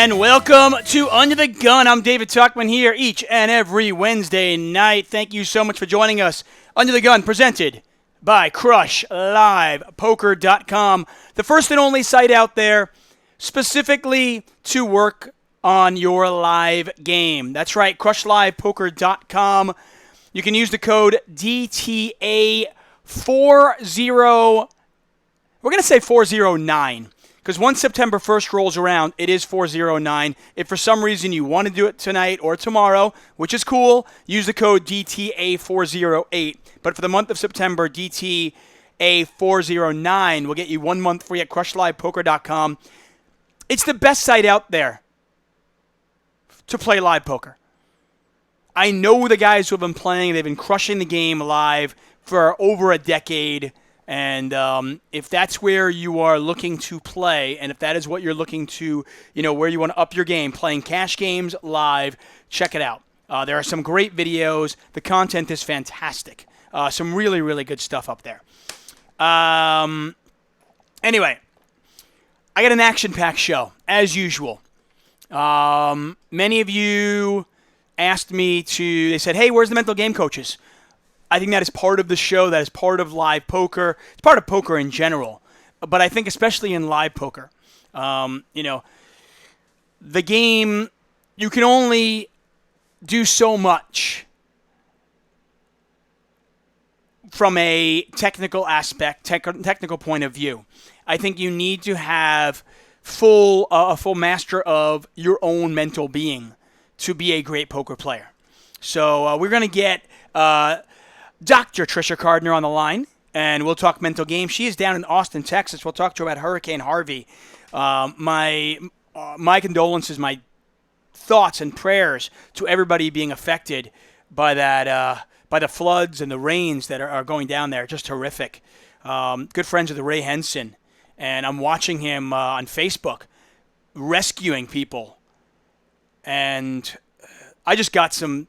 And welcome to Under the Gun. I'm David Tuckman here each and every Wednesday night. Thank you so much for joining us. Under the Gun, presented by CrushLivePoker.com, the first and only site out there specifically to work on your live game. That's right, CrushLivePoker.com. You can use the code DTA40. We're going to say 409. Because once September 1st rolls around, it is 409. If for some reason you want to do it tonight or tomorrow, which is cool, use the code DTA408. But for the month of September, DTA409 will get you 1 month free at CrushLivePoker.com. It's the best site out there to play live poker. I know the guys who have been playing. They've been crushing the game live for over a decade. And if that's where you are looking to play, and if that is what you're looking to, where you want to up your game, playing cash games live, check it out. There are some great videos. The content is fantastic. Some really, really good stuff up there. Anyway, I got an action-packed show, as usual. Many of you asked me they said, hey, where's the mental game coaches? I think that is part of the show. That is part of live poker. It's part of poker in general. But I think especially in live poker, the game, you can only do so much from a technical aspect, technical point of view. I think you need to have a full master of your own mental being to be a great poker player. So we're going to get Dr. Tricia Cardner on the line, and we'll talk mental game. She is down in Austin, Texas. We'll talk to her about Hurricane Harvey. My condolences, my thoughts and prayers to everybody being affected by that, by the floods and the rains that are going down there. Just horrific. Good friends with Ray Henson, and I'm watching him on Facebook rescuing people. And I just got some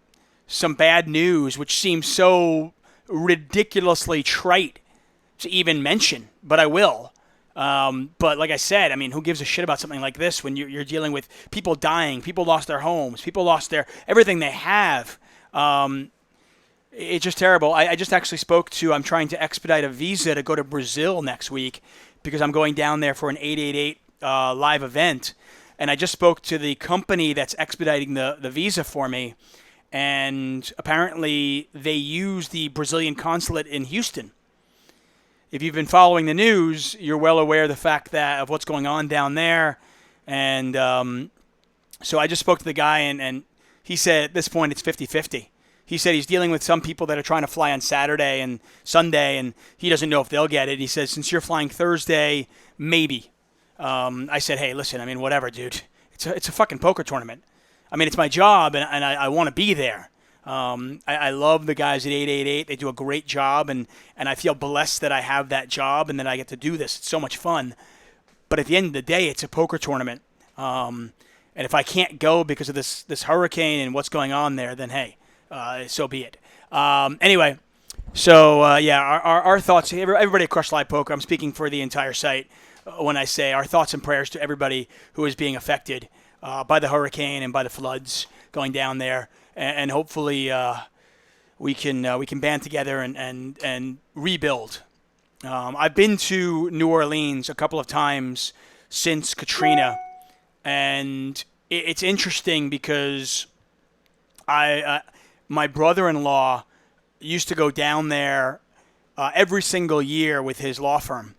bad news, which seems so ridiculously trite to even mention, but I will. But like I said, who gives a shit about something like this when you're dealing with people dying, people lost their homes, people lost everything they have. It's just terrible. I just actually I'm trying to expedite a visa to go to Brazil next week because I'm going down there for an 888 live event. And I just spoke to the company that's expediting the visa for me. And apparently they use the Brazilian consulate in Houston. If you've been following the news, you're well aware of the fact of what's going on down there. And so I just spoke to the guy, and he said at this point it's 50-50. He said he's dealing with some people that are trying to fly on Saturday and Sunday, and he doesn't know if they'll get it. He says, since you're flying Thursday, maybe. I said, hey, listen, whatever, dude. It's a fucking poker tournament. It's my job, and I want to be there. I love the guys at 888. They do a great job, and I feel blessed that I have that job and that I get to do this. It's so much fun. But at the end of the day, it's a poker tournament. And if I can't go because of this hurricane and what's going on there, then hey, so be it. Anyway, so our thoughts, everybody at Crush Live Poker, I'm speaking for the entire site when I say our thoughts and prayers to everybody who is being affected by the hurricane and by the floods going down there, and hopefully we can band together and rebuild. I've been to New Orleans a couple of times since Katrina, and it's interesting because my brother-in-law used to go down there every single year with his law firm.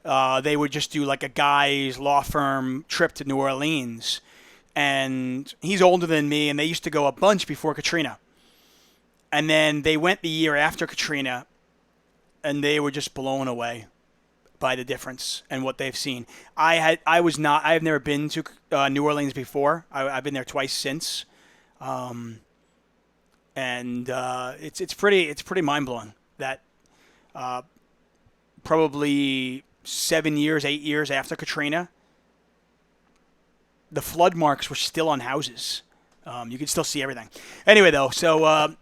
They would just do like a guy's law firm trip to New Orleans. And he's older than me, and they used to go a bunch before Katrina. And then they went the year after Katrina, and they were just blown away by the difference and what they've seen. I've never been to New Orleans before. I've been there twice since. And it's pretty mind-blowing that probably 8 years after Katrina, the flood marks were still on houses. You could still see everything. Anyway, though, so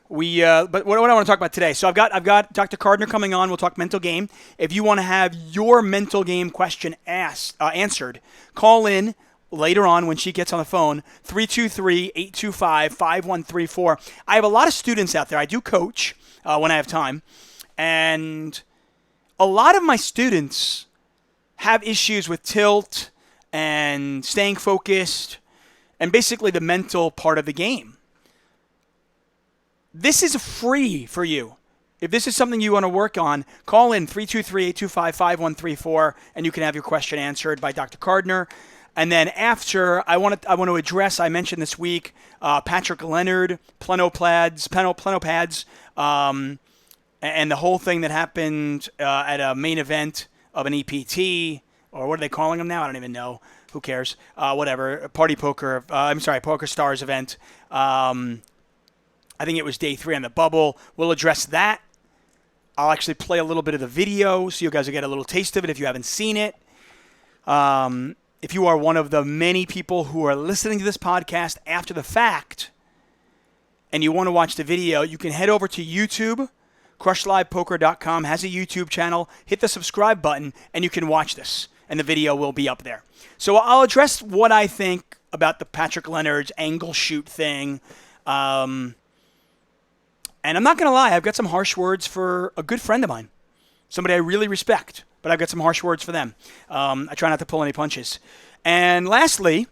but what I want to talk about today. So I've got Dr. Cardner coming on. We'll talk mental game. If you want to have your mental game question answered, call in later on when she gets on the phone, 323-825-5134. I have a lot of students out there. I do coach when I have time. And a lot of my students have issues with tilt and staying focused and basically the mental part of the game. This is free for you. If this is something you want to work on, call in 323-825-5134 and you can have your question answered by Dr. Cardner. And then after, I want to address, I mentioned this week, Patrick Leonard, plenopads, and the whole thing that happened at a main event of an EPT, or what are they calling them now? I don't even know. Who cares? Whatever. Poker Stars event. I think it was day 3 on the bubble. We'll address that. I'll actually play a little bit of the video so you guys will get a little taste of it if you haven't seen it. If you are one of the many people who are listening to this podcast after the fact and you want to watch the video, you can head over to YouTube. CrushLivePoker.com has a YouTube channel. Hit the subscribe button and you can watch this. And the video will be up there. So I'll address what I think about the Patrick Leonard's angle shoot thing. And I'm not going to lie, I've got some harsh words for a good friend of mine. Somebody I really respect, but I've got some harsh words for them. I try not to pull any punches. And lastly,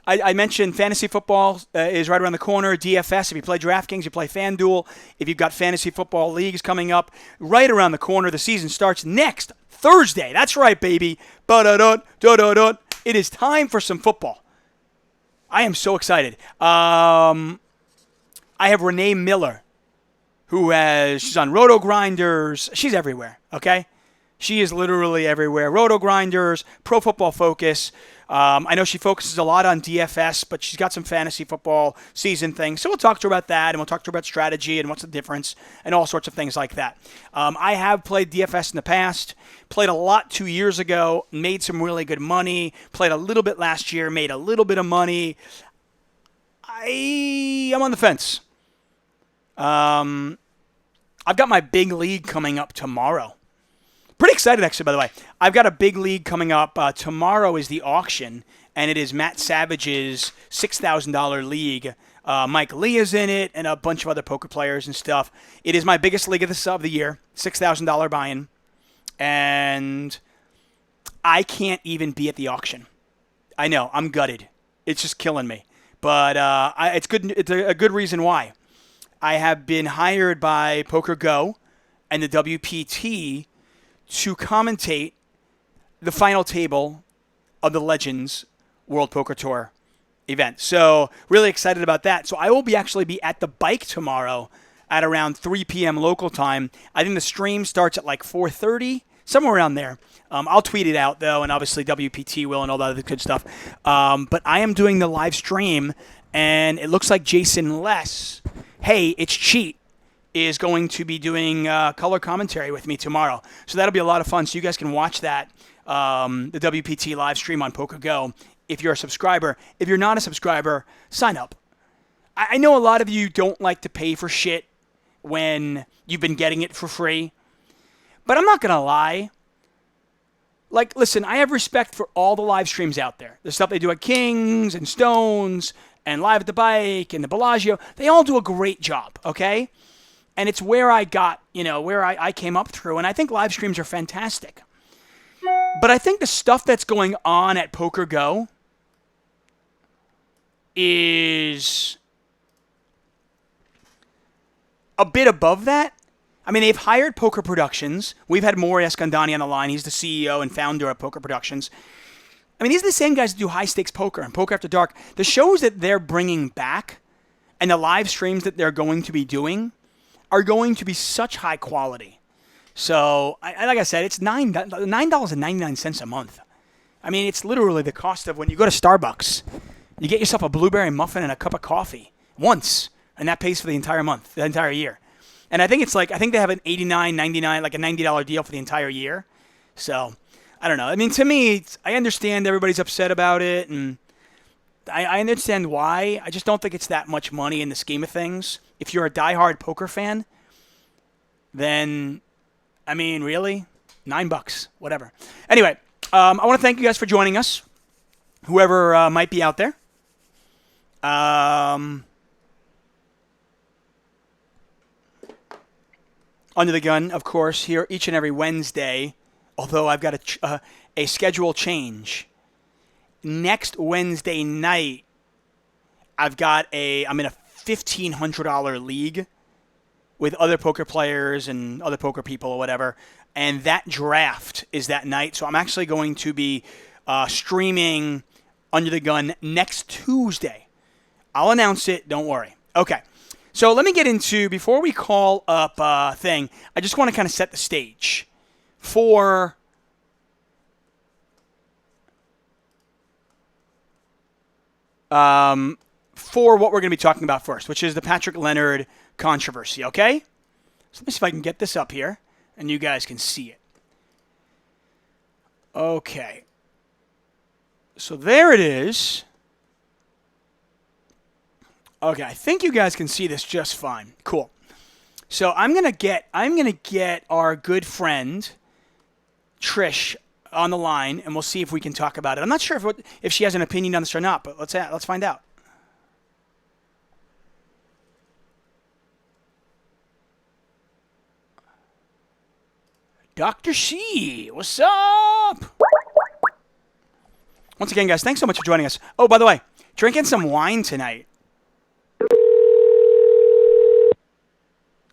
I mentioned fantasy football is right around the corner. DFS, if you play DraftKings, you play FanDuel. If you've got fantasy football leagues coming up, right around the corner. The season starts next Thursday. That's right, baby. It is time for some football. I am so excited. I have Renee Miller, she's on Roto Grinders. She's everywhere, okay? She is literally everywhere. Roto Grinders, Pro Football Focus. I know she focuses a lot on DFS, but she's got some fantasy football season things. So we'll talk to her about that, and we'll talk to her about strategy and what's the difference and all sorts of things like that. I have played DFS in the past, played a lot 2 years ago, made some really good money, played a little bit last year, made a little bit of money. I'm on the fence. I've got my big league coming up tomorrow. Pretty excited, actually, by the way. I've got a big league coming up. Tomorrow is the auction, and it is Matt Savage's $6,000 league. Mike Lee is in it, and a bunch of other poker players and stuff. It is my biggest league of the year, $6,000 buy-in, and I can't even be at the auction. I know, I'm gutted. It's just killing me. But it's good. It's a good reason why. I have been hired by Poker Go and the WPT to commentate the final table of the Legends World Poker Tour event. So really excited about that. So I will actually be at the bike tomorrow at around 3 p.m. local time. I think the stream starts at like 4:30, somewhere around there. I'll tweet it out, though, and obviously WPT will and all that other good stuff. But I am doing the live stream, and it looks like Jason Less, hey, it's cheat, is going to be doing color commentary with me tomorrow. So that'll be a lot of fun. So you guys can watch that, the WPT live stream on Poker Go, if you're a subscriber. If you're not a subscriber, sign up. I know a lot of you don't like to pay for shit when you've been getting it for free. But I'm not going to lie. Like, listen, I have respect for all the live streams out there. The stuff they do at Kings and Stones and Live at the Bike and the Bellagio. They all do a great job, okay? And it's where I got, where I came up through. And I think live streams are fantastic. But I think the stuff that's going on at Poker Go is a bit above that. I mean, they've hired Poker Productions. We've had Maury Escandani on the line. He's the CEO and founder of Poker Productions. I mean, these are the same guys that do high-stakes poker and Poker After Dark. The shows that they're bringing back and the live streams that they're going to be doing are going to be such high quality. So, like I said, it's $9.99 a month. I mean, it's literally the cost of when you go to Starbucks. You get yourself a blueberry muffin and a cup of coffee once, and that pays for the entire month, the entire year. And I think they have an $89.99, like a $90 deal for the entire year. So, I don't know. I mean, to me, I understand everybody's upset about it, and I understand why. I just don't think it's that much money in the scheme of things. If you're a diehard poker fan, then, I mean, really? $9, whatever. Anyway, I want to thank you guys for joining us. whoever might be out there. Under the Gun, of course, here each and every Wednesday. Although I've got a schedule change. Next Wednesday night, I'm in a $1,500 league with other poker players and other poker people or whatever. And that draft is that night. So I'm actually going to be streaming Under the Gun next Tuesday. I'll announce it. Don't worry. Okay. So let me get into, before we call up thing, I just want to kind of set the stage for what we're going to be talking about first, which is the Patrick Leonard controversy, okay? So let me see if I can get this up here, and you guys can see it. Okay. So there it is. Okay, I think you guys can see this just fine. Cool. So I'm gonna get our good friend Trish on the line, and we'll see if we can talk about it. I'm not sure if she has an opinion on this or not, but let's find out. Dr. C, what's up? Once again, guys, thanks so much for joining us. Oh, by the way, drinking some wine tonight.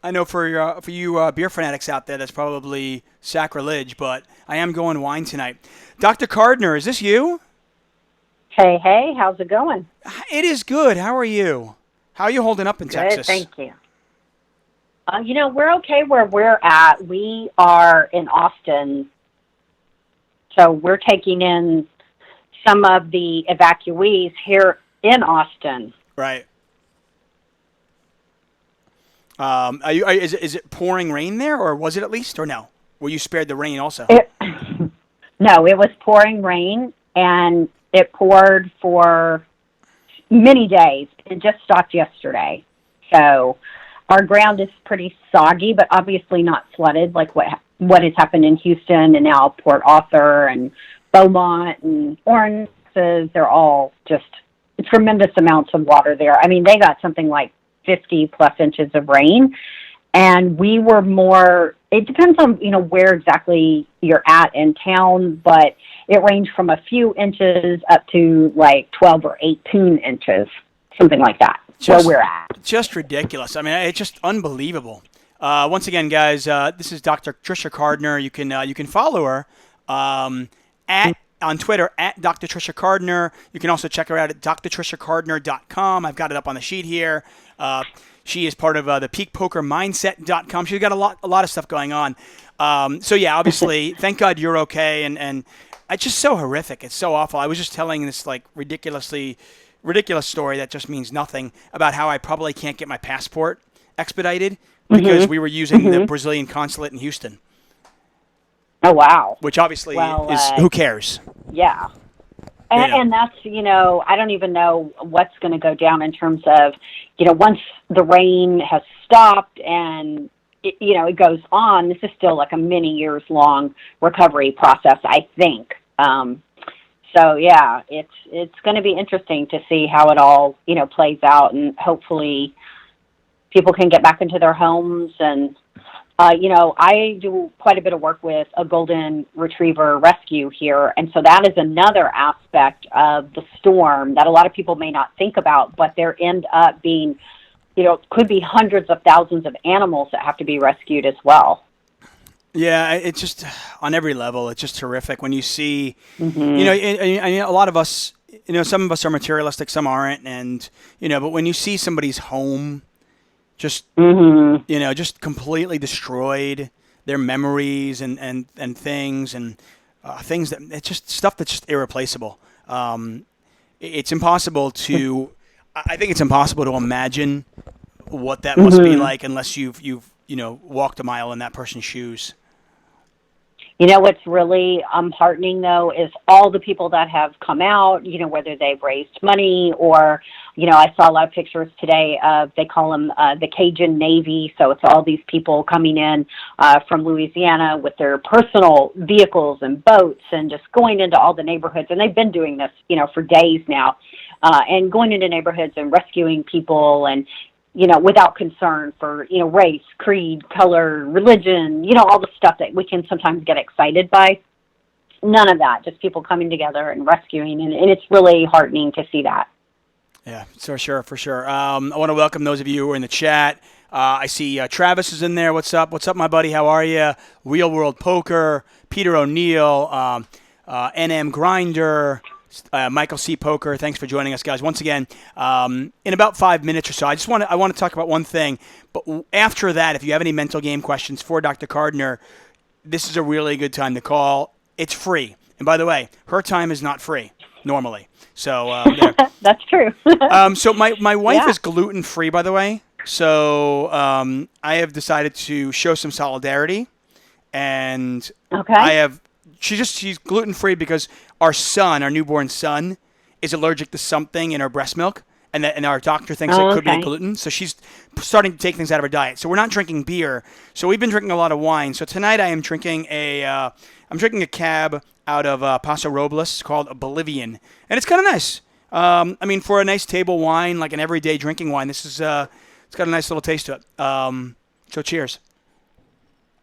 I know for you beer fanatics out there, that's probably sacrilege, but I am going wine tonight. Dr. Cardner, is this you? Hey, how's it going? It is good. How are you? How are you holding up in Texas? Good, thank you. We're okay where we're at. We are in Austin, so we're taking in some of the evacuees here in Austin. Right. Is it pouring rain there, or was it at least, or no? Were you spared the rain also? No, it was pouring rain, and it poured for many days. It just stopped yesterday. So our ground is pretty soggy, but obviously not flooded like what has happened in Houston and now Port Arthur and Beaumont and Orange. They're all just tremendous amounts of water there. I mean, they got something like 50 plus inches of rain, and we were more, it depends on, where exactly you're at in town, but it ranged from a few inches up to like 12 or 18 inches, something like that, where we're at. Just ridiculous. I mean, it's just unbelievable. Once again, guys, this is Dr. Tricia Cardner. You can follow her on Twitter at Dr. Tricia Cardner. You can also check her out at drtriciacardner.com. I've got it up on the sheet here. She is part of the peakpokermindset.com. She's got a lot of stuff going on. So yeah, obviously, thank God you're okay. And it's just so horrific. It's so awful. I was just telling this like ridiculous story that just means nothing about how I probably can't get my passport expedited because we were using the Brazilian consulate in Houston. Oh, wow. Which obviously is, who cares? Yeah. And that's, I don't even know what's going to go down in terms of, once the rain has stopped and, it goes on, this is still like a many years long recovery process, I think. So, yeah, it's going to be interesting to see how it all, plays out, and hopefully people can get back into their homes. And I do quite a bit of work with a golden retriever rescue here, and so that is another aspect of the storm that a lot of people may not think about, but there end up being, could be hundreds of thousands of animals that have to be rescued as well. Yeah, it's just on every level. It's just terrific when you see, a lot of us, some of us are materialistic, some aren't, and but when you see somebody's home just just completely destroyed, their memories and things and things that it's just stuff that's just irreplaceable. It's impossible to, I think it's impossible to imagine what that must be like unless you've walked a mile in that person's shoes. What's really heartening, though, is all the people that have come out, whether they've raised money or I saw a lot of pictures today of, they call them the Cajun Navy. So it's all these people coming in from Louisiana with their personal vehicles and boats and just going into all the neighborhoods. And they've been doing this, for days now, and going into neighborhoods and rescuing people and, without concern for, race, creed, color, religion, all the stuff that we can sometimes get excited by. None of that, just people coming together and rescuing. And it's really heartening to see that. Yeah, for sure. I want to welcome those of you who are in the chat. I see Travis is in there. What's up? What's up, my buddy? How are you? Real World Poker, Peter O'Neill, NM Grinder, Michael C. Poker. Thanks for joining us, guys. Once again, in about 5 minutes or so, I want to talk about one thing. But after that, if you have any mental game questions for Dr. Cardner, this is a really good time to call. It's free. And by the way, her time is not free normally. So that's true. So my wife is gluten-free, by the way. So I have decided to show some solidarity. And she's gluten-free because our newborn son, is allergic to something in her breast milk. And our doctor thinks it could be gluten. So she's starting to take things out of her diet. So we're not drinking beer. So we've been drinking a lot of wine. So tonight I am drinking a cab out of Paso Robles called a Bolivian. And it's kind of nice. For a nice table wine, like an everyday drinking wine, this is it's got a nice little taste to it. So cheers.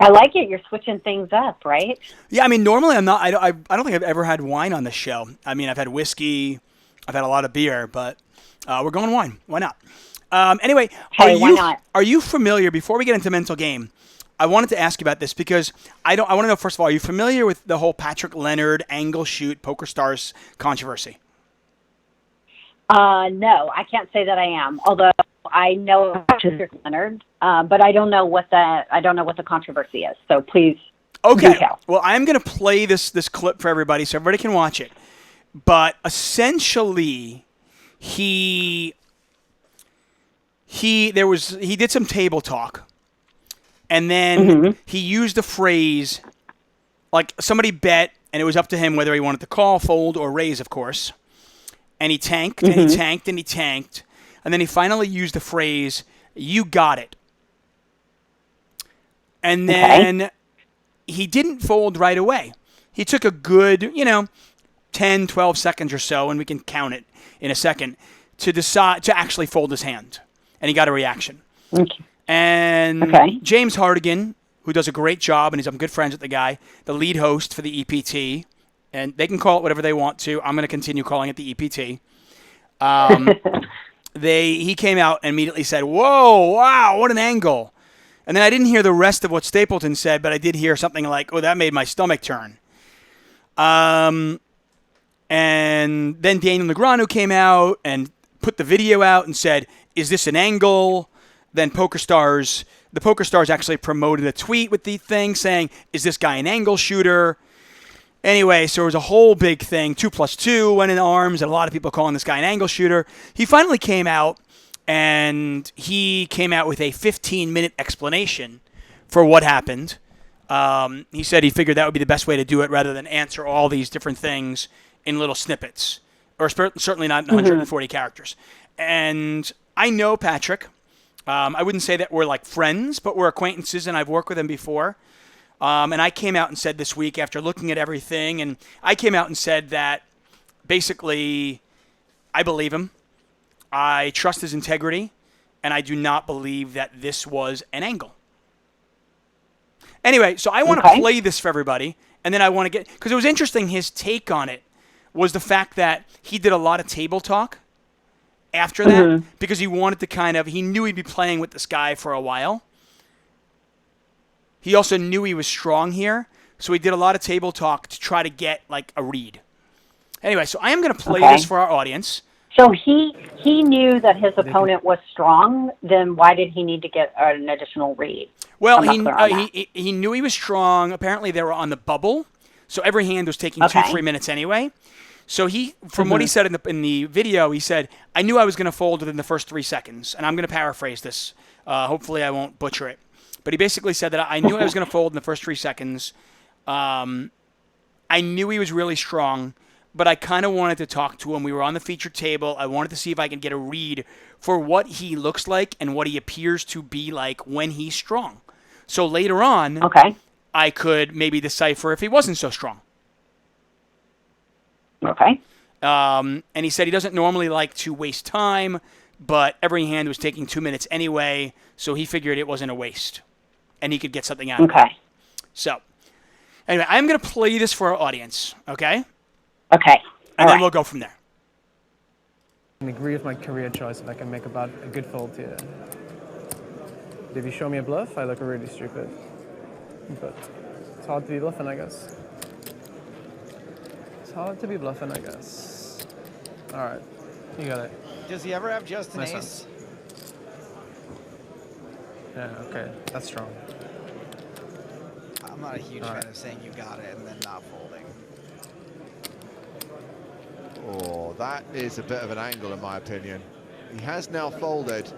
I like it. You're switching things up, right? Yeah, normally I'm not. I don't think I've ever had wine on this show. I've had whiskey. I've had a lot of beer, but we're going wine. Why not? Anyway, why not? Are you familiar, before we get into mental game, I wanted to ask you about this because I want to know, first of all, are you familiar with the whole Patrick Leonard angle shoot Poker Stars controversy? No, I can't say that I am. Although I know Patrick Leonard, but I don't know what the controversy is. So please, detail. Well, I'm going to play this clip for everybody so everybody can watch it. But essentially, he did some table talk. And then he used the phrase, like somebody bet, and it was up to him whether he wanted to call, fold, or raise, of course. And he tanked, and he tanked, and he tanked. And then he finally used the phrase, "You got it." And then he didn't fold right away. He took a good, 10, 12 seconds or so, and we can count it in a second, to decide to actually fold his hand. And he got a reaction. Okay. And James Hardigan, who does a great job, and I'm good friends with the guy, the lead host for the EPT, and they can call it whatever they want to. I'm going to continue calling it the EPT. He came out and immediately said, "Whoa, wow, what an angle." And then I didn't hear the rest of what Stapleton said, but I did hear something like, "Oh, that made my stomach turn." And then Daniel Negreanu came out and put the video out and said, "Is this an angle?" Then the Poker Stars actually promoted a tweet with the thing saying, "Is this guy an angle shooter?" Anyway, so it was a whole big thing. 2 + 2 went in arms, and a lot of people calling this guy an angle shooter. He finally came out, and he came out with a 15-minute explanation for what happened. He said he figured that would be the best way to do it rather than answer all these different things in little snippets, or certainly not in 140 characters. And I know Patrick. I wouldn't say that we're like friends, but we're acquaintances, and I've worked with him before. And I came out and said this week, after looking at everything, and I came out and said that basically I believe him. I trust his integrity, and I do not believe that this was an angle. Anyway, so I want to play this for everybody, and then I want to get, because it was interesting, his take on it was the fact that he did a lot of table talk after that, because he wanted to he knew he'd be playing with this guy for a while. He also knew he was strong here, so he did a lot of table talk to try to get like a read. Anyway, so I am going to play this for our audience. So he knew that his opponent was strong. Then why did he need to get an additional read? Well, he knew he was strong. Apparently, they were on the bubble, so every hand was taking 2-3 minutes anyway. So from what he said in the video, he said, "I knew I was going to fold within the first 3 seconds," and I'm going to paraphrase this. Hopefully, I won't butcher it. But he basically said that I knew I was going to fold in the first 3 seconds. I knew he was really strong. but I kind of wanted to talk to him. We were on the feature table. I wanted to see if I could get a read for what he looks like and what he appears to be like when he's strong. So later on, Okay. I could maybe decipher if he wasn't so strong. Okay. And he said he doesn't normally like to waste time, but every hand was taking 2 minutes anyway, so he figured it wasn't a waste, and he could get something out of it. Okay. So, anyway, I'm going to play this for our audience, okay? Okay. And then we'll go from there. I agree with my career choice if I can make about a good fold here. If you show me a bluff, I look really stupid. But it's hard to be bluffing, I guess. It's hard to be bluffing, I guess. All right, you got it. Does he ever have just an Nice ace? Yeah, okay, that's strong. I'm not a huge All fan right. of saying you got it and then not folding. Oh, that is a bit of an angle in my opinion. He has now folded.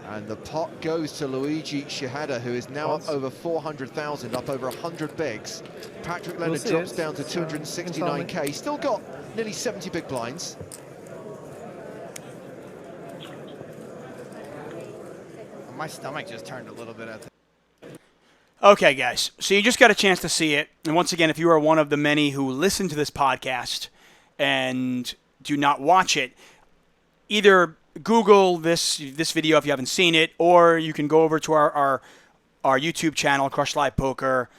And the pot goes to Luigi Shihada, who is now up over 400,000, up over 100 bigs. Patrick Leonard see drops it. down to 269k. Still got nearly 70 big blinds. My stomach just turned a little bit at the... Okay, guys. So you just got a chance to see it. And once again, if you are one of the many who listen to this podcast and do not watch it, either Google this video if you haven't seen it, or you can go over to our YouTube channel, Crush Live Poker,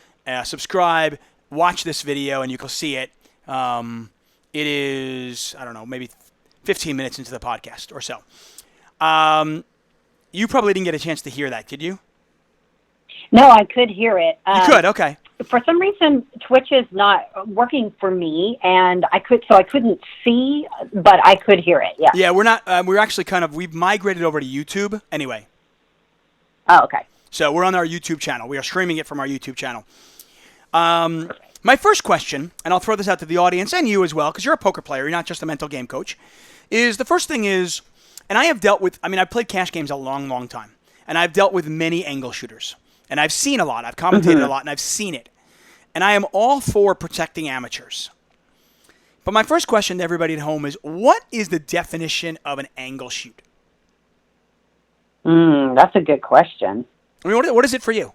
subscribe, watch this video, and you can see it. It is, I don't know, maybe 15 minutes into the podcast or so. You probably didn't get a chance to hear that, did you? No, I could hear it. You could, okay. For some reason, Twitch is not working for me, and I couldn't see, but I could hear it. Yeah. Yeah, we're not. We're actually we've migrated over to YouTube anyway. Oh, okay. So we're on our YouTube channel. We are streaming it from our YouTube channel. My first question, and I'll throw this out to the audience and you as well, because you're a poker player, you're not just a mental game coach, is the first thing is, and I have dealt with, I've played cash games a long, long time, and I've dealt with many angle shooters, and I've seen a lot, I've commentated a lot, and I've seen it. And I am all for protecting amateurs. But my first question to everybody at home is, what is the definition of an angle shoot? That's a good question. I mean, what is it for you?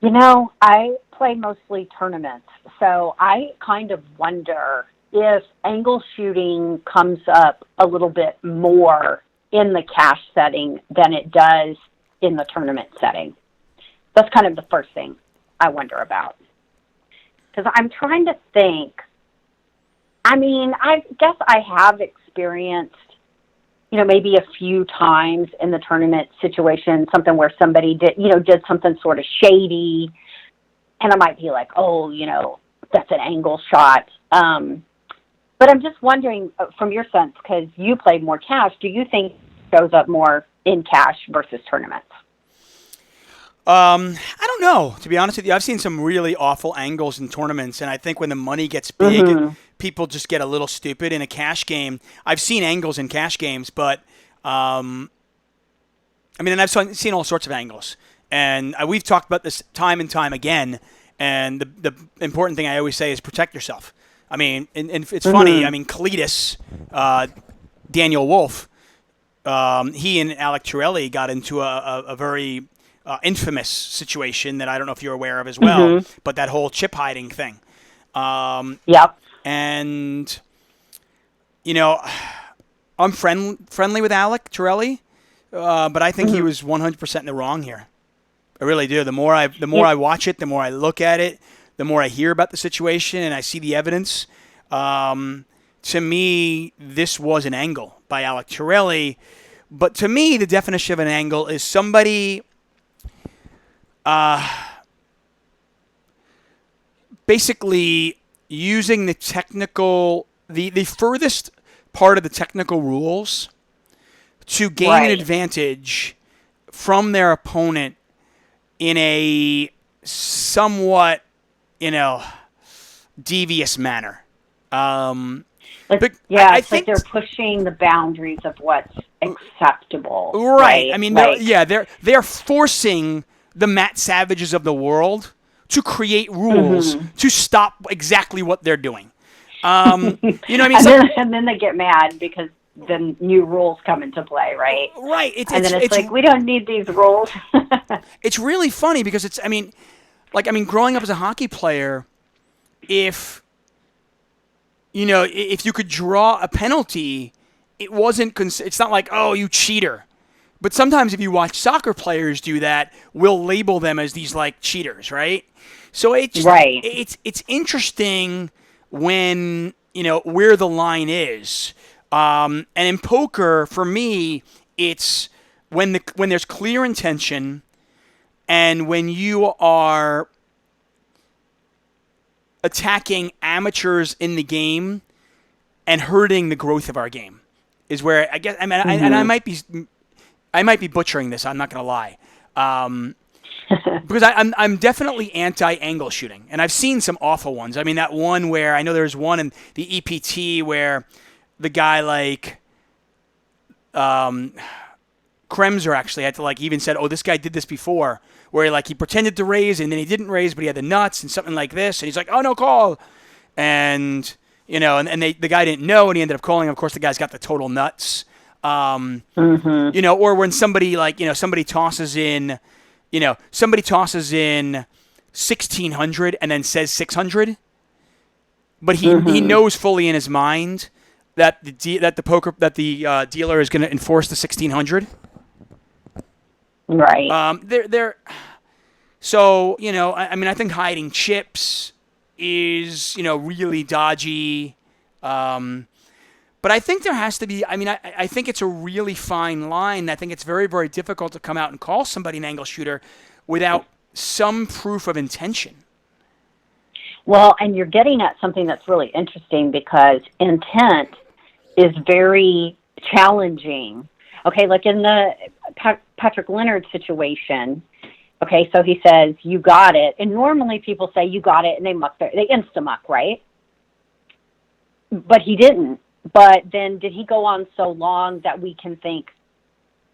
You know, I play mostly tournaments, so I kind of wonder if angle shooting comes up a little bit more in the cash setting than it does in the tournament setting. That's kind of the first thing I wonder about. Because I'm trying to think. I guess I have experienced, maybe a few times in the tournament situation, something where somebody did something sort of shady, and I might be like, oh, that's an angle shot. But I'm just wondering, from your sense, because you played more cash, do you think it shows up more in cash versus tournaments? I don't know, to be honest with you. I've seen some really awful angles in tournaments, and I think when the money gets big, people just get a little stupid in a cash game. I've seen angles in cash games, but and I've seen all sorts of angles. And we've talked about this time and time again, and the important thing I always say is protect yourself. And it's funny. Cletus, Daniel Wolf, he and Alec Torelli got into a very infamous situation that I don't know if you're aware of as well, but that whole chip hiding thing. Yep. And, I'm friendly with Alec Torelli, but I think he was 100% in the wrong here. I really do. The more I watch it, the more I look at it, the more I hear about the situation and I see the evidence. To me, this was an angle by Alec Torelli. But to me, the definition of an angle is somebody basically using the furthest part of the technical rules to gain an advantage from their opponent in a somewhat, devious manner. I think they're pushing the boundaries of what's acceptable. Right. They're forcing the Matt Savages of the world to create rules to stop exactly what they're doing. You know what I mean? And then they get mad because then new rules come into play, right? Right. And then it's like, we don't need these rules. It's really funny because growing up as a hockey player, if you could draw a penalty, it's not like, oh, you cheater. But sometimes if you watch soccer players do that, we'll label them as these like cheaters, right? So it's interesting when, where the line is. And in poker, for me, it's when there's clear intention and when you are attacking amateurs in the game and hurting the growth of our game is where I guess, and I might be butchering this. I'm not going to lie. Because I'm definitely anti-angle shooting, and I've seen some awful ones. I mean, that one where I know there's one in the EPT where the guy Kremser actually had to even said, oh, this guy did this before, where he pretended to raise and then he didn't raise, but he had the nuts and something like this, and he's like, oh, no call, and the guy didn't know, and he ended up calling. Of course, the guy's got the total nuts. Or when somebody somebody tosses in 1600 and then says 600, but he knows fully in his mind that the dealer is going to enforce the 1600. Right. So I think hiding chips is really dodgy. But I think there has to be, I think it's a really fine line. I think it's very, very difficult to come out and call somebody an angle shooter without some proof of intention. Well, and you're getting at something that's really interesting because intent is very challenging. Okay, like in the Patrick Leonard situation, okay, so he says, you got it. And normally people say, you got it, and they insta-muck, right? But he didn't. But then did he go on so long that we can think,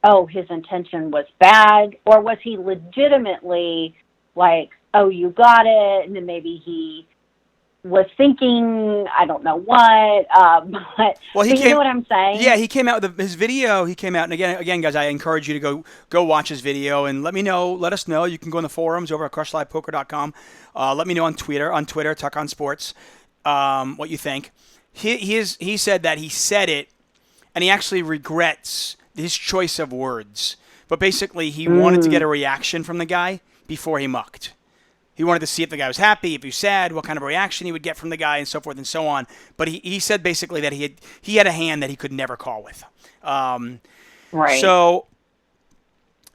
oh, his intention was bad? Or was he legitimately like, oh, you got it, and then maybe he was thinking, I don't know what, but you know what I'm saying? Yeah, he came out with his video. He came out, and again, guys, I encourage you to go watch his video and let us know. You can go in the forums over at crushlivepoker.com. Let me know on Twitter, Tuck on Sports, what you think. He said that he said it, and he actually regrets his choice of words. But basically, he wanted to get a reaction from the guy before he mucked. He wanted to see if the guy was happy, if he was sad, what kind of reaction he would get from the guy, and so forth and so on. But he said basically that he had a hand that he could never call with. Right. So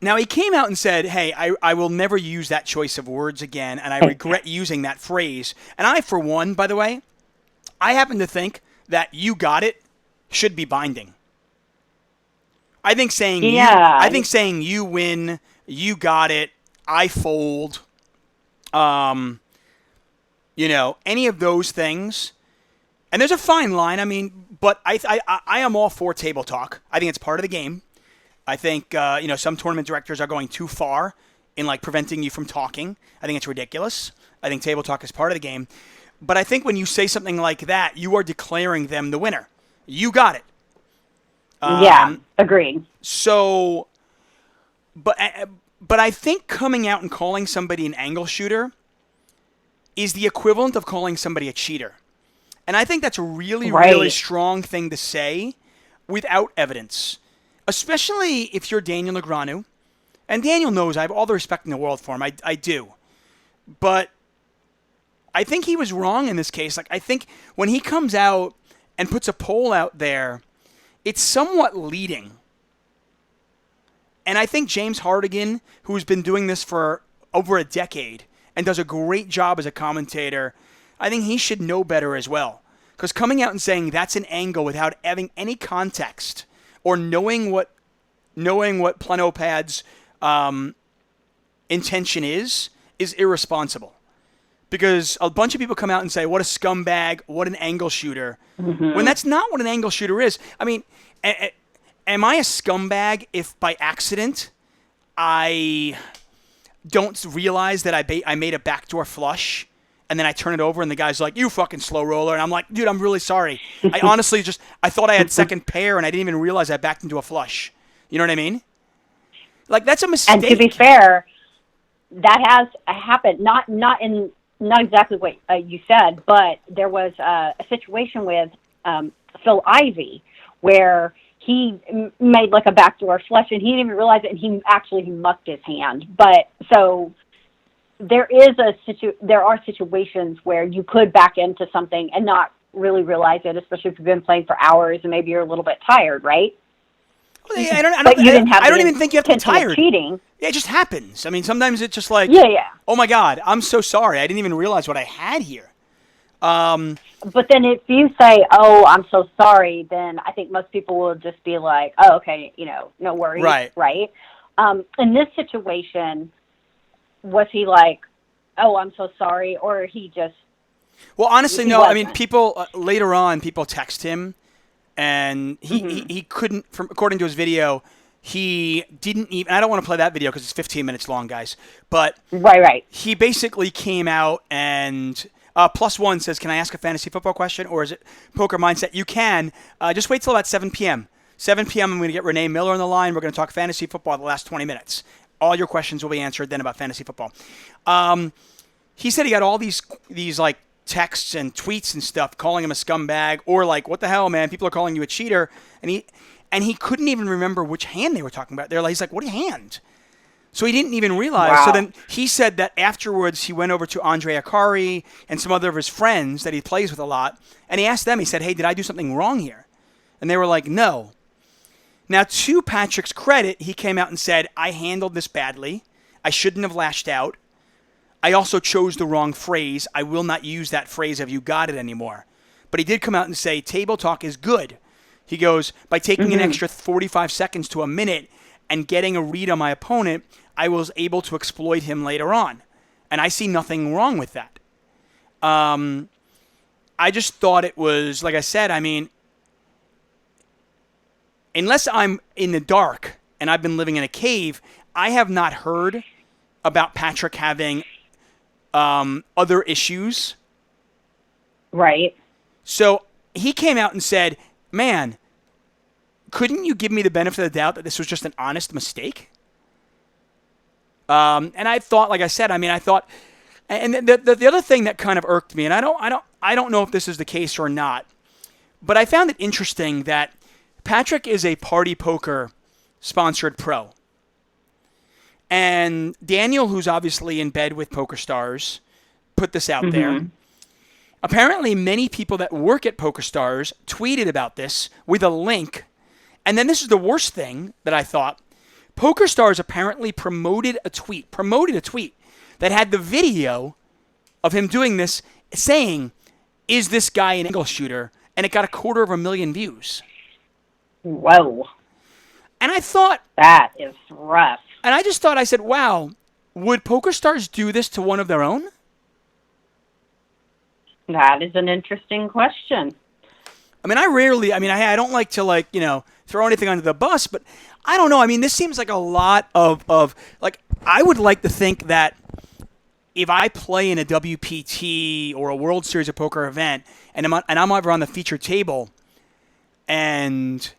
now he came out and said, hey, I will never use that choice of words again, and I regret using that phrase. And I, for one, by the way, I happen to think that you got it should be binding. I think saying you win, you got it, I fold, any of those things. And there's a fine line. But I am all for table talk. I think it's part of the game. I think some tournament directors are going too far in preventing you from talking. I think it's ridiculous. I think table talk is part of the game. But I think when you say something like that, you are declaring them the winner. You got it. Yeah, agreed. So, but I think coming out and calling somebody an angle shooter is the equivalent of calling somebody a cheater. And I think that's a really, really strong thing to say without evidence, especially if you're Daniel Negreanu. And Daniel knows I have all the respect in the world for him. I do. But I think he was wrong in this case. I think when he comes out and puts a poll out there, it's somewhat leading. And I think James Hardigan, who's been doing this for over a decade and does a great job as a commentator, I think he should know better as well. Because coming out and saying that's an angle without having any context or knowing what Planopad's intention is irresponsible. Because a bunch of people come out and say, what a scumbag, what an angle shooter, when that's not what an angle shooter is. Am I a scumbag if by accident I don't realize that I made a backdoor flush, and then I turn it over, and the guy's like, "You fucking slow roller," and I'm like, "Dude, I'm really sorry. I honestly I thought I had second pair, and I didn't even realize I backed into a flush." You know what I mean? Like, that's a mistake. And to be fair, that has happened. Not exactly what you said, but there was a situation with Phil Ivey where he made like a backdoor flush, and he didn't even realize it, and he mucked his hand. But so there are situations where you could back into something and not really realize it, especially if you've been playing for hours and maybe you're a little bit tired, right? I don't even think you have to be tired. Cheating. Yeah, it just happens. I mean, sometimes it's just like, yeah. Oh my God, I'm so sorry. I didn't even realize what I had here. But then if you say, "Oh, I'm so sorry," then I think most people will just be like, "Oh, okay, no worries." Right. In this situation, was he like, "Oh, I'm so sorry," or he just? Well, honestly, he no. wasn't? I mean, people later on, people text him, and he couldn't. According to his video, he didn't even. I don't want to play that video because it's 15 minutes long, guys. But right. He basically came out and. +1 says, "Can I ask a fantasy football question, or is it poker mindset?" You can. Just wait till about 7 p.m. 7 p.m. I'm going to get Renee Miller on the line. We're going to talk fantasy football the last 20 minutes. All your questions will be answered then about fantasy football. He said he got all these like texts and tweets and stuff calling him a scumbag, or like, "What the hell, man? People are calling you a cheater." And he couldn't even remember which hand they were talking about. He's like, "What hand?" So he didn't even realize. Wow. So then he said that afterwards he went over to Andre Akari and some other of his friends that he plays with a lot, and he asked them, he said, "Hey, did I do something wrong here?" And they were like, "No." Now, to Patrick's credit, he came out and said, "I handled this badly. I shouldn't have lashed out. I also chose the wrong phrase. I will not use that phrase of 'you got it' anymore." But he did come out and say, table talk is good. He goes, by taking an extra 45 seconds to a minute and getting a read on my opponent, I was able to exploit him later on. And I see nothing wrong with that. I just thought it was, like I said, I mean, unless I'm in the dark and I've been living in a cave, I have not heard about Patrick having other issues. Right. So he came out and said, "Man, couldn't you give me the benefit of the doubt that this was just an honest mistake?" And I thought, like I said, I mean, I thought, and the other thing that kind of irked me, and I don't know if this is the case or not, but I found it interesting that Patrick is a Party Poker sponsored pro. And Daniel, who's obviously in bed with PokerStars, put this out there. Apparently, many people that work at PokerStars tweeted about this with a link. And then this is the worst thing that I thought. PokerStars apparently promoted a tweet that had the video of him doing this, saying, "Is this guy an angle shooter?" And it got 250,000 views. Whoa. And I thought... That is rough. And I just thought, I said, wow, would PokerStars do this to one of their own? That is an interesting question. I mean, I don't like to, throw anything under the bus, but I don't know. I mean, this seems like a lot of I would like to think that if I play in a WPT or a World Series of Poker event and I'm over on the featured table and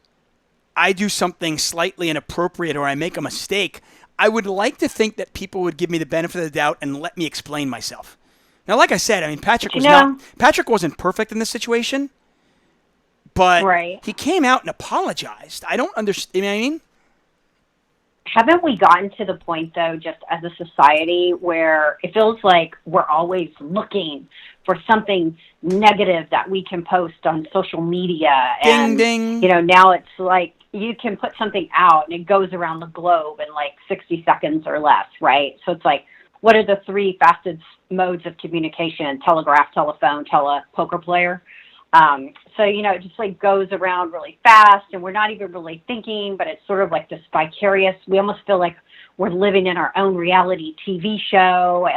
I do something slightly inappropriate or I make a mistake, I would like to think that people would give me the benefit of the doubt and let me explain myself. Now, like I said, I mean, Patrick wasn't perfect in this situation, but he came out and apologized. I don't understand. You know what I mean? Haven't we gotten to the point, though, just as a society, where it feels like we're always looking for something negative that we can post on social media? Ding, ding. Now it's like you can put something out and it goes around the globe in like 60 seconds or less, right? So it's like, what are the 3 fastest modes of communication? Telegraph, telephone, poker player. So, it just like goes around really fast and we're not even really thinking, but it's sort of like this vicarious. We almost feel like we're living in our own reality TV show.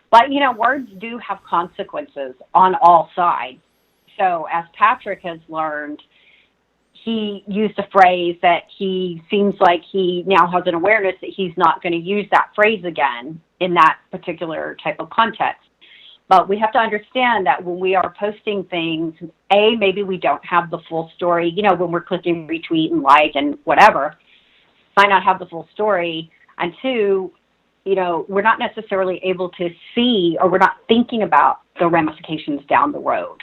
But, words do have consequences on all sides. So as Patrick has learned, he used a phrase that he seems like he now has an awareness that he's not going to use that phrase again in that particular type of context. But we have to understand that when we are posting things, A, maybe we don't have the full story. You know, when we're clicking retweet and like and whatever, might not have the full story. And two, you know, we're not necessarily able to see, or we're not thinking about the ramifications down the road.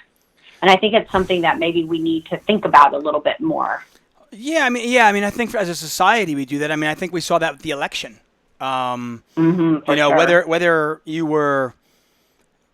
And I think it's something that maybe we need to think about a little bit more. Yeah, I mean, I think as a society we do that. I mean, I think we saw that with the election. You know, sure. whether you were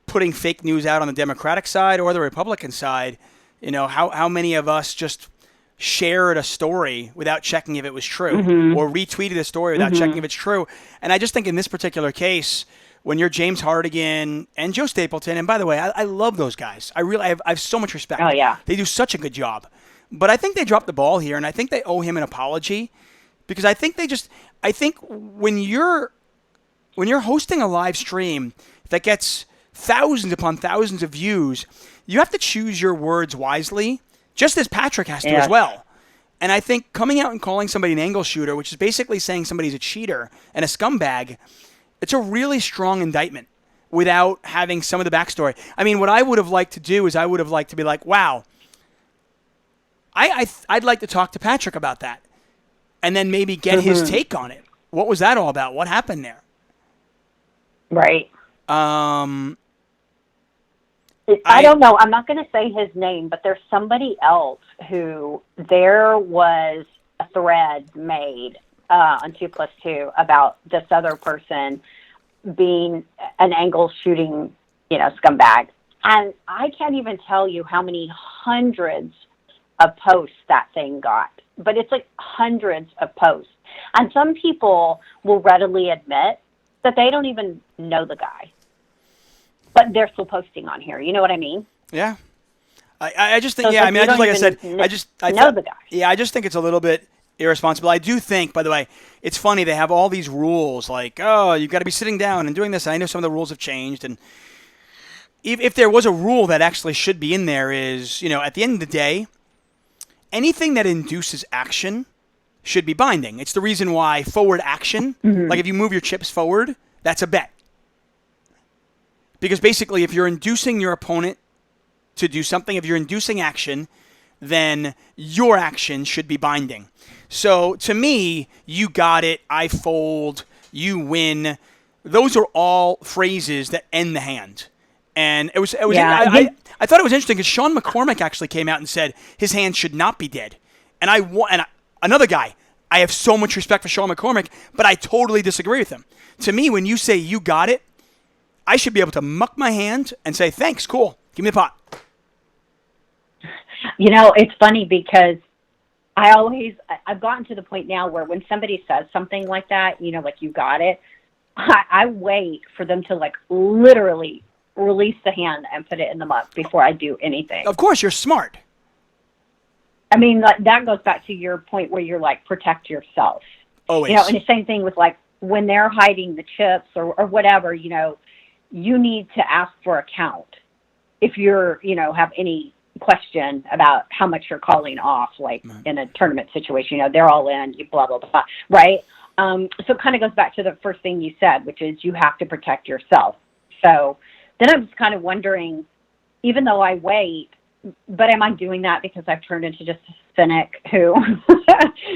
putting fake news out on the Democratic side or the Republican side, you know, how many of us just shared a story without checking if it was true, or retweeted a story without checking if it's true. And I just think in this particular case, when you're James Hardigan and Joe Stapleton, and by the way, I love those guys. I have so much respect. Oh, yeah. They do such a good job. But I think they dropped the ball here, and I think they owe him an apology, because I think when you're hosting a live stream that gets thousands upon thousands of views, you have to choose your words wisely, just as Patrick has to as well. And I think coming out and calling somebody an angle shooter, which is basically saying somebody's a cheater and a scumbag, it's a really strong indictment without having some of the backstory. I mean, what I would have liked to do is I would have liked to be like, wow, I'd like to talk to Patrick about that, and then maybe get his take on it. What was that all about? What happened there? Right. I don't know. I'm not going to say his name, but there's somebody else who there was a thread made on 2+2 about this other person being an angle shooting, you know, scumbag. And I can't even tell you how many hundreds of posts that thing got. But it's like hundreds of posts. And some people will readily admit that they don't even know the guy, but they're still posting on here. You know what I mean? Yeah. I just think, So yeah, I mean, I just, like I said, I know the guy. Yeah, I just think it's a little bit irresponsible. I do think, by the way, it's funny, they have all these rules like, oh, you've got to be sitting down and doing this. And I know some of the rules have changed. And if there was a rule that actually should be in there is, you know, at the end of the day, anything that induces action should be binding. It's the reason why forward action, like if you move your chips forward, that's a bet. Because basically, if you're inducing your opponent to do something, if you're inducing action, then your action should be binding. So to me, you got it, I fold, you win. Those are all phrases that end the hand. And it was Yeah. I thought it was interesting because Sean McCormick actually came out and said his hand should not be dead. And another guy, I have so much respect for Sean McCormick, but I totally disagree with him. To me, when you say you got it, I should be able to muck my hand and say, thanks, cool, give me the pot. You know, it's funny because I've gotten to the point now where when somebody says something like that, you know, like you got it, I wait for them to like literally release the hand and put it in the muck before I do anything. Of course, you're smart. I mean, like, that goes back to your point where you're like, protect yourself. Always. You know, and the same thing with like when they're hiding the chips or whatever, you know, you need to ask for a count if you're, you know, have any question about how much you're calling off, like in a tournament situation, you know, they're all in, you blah, blah, blah, right? So it kind of goes back to the first thing you said, which is you have to protect yourself. So then I'm just kind of wondering, even though I wait, but am I doing that because I've turned into just a cynic who,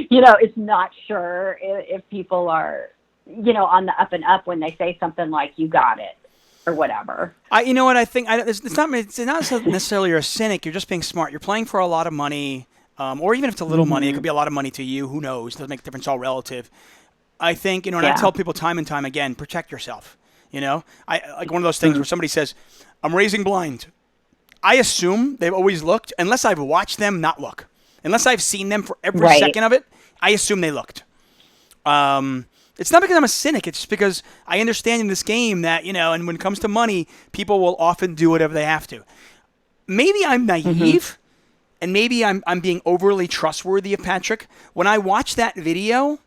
you know, is not sure if people are, you know, on the up and up when they say something like, you got it, or whatever. You know what I think? It's not necessarily you're a cynic. You're just being smart. You're playing for a lot of money, or even if it's a little money, it could be a lot of money to you. Who knows? It doesn't make a difference. All relative. I think, you know, and I tell people time and time again, protect yourself. You know, I like one of those things where somebody says, I'm raising blind. I assume they've always looked, unless I've watched them not look. Unless I've seen them for every second of it, I assume they looked. It's not because I'm a cynic. It's just because I understand in this game that, you know, and when it comes to money, people will often do whatever they have to. Maybe I'm naive, and maybe I'm being overly trustworthy of Patrick. When I watched that video,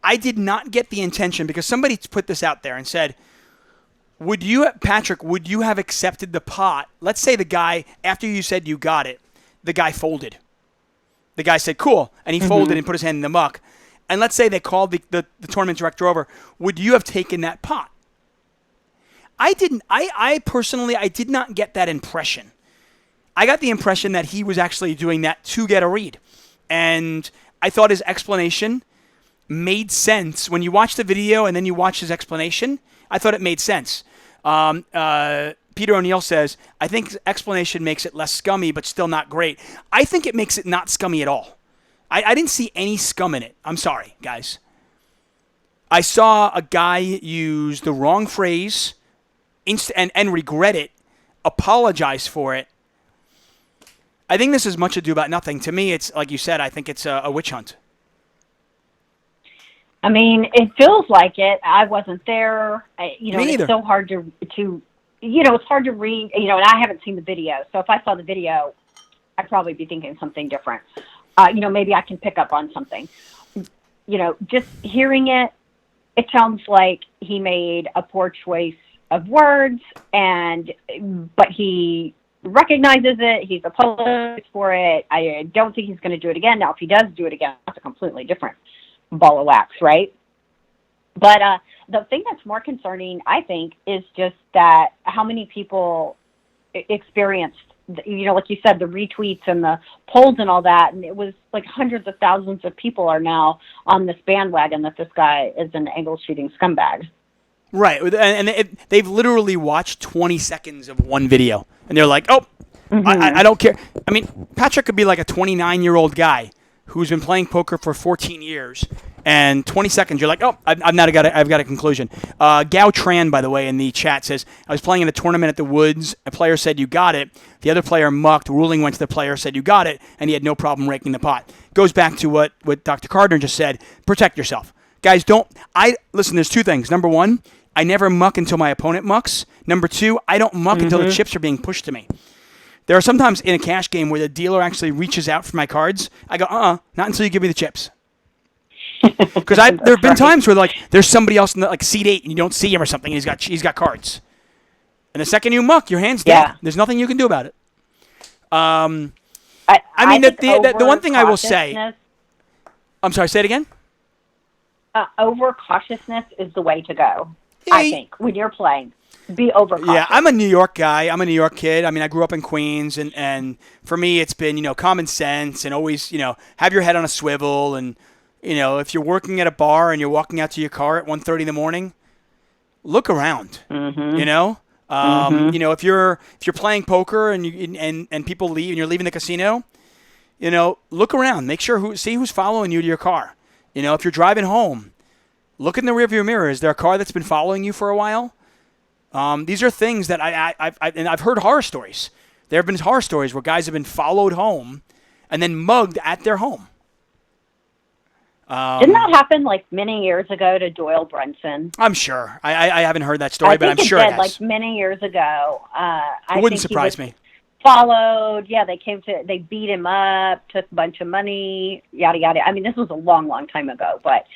I did not get the intention, because somebody put this out there and said, Patrick, would you have accepted the pot? Let's say the guy, after you said you got it, the guy folded. The guy said, cool. And he folded and put his hand in the muck. And let's say they called the tournament director over. Would you have taken that pot? I didn't. I personally, I did not get that impression. I got the impression that he was actually doing that to get a read. And I thought his explanation made sense. When you watch the video and then you watch his explanation, I thought it made sense. Peter O'Neill says, I think his explanation makes it less scummy, but still not great. I think it makes it not scummy at all. I didn't see any scum in it. I'm sorry, guys. I saw a guy use the wrong phrase and regret it, apologize for it. I think this is much ado about nothing. To me, it's like you said, I think it's a witch hunt. I mean, it feels like it. I wasn't there. It's so hard to it's hard to read, and I haven't seen the video. So if I saw the video, I'd probably be thinking something different. Maybe I can pick up on something. Just hearing it, it sounds like he made a poor choice of words, but he recognizes it. He's apologized for it. I don't think he's going to do it again. Now, if he does do it again, that's a completely different ball of wax, right? But the thing that's more concerning, I think, is just that how many people experienced, like you said, the retweets and the polls and all that, and it was like hundreds of thousands of people are now on this bandwagon that this guy is an angle shooting scumbag. Right, and they've literally watched 20 seconds of one video, and they're like, oh, I don't care. I mean, Patrick could be like a 29-year-old guy who's been playing poker for 14 years, and 20 seconds, you're like, oh, I've got a conclusion. Gao Tran, by the way, in the chat says, I was playing in a tournament at the Woods. A player said, you got it. The other player mucked. Ruling went to the player, said, you got it, and he had no problem raking the pot. Goes back to what Dr. Gardner just said. Protect yourself. Guys, listen, there's two things. Number one, I never muck until my opponent mucks. Number two, I don't muck until the chips are being pushed to me. There are sometimes in a cash game where the dealer actually reaches out for my cards. I go, not until you give me the chips. Because there have been times where there's somebody else in the, seat 8 and you don't see him or something. And he's got cards, and the second you muck, your hand's dead. There's nothing you can do about it. I mean, the one thing I will say. I'm sorry. Say it again. Over cautiousness is the way to go. I think when you're playing, be overcautious. Yeah, I'm a New York guy. I'm a New York kid. I mean, I grew up in Queens, and for me, it's been common sense and always have your head on a swivel. And if you're working at a bar and you're walking out to your car at 1:30 in the morning, look around. If you're playing poker and people leave and you're leaving the casino, look around. Make sure see who's following you to your car. If you're driving home, look in the rearview mirror. Is there a car that's been following you for a while? These are things that I've heard horror stories. There have been horror stories where guys have been followed home and then mugged at their home. Didn't that happen many years ago to Doyle Brunson? I'm sure. I haven't heard that story, but I'm sure it has. Many years ago. It wouldn't surprise me. Followed. Yeah, they beat him up, took a bunch of money, yada, yada. I mean, this was a long, long time ago, but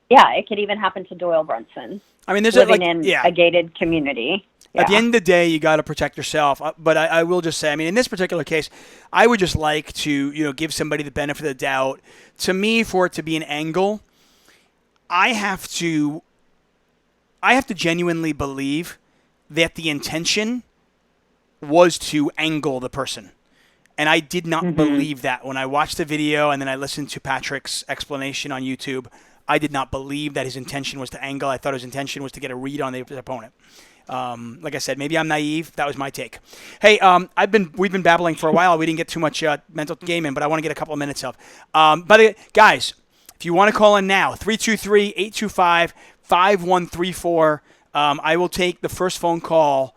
yeah, it could even happen to Doyle Brunson. I mean, there's living in a gated community. Yeah. At the end of the day, you got to protect yourself. But I will just say, I mean, in this particular case, I would just like to, give somebody the benefit of the doubt. To me, for it to be an angle, I have to genuinely believe that the intention was to angle the person. And I did not believe that when I watched the video and then I listened to Patrick's explanation on YouTube. I did not believe that his intention was to angle. I thought his intention was to get a read on the opponent. Like I said, maybe I'm naive. That was my take. Hey, we've been babbling for a while. We didn't get too much mental game in, but I want to get a couple of minutes of. By the way, guys, if you want to call in now, 323-825-5134. I will take the first phone call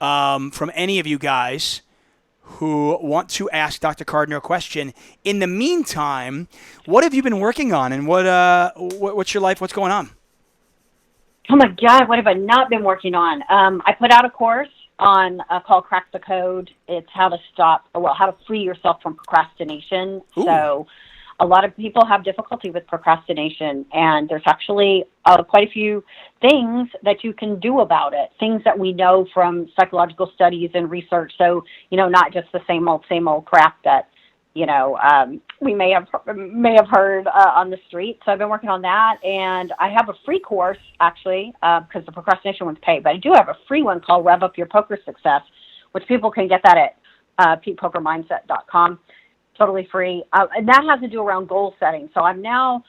from any of you guys who want to ask Dr. Gardner a question. In the meantime, what have you been working on, and what's your life? What's going on? Oh my God, what have I not been working on? I put out a course on called Crack the Code. It's how to free yourself from procrastination. Ooh. So a lot of people have difficulty with procrastination, and there's actually quite a few things that you can do about it, things that we know from psychological studies and research. So, not just the same old crap that we may have heard on the street. So I've been working on that, and I have a free course actually because the procrastination one's paid, but I do have a free one called Rev Up Your Poker Success, which people can get that at peakpokermindset.com, totally free, and that has to do around goal setting. So I'm now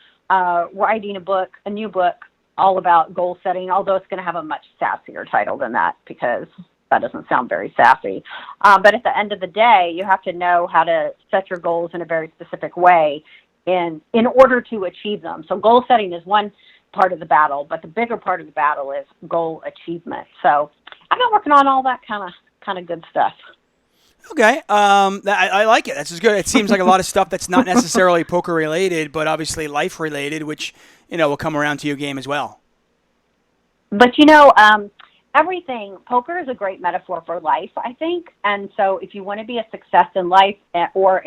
writing a new book all about goal setting, although it's going to have a much sassier title than that because that doesn't sound very sassy. But at the end of the day, you have to know how to set your goals in a very specific way in order to achieve them. So goal setting is one part of the battle, but the bigger part of the battle is goal achievement. So I've been working on all that kind of good stuff. Okay, I like it. That's just good. It seems like a lot of stuff that's not necessarily poker related, but obviously life related, which will come around to your game as well. But everything, poker is a great metaphor for life, I think. And so if you want to be a success in life or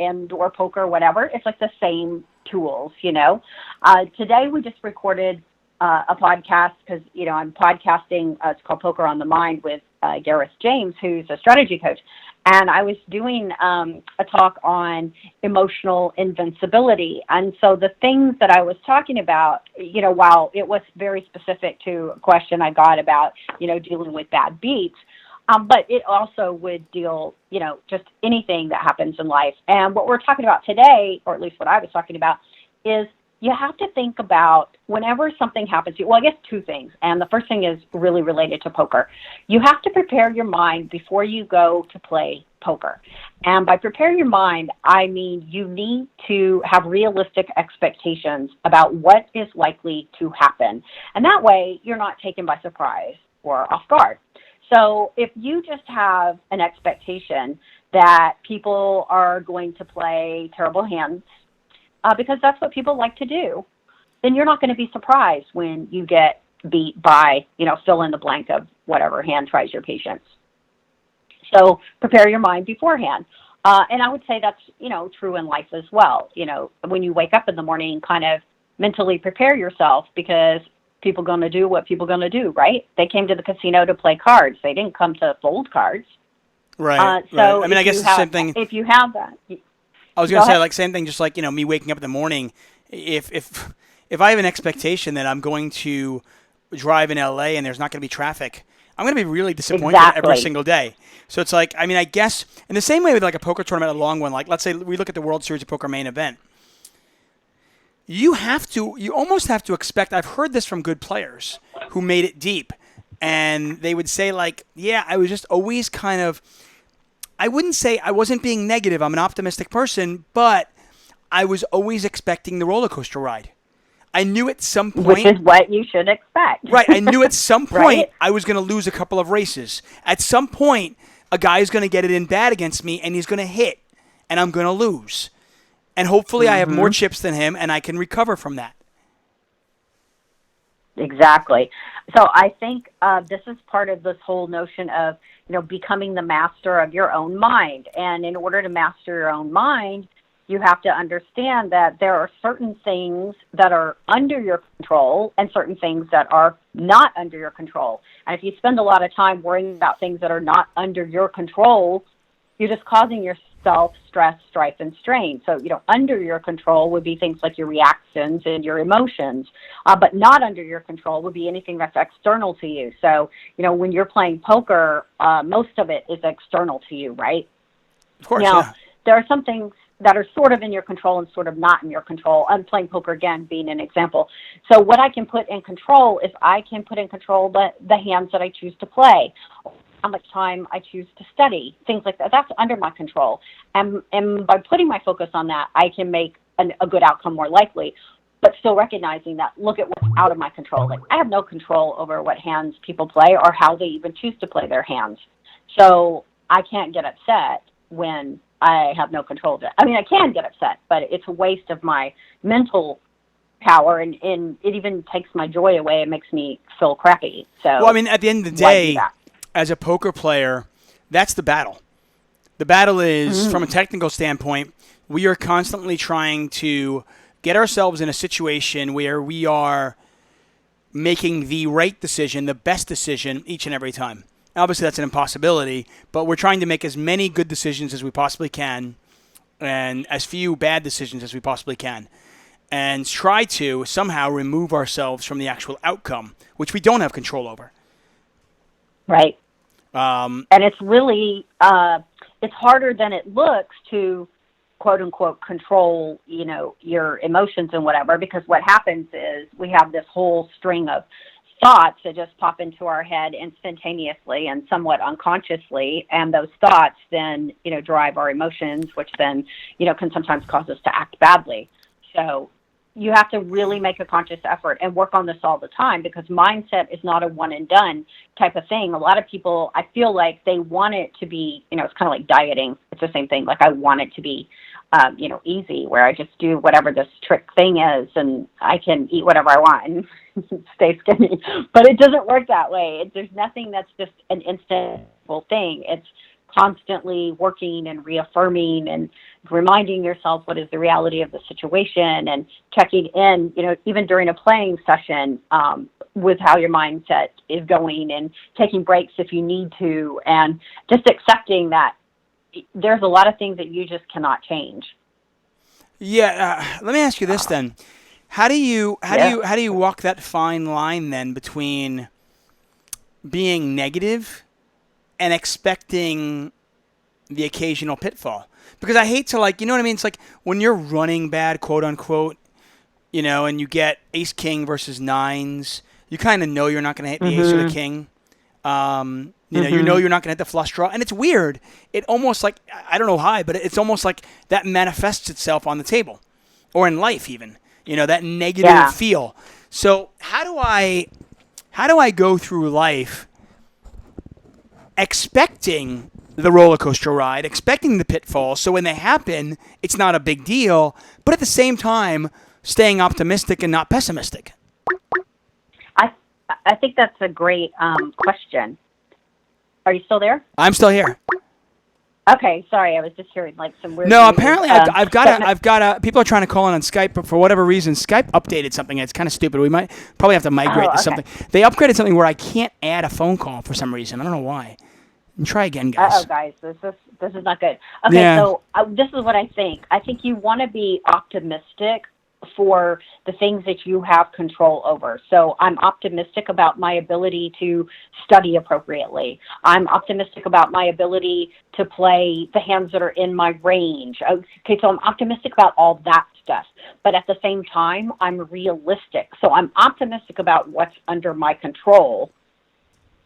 poker, whatever, it's like the same tools, Today we just recorded a podcast because, I'm podcasting. It's called Poker on the Mind with Gareth James, who's a strategy coach. And I was doing a talk on emotional invincibility. And so the things that I was talking about, while it was very specific to a question I got about, dealing with bad beats, but it also would deal, just anything that happens in life. And what we're talking about today, or at least what I was talking about, is you have to think about whenever something happens to you. Well, I guess two things. And the first thing is really related to poker. You have to prepare your mind before you go to play poker. And by prepare your mind, I mean you need to have realistic expectations about what is likely to happen. And that way, you're not taken by surprise or off guard. So if you just have an expectation that people are going to play terrible hands, because that's what people like to do, then you're not going to be surprised when you get beat by, fill in the blank of whatever hand tries your patience. So prepare your mind beforehand. And I would say that's, true in life as well. When you wake up in the morning, kind of mentally prepare yourself because people going to do what people going to do, right? They came to the casino to play cards. They didn't come to fold cards. Right. So right. I mean, I guess it's the same thing. If you have that. I was going to say, like, same thing, just like, me waking up in the morning. If I have an expectation that I'm going to drive in LA and there's not going to be traffic, I'm going to be really disappointed every single day. So it's like, I mean, I guess, in the same way with like a poker tournament, a long one, like let's say we look at the World Series of Poker main event. You almost have to expect, I've heard this from good players who made it deep. And they would say like, yeah, I was just always kind of, I wouldn't say I wasn't being negative. I'm an optimistic person, but I was always expecting the roller coaster ride. I knew at some point... Which is what you should expect. Right. I knew at some point right? I was going to lose a couple of races. At some point, a guy is going to get it in bad against me, and he's going to hit, and I'm going to lose. And hopefully I have more chips than him, and I can recover from that. Exactly. So I think this is part of this whole notion of, becoming the master of your own mind. And in order to master your own mind, you have to understand that there are certain things that are under your control and certain things that are not under your control. And if you spend a lot of time worrying about things that are not under your control, you're just causing yourself stress, strife, and strain. So, under your control would be things like your reactions and your emotions, but not under your control would be anything that's external to you. So, when you're playing poker, most of it is external to you, right? Of course, now, yeah. There are some things that are sort of in your control and sort of not in your control. I'm playing poker again, being an example. So what I can put in control is I can put in control the hands that I choose to play, how much time I choose to study, things like that. That's under my control. And by putting my focus on that, I can make a good outcome more likely, but still recognizing that, look at what's out of my control. Like, I have no control over what hands people play or how they even choose to play their hands. So I can't get upset when I have no control of it. I mean, I can get upset, but it's a waste of my mental power, and it even takes my joy away. It makes me feel crappy. So, well, I mean, at the end of the day, as a poker player, that's the battle. The battle is, from a technical standpoint, we are constantly trying to get ourselves in a situation where we are making the right decision, the best decision each and every time. Obviously, that's an impossibility, but we're trying to make as many good decisions as we possibly can and as few bad decisions as we possibly can, and try to somehow remove ourselves from the actual outcome, which we don't have control over. Right. And it's really, it's harder than it looks to, quote unquote, control, your emotions and whatever, because what happens is we have this whole string of thoughts that just pop into our head instantaneously and somewhat unconsciously, and those thoughts then, drive our emotions, which then, can sometimes cause us to act badly. So you have to really make a conscious effort and work on this all the time, because mindset is not a one and done type of thing. A lot of people, I feel like they want it to be, it's kind of like dieting. It's the same thing. Like I want it to be, easy, where I just do whatever this trick thing is and I can eat whatever I want and stay skinny. But it doesn't work that way. There's nothing that's just an instant thing. It's constantly working and reaffirming and reminding yourself what is the reality of the situation, and checking in, even during a playing session, with how your mindset is going, and taking breaks if you need to, and just accepting that there's a lot of things that you just cannot change. Yeah. Let me ask you this then. How do you walk that fine line then between being negative and expecting the occasional pitfall? Because I hate to, you know what I mean? It's like when you're running bad, quote unquote, and you get ace king versus nines, you kind of know you're not going to hit the ace or the king. You know you're not going to hit the flush draw. And it's weird. It almost I don't know why, but it's almost like that manifests itself on the table or in life even, that negative feel. So how do I go through life expecting the roller coaster ride, expecting the pitfalls, so when they happen, it's not a big deal, but at the same time, staying optimistic and not pessimistic? I think that's a great question. Are you still there? I'm still here. Okay, sorry, I was just hearing some weird. No, apparently I've got people are trying to call in on Skype, but for whatever reason, Skype updated something. It's kind of stupid. We might probably have to migrate to something. They upgraded something where I can't add a phone call for some reason. I don't know why. And try again, guys. Guys, this is not good. Okay, so this is what I think. I think you want to be optimistic for the things that you have control over. So I'm optimistic about my ability to study appropriately. I'm optimistic about my ability to play the hands that are in my range. Okay, so I'm optimistic about all that stuff. But at the same time, I'm realistic. So I'm optimistic about what's under my control,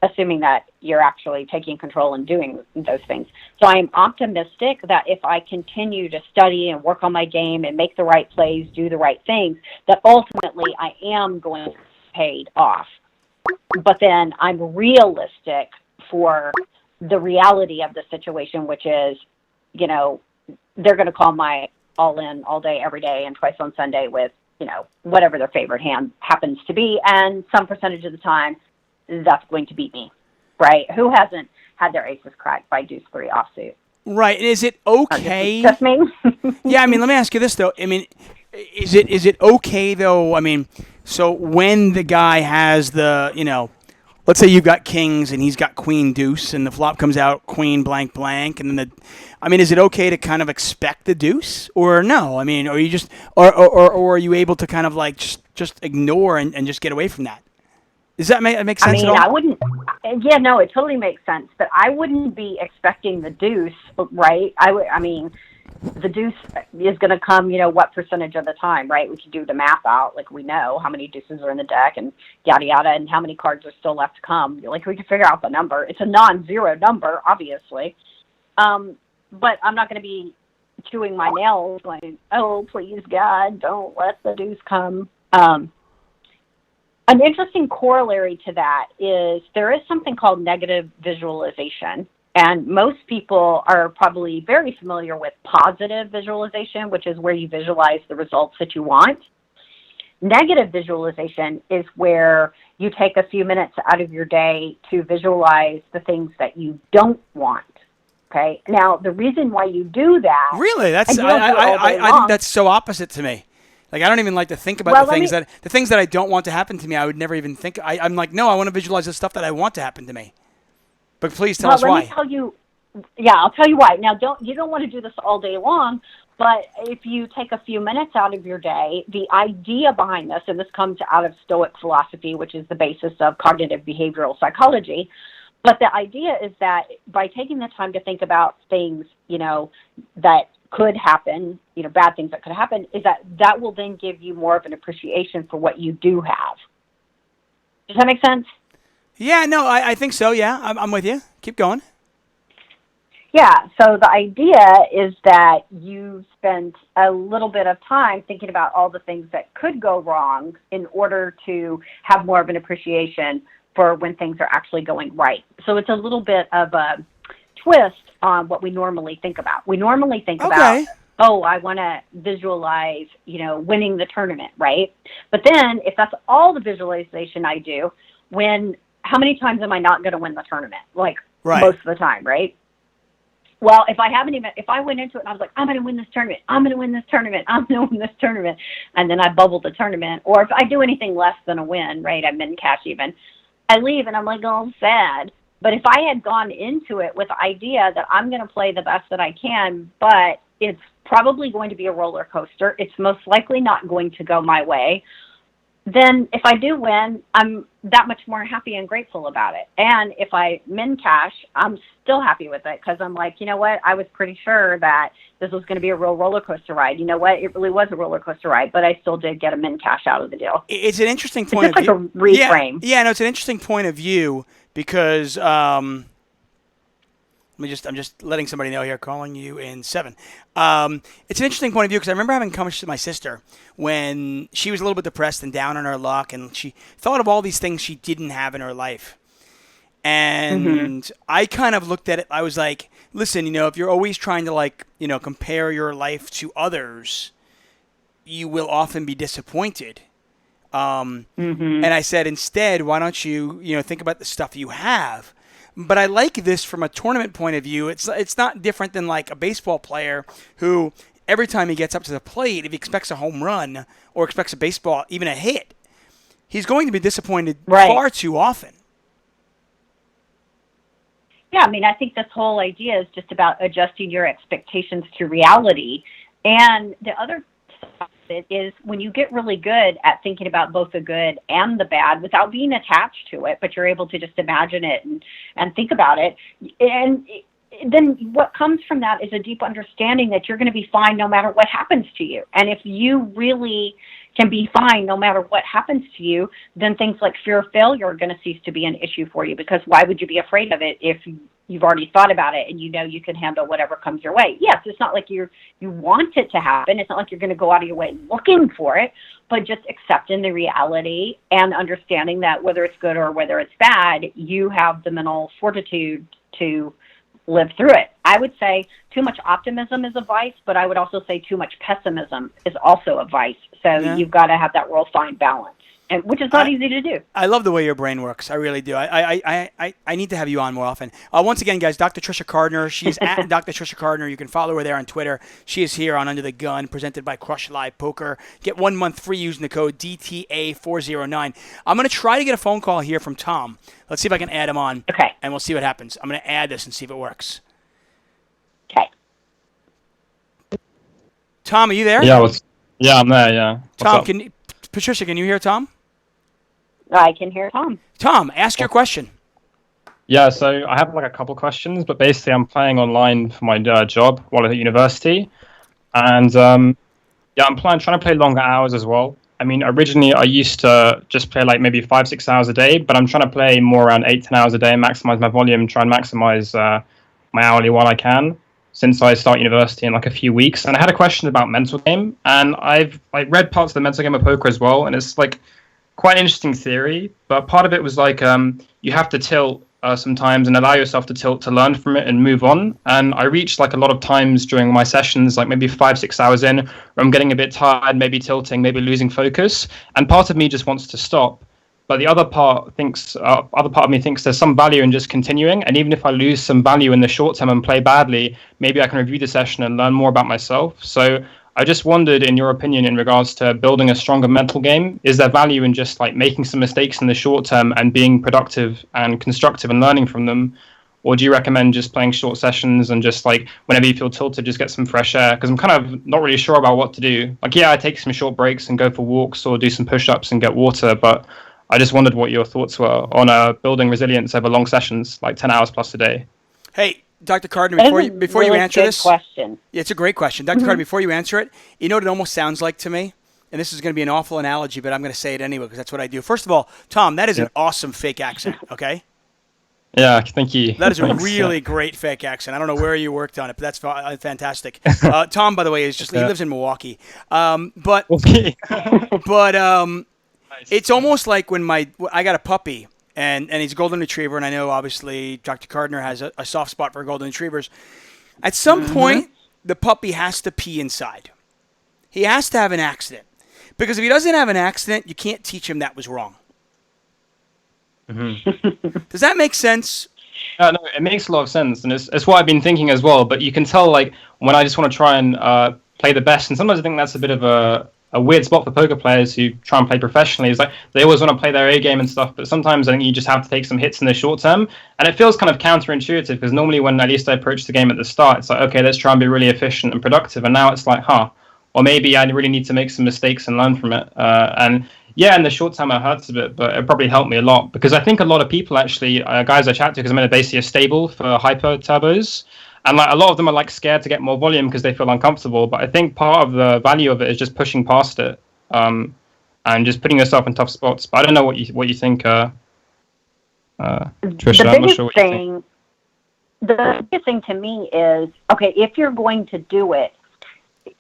assuming that you're actually taking control and doing those things. So I'm optimistic that if I continue to study and work on my game and make the right plays, do the right things, that ultimately I am going to be paid off. But then I'm realistic for the reality of the situation, which is, they're going to call my all in all day, every day, and twice on Sunday with, whatever their favorite hand happens to be. And some percentage of the time, that's going to beat me, right? Who hasn't had their aces cracked by deuce 3 offsuit? Right. Is it okay? Just me? Yeah, let me ask you this, though. Is it okay, though? So when the guy has the, let's say you've got kings and he's got queen deuce and the flop comes out queen blank blank, and then is it okay to kind of expect the deuce or no? Or you just, or are you able to kind of just ignore and just get away from that? Does that make sense at all? I wouldn't. Yeah, no, it totally makes sense. But I wouldn't be expecting the deuce, right? The deuce is going to come, what percentage of the time, right? We can do the math out. We know how many deuces are in the deck and yada, yada, and how many cards are still left to come. We can figure out the number. It's a non-zero number, obviously. But I'm not going to be chewing my nails going, oh, please, God, don't let the deuce come. An interesting corollary to that is there is something called negative visualization. And most people are probably very familiar with positive visualization, which is where you visualize the results that you want. Negative visualization is where you take a few minutes out of your day to visualize the things that you don't want. Okay. Now, the reason why you do that. Really? I think that's so opposite to me. I don't even like to think about the things that I don't want to happen to me. I would never even think. I'm like, no, I want to visualize the stuff that I want to happen to me. But please tell us why. Let me tell you. Yeah, I'll tell you why. Now, you don't want to do this all day long, But if you take a few minutes out of your day, the idea behind this, and this comes out of Stoic philosophy, which is the basis of cognitive behavioral psychology, but the idea is that by taking the time to think about things, that could happen, bad things that could happen, is that will then give you more of an appreciation for what you do have. Does that make sense? Yeah, no, I think so. Yeah, I'm with you. Keep going. Yeah, so the idea is that you spend a little bit of time thinking about all the things that could go wrong in order to have more of an appreciation for when things are actually going right. So it's a little bit of a twist on what we normally think about. We normally think about, I want to visualize, winning the tournament, right? But then if that's all the visualization I do, how many times am I not going to win the tournament? Like most of the time, right? Well, if I went into it and I was like, I'm going to win this tournament, I'm going to win this tournament, I'm going to win this tournament, and then I bubble the tournament, or if I do anything less than a win, right, I min cash even, I leave and I'm like, oh, sad. But if I had gone into it with the idea that I'm going to play the best that I can, but it's probably going to be a roller coaster, it's most likely not going to go my way, then if I do win, I'm that much more happy and grateful about it. And if I min cash, I'm still happy with it because I'm like, you know what? I was pretty sure that this was going to be a real roller coaster ride. You know what? It really was a roller coaster ride, but I still did get a min cash out of the deal. It's an interesting point of view. It's just like a reframe. Yeah, no, it's an interesting point of view because I'm just letting somebody know here, calling you in 7. It's an interesting point of view because I remember having conversations with my sister when she was a little bit depressed and down on her luck, and she thought of all these things she didn't have in her life. And I kind of looked at it. I was like, listen, if you're always trying to compare your life to others, you will often be disappointed. And I said, instead, why don't you, think about the stuff you have? But I like this from a tournament point of view. It's not different than like a baseball player who every time he gets up to the plate, if he expects a home run or expects a baseball, even a hit, he's going to be disappointed far too often. Yeah, I think this whole idea is just about adjusting your expectations to reality. And the other side of it is when you get really good at thinking about both the good and the bad without being attached to it, but you're able to just imagine it and think about it. And then what comes from that is a deep understanding that you're going to be fine no matter what happens to you. And if you really can be fine no matter what happens to you, then things like fear of failure are going to cease to be an issue for you, because why would you be afraid of it if you've already thought about it and you can handle whatever comes your way? Yes, it's not like you want it to happen. It's not like you're going to go out of your way looking for it, but just accepting the reality and understanding that whether it's good or whether it's bad, you have the mental fortitude to live through it. I would say too much optimism is a vice, but I would also say too much pessimism is also a vice. So you've got to have that real fine balance, and which is not easy to do. I love the way your brain works. I really do. I need to have you on more often. Once again, guys, Dr. Trisha Cardner. She's at Dr. Trisha Cardner. You can follow her there on Twitter. She is here on Under the Gun, presented by Crush Live Poker. Get 1 month free using the code DTA409. I'm going to try to get a phone call here from Tom. Let's see if I can add him on. Okay. And we'll see what happens. I'm going to add this and see if it works. Okay. Tom, are you there? Yeah, I'm there, yeah. Tom, Patricia, can you hear Tom? I can hear Tom. Tom, ask your question. Yeah, so I have a couple questions, but basically I'm playing online for my job while at university. And I'm trying to play longer hours as well. Originally I used to just play maybe 5-6 hours a day, but I'm trying to play more around 8-10 hours a day, maximize my volume, try and maximize my hourly while I can, since I start university in a few weeks. And I had a question about mental game, and I've read parts of the mental game of poker as well, and it's quite an interesting theory, but part of it was you have to tilt sometimes and allow yourself to tilt to learn from it and move on. And I reached a lot of times during my sessions, maybe 5-6 hours in, where I'm getting a bit tired, maybe tilting, maybe losing focus, and part of me just wants to stop. But the other part of me thinks there's some value in just continuing. And even if I lose some value in the short term and play badly, maybe I can review the session and learn more about myself. So I just wondered, in your opinion, in regards to building a stronger mental game, is there value in just making some mistakes in the short term and being productive and constructive and learning from them? Or do you recommend just playing short sessions and just like whenever you feel tilted, just get some fresh air? Because I'm kind of not really sure about what to do. Like, yeah, I take some short breaks and go for walks or do some push-ups and get water, but I just wondered what your thoughts were on building resilience over long sessions, like 10 hours plus a day. Hey, Dr. Cardner, before you answer this, question. Yeah, it's a great question. Dr. Cardner, before you answer it, you know what it almost sounds like to me? And this is going to be an awful analogy, but I'm going to say it anyway because that's what I do. First of all, Tom, that is an awesome fake accent, okay? Yeah, thank you. That is a really great fake accent. I don't know where you worked on it, but that's fantastic. Tom, by the way, he lives in Milwaukee. But it's almost like when I got a puppy, and he's a golden retriever, and I know obviously Dr. Cardner has a soft spot for golden retrievers. At some point, the puppy has to pee inside. He has to have an accident. Because if he doesn't have an accident, you can't teach him that was wrong. Does that make sense? No, it makes a lot of sense, and it's what I've been thinking as well. But you can tell, like, when I just want to try and play the best, and sometimes I think that's a bit of a weird spot for poker players who try and play professionally. Is like they always want to play their A game and stuff, but sometimes I think you just have to take some hits in the short term, and it feels kind of counterintuitive because normally when at least I approach the game at the start, it's like, okay, let's try and be really efficient and productive, and now it's like, or maybe I really need to make some mistakes and learn from it. And yeah, in the short term, it hurts a bit, but it probably helped me a lot because I think a lot of people actually, guys I chat to, because I'm in basically a stable for hyper turbos, and like a lot of them are like scared to get more volume because they feel uncomfortable. But I think part of the value of it is just pushing past it, and just putting yourself in tough spots. But I don't know what you think, Trisha. I'm not sure what you think. The biggest thing to me is, okay, if you're going to do it,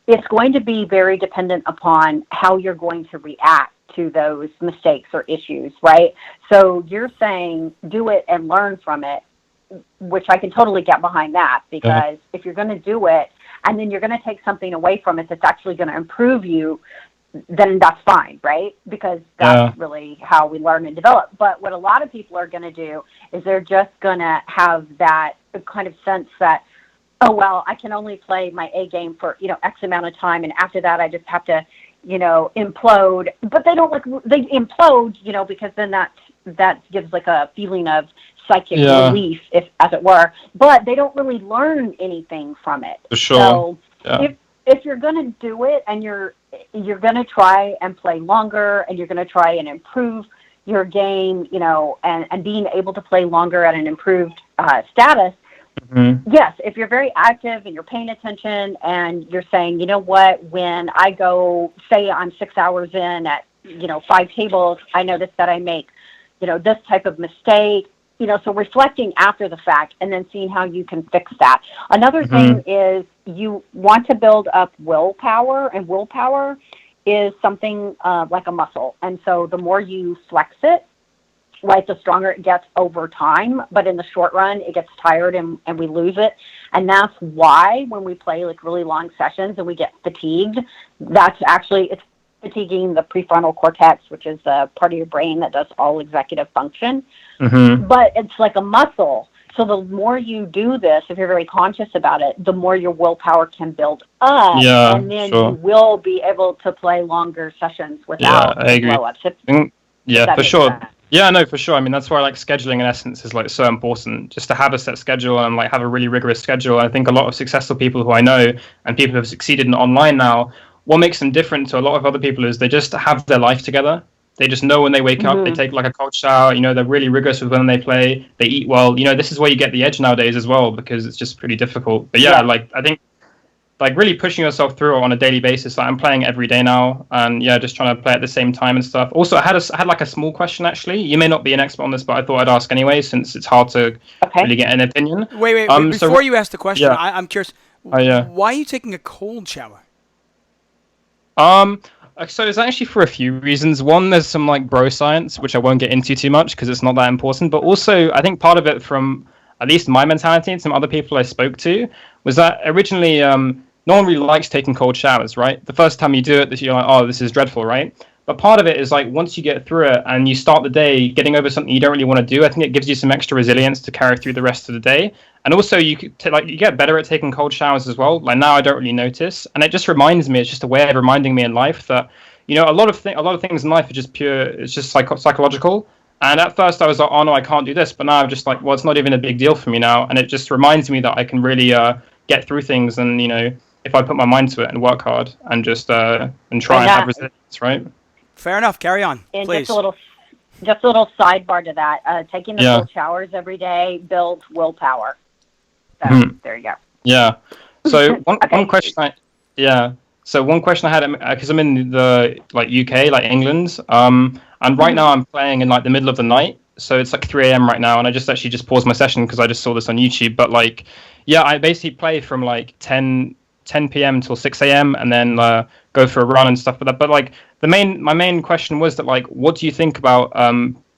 it's going to be very dependent upon how you're going to react to those mistakes or issues, right? So you're saying do it and learn from it, which I can totally get behind that, because if you're going to do it and then you're going to take something away from it that's actually going to improve you, then that's fine, right? Because that's really how we learn and develop. But what a lot of people are going to do is they're just going to have that kind of sense that, oh, well, I can only play my A game for, X amount of time, and after that I just have to, implode. But they don't they implode, because then that gives like a feeling of psychic relief, as it were. But they don't really learn anything from it. For sure. So if you're going to do it and you're going to try and play longer and you're going to try and improve your game, and being able to play longer at an improved status. Yes, if you're very active and you're paying attention and you're saying, you know what, when I go, say I'm 6 hours in at, 5 tables, I notice that I make, this type of mistake, so reflecting after the fact and then seeing how you can fix that. Another thing is you want to build up willpower, and willpower is something like a muscle. And so the more you flex it, right, the stronger it gets over time, but in the short run, it gets tired and we lose it. And that's why when we play like really long sessions and we get fatigued, that's actually, it's fatiguing the prefrontal cortex, which is the part of your brain that does all executive function. But it's like a muscle. So the more you do this, if you're very conscious about it, the more your willpower can build up, and then you will be able to play longer sessions without blow-ups. For sure. Yeah, no, for sure. I mean, that's why like scheduling in essence is like so important, just to have a set schedule and like have a really rigorous schedule. I think a lot of successful people who I know and people who have succeeded in online now, what makes them different to a lot of other people is they just have their life together. They just know when they wake up, they take like a cold shower, they're really rigorous with when they play, they eat well. This is where you get the edge nowadays as well, because it's just pretty difficult. But like I think like really pushing yourself through it on a daily basis. Like I'm playing every day now, and just trying to play at the same time and stuff. Also, I had like a small question actually. You may not be an expert on this, but I thought I'd ask anyway, since it's hard to really get an opinion. Wait. Before you ask the question, I'm curious. Why are you taking a cold shower? So it's actually for a few reasons. One, there's some like bro science, which I won't get into too much because it's not that important. But also, I think part of it from at least my mentality and some other people I spoke to was that originally no one really likes taking cold showers, right? The first time you do it, you're like, oh, this is dreadful, right? But part of it is like once you get through it and you start the day getting over something you don't really want to do, I think it gives you some extra resilience to carry through the rest of the day. And also you get better at taking cold showers as well. Like now I don't really notice, and it just reminds me. It's just a way of reminding me in life that a lot of things in life are just pure. It's just psychological. And at first I was like, oh no, I can't do this. But now I'm just like, well, it's not even a big deal for me now. And it just reminds me that I can really get through things. And, if I put my mind to it and work hard and just and try and have resilience, right? Fair enough. Carry on, And please. just a little sidebar to that. Taking the cold showers every day builds willpower. So there you go. Yeah. So one question So one question I had, because I'm in the UK, England, and right now I'm playing in the middle of the night, so it's 3 a.m. right now, and I just paused my session because I just saw this on YouTube. But I basically play from 10 p.m. till 6 a.m. and then go for a run and stuff like that. But my main question was that what do you think about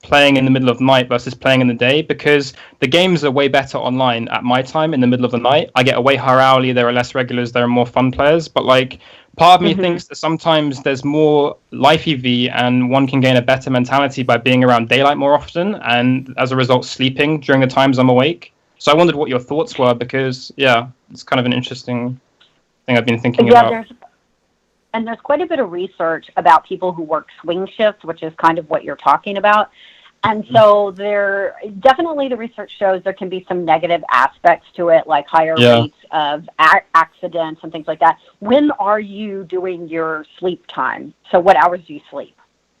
playing in the middle of the night versus playing in the day? Because the games are way better online at my time in the middle of the night. I get a way higher hourly, there are less regulars, there are more fun players, but part of me thinks that sometimes there's more life EV and one can gain a better mentality by being around daylight more often and as a result sleeping during the times I'm awake. So I wondered what your thoughts were, because it's kind of an interesting thing I've been thinking about. There's quite a bit of research about people who work swing shifts, which is kind of what you're talking about. And so definitely the research shows there can be some negative aspects to it, like higher rates of accidents and things like that. When are you doing your sleep time? So what hours do you sleep?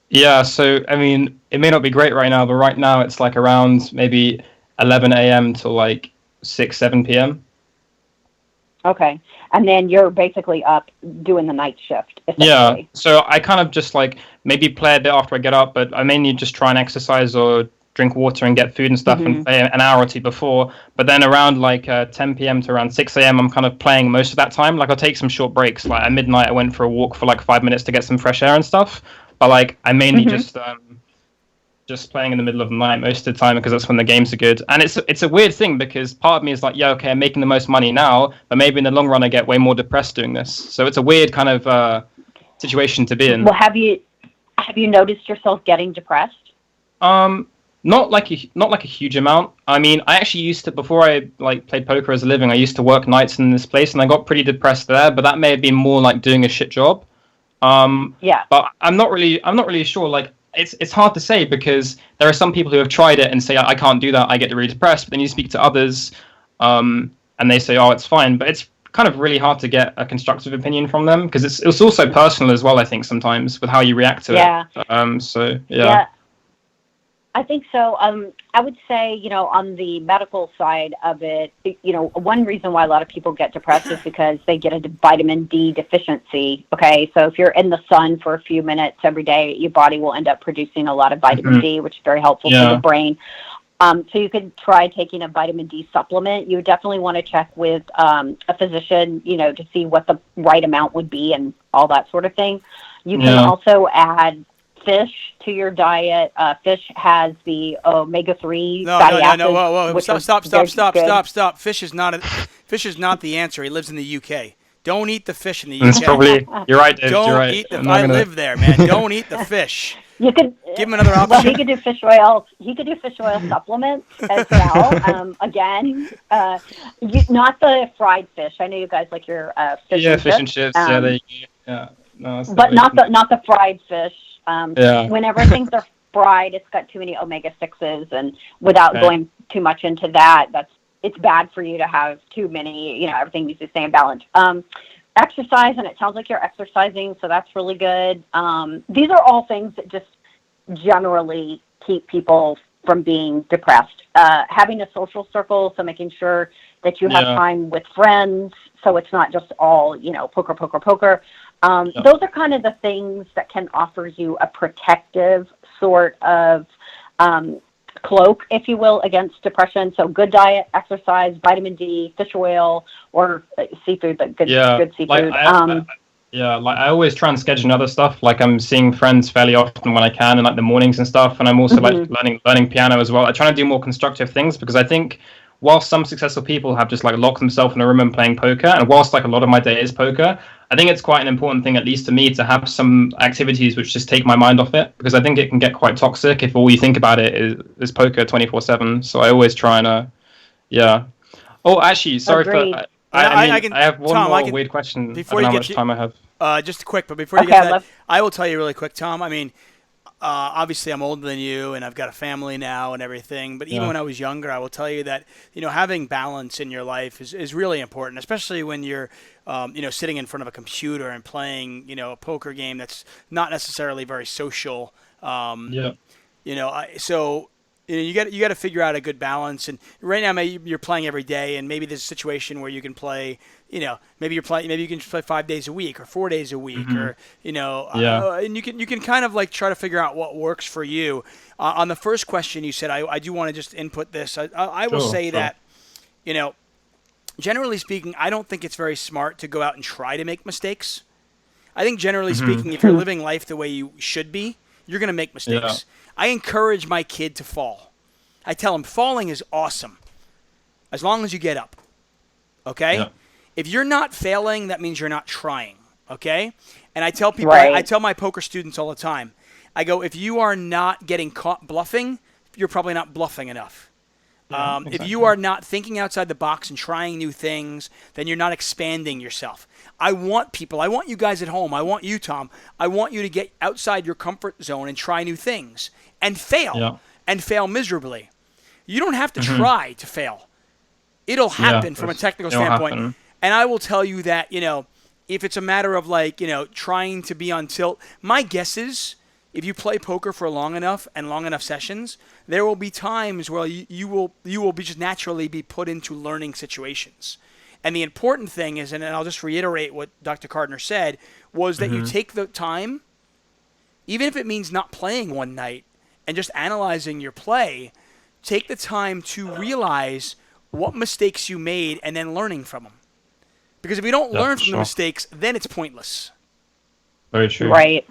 Yeah, so, I mean, it may not be great right now, but right now it's around maybe 11 a.m. till 6, 7 p.m. Okay. And then you're basically up doing the night shift, essentially. Yeah. So I kind of just maybe play a bit after I get up, but I mainly just try and exercise or drink water and get food and stuff and play an hour or two before. But then around 10 p.m. to around 6 a.m. I'm kind of playing most of that time. I'll take some short breaks. At midnight I went for a walk for 5 minutes to get some fresh air and stuff. But I mainly just playing in the middle of the night most of the time because that's when the games are good. And it's a weird thing because part of me is okay, I'm making the most money now, but maybe in the long run I get way more depressed doing this. So it's a weird kind of situation to be in. Well, have you noticed yourself getting depressed? Not like a huge amount. I mean, I actually used to, before I played poker as a living, I used to work nights in this place and I got pretty depressed there, but that may have been more doing a shit job. But I'm not really sure. It's hard to say because there are some people who have tried it and say, I can't do that, I get really depressed. But then you speak to others and they say, oh, it's fine. But it's kind of really hard to get a constructive opinion from them because it's also personal as well, I think, sometimes with how you react to it. Yeah. I think so. I would say, on the medical side of it, one reason why a lot of people get depressed is because they get a vitamin D deficiency. Okay, so if you're in the sun for a few minutes every day, your body will end up producing a lot of vitamin D, which is very helpful for the brain. So you could try taking a vitamin D supplement. You definitely want to check with a physician, to see what the right amount would be and all that sort of thing. You can also add fish to your diet. Fish has the omega-3 fatty acids. Whoa. Stop. Fish is not the answer. He lives in the UK. Don't eat the fish in the UK. It's probably, you're right, Dave. Don't eat the I live there, man. Don't eat the fish. You could give him another option. Well, he could do fish oil. He could do fish oil supplements as well. Again, not the fried fish. I know you guys like your fish. Yeah, fish and chips. Yeah. No, but not the fried fish. Whenever things are fried, it's got too many omega-6s, and without going too much into that, it's bad for you to have too many. Everything needs to stay in balance. Exercise, and it sounds like you're exercising, so that's really good. These are all things that just generally keep people from being depressed. Having a social circle, so making sure that you have time with friends, so it's not just all, poker. Those are kind of the things that can offer you a protective sort of cloak, if you will, against depression. So good diet, exercise, vitamin D, fish oil, or seafood, but good seafood. I always try and schedule other stuff. I'm seeing friends fairly often when I can, in the mornings and stuff. And I'm also learning piano as well. I try to do more constructive things because I think whilst some successful people have just locked themselves in a room and playing poker, and whilst a lot of my day is poker, I think it's quite an important thing, at least to me, to have some activities which just take my mind off it, because I think it can get quite toxic if all you think about it is poker 24/7. So I always try and Oh, actually, sorry for. I have one more weird question. Before I don't know how much time I have. Just quick, but before you get that, I will tell you really quick, Tom. I mean, obviously I'm older than you and I've got a family now and everything, but even when I was younger, I will tell you that, having balance in your life is really important, especially when you're, sitting in front of a computer and playing, a poker game that's not necessarily very social. So you got to figure out a good balance. And right now, maybe you're playing every day, and maybe there's a situation where you can play. Maybe you can just play 5 days a week or 4 days a week, or and you can kind of like try to figure out what works for you. On the first question you said, I do want to just input this. I will say that, generally speaking, I don't think it's very smart to go out and try to make mistakes. I think generally speaking, if you're living life the way you should be, you're going to make mistakes. Yeah. I encourage my kid to fall. I tell him falling is awesome as long as you get up. Okay? Yeah. If you're not failing, that means you're not trying. Okay? And I tell people, I tell my poker students all the time, I go, if you are not getting caught bluffing, you're probably not bluffing enough. Exactly. If you are not thinking outside the box and trying new things, then you're not expanding yourself. I want you guys at home, I want you, Tom, I want you to get outside your comfort zone and try new things and fail, and fail miserably. You don't have to try to fail. It'll happen from a technical standpoint. Happen. And I will tell you that, if it's a matter of trying to be on tilt, my guess is, if you play poker for long enough and long enough sessions, there will be times where you will be just naturally be put into learning situations. And the important thing is, and I'll just reiterate what Dr. Gardner said, was that you take the time, even if it means not playing one night and just analyzing your play, take the time to realize what mistakes you made and then learning from them. Because if you don't learn from the mistakes, then it's pointless. Very true. Right.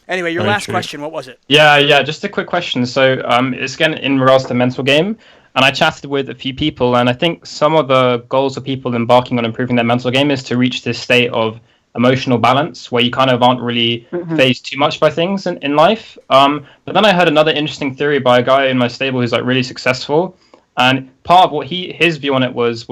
Anyway, your last question, what was it? Yeah, just a quick question. So it's again in regards to the mental game, and I chatted with a few people, and I think some of the goals of people embarking on improving their mental game is to reach this state of emotional balance where you kind of aren't really phased too much by things in life. But then I heard another interesting theory by a guy in my stable who's really successful, and part of what his view on it was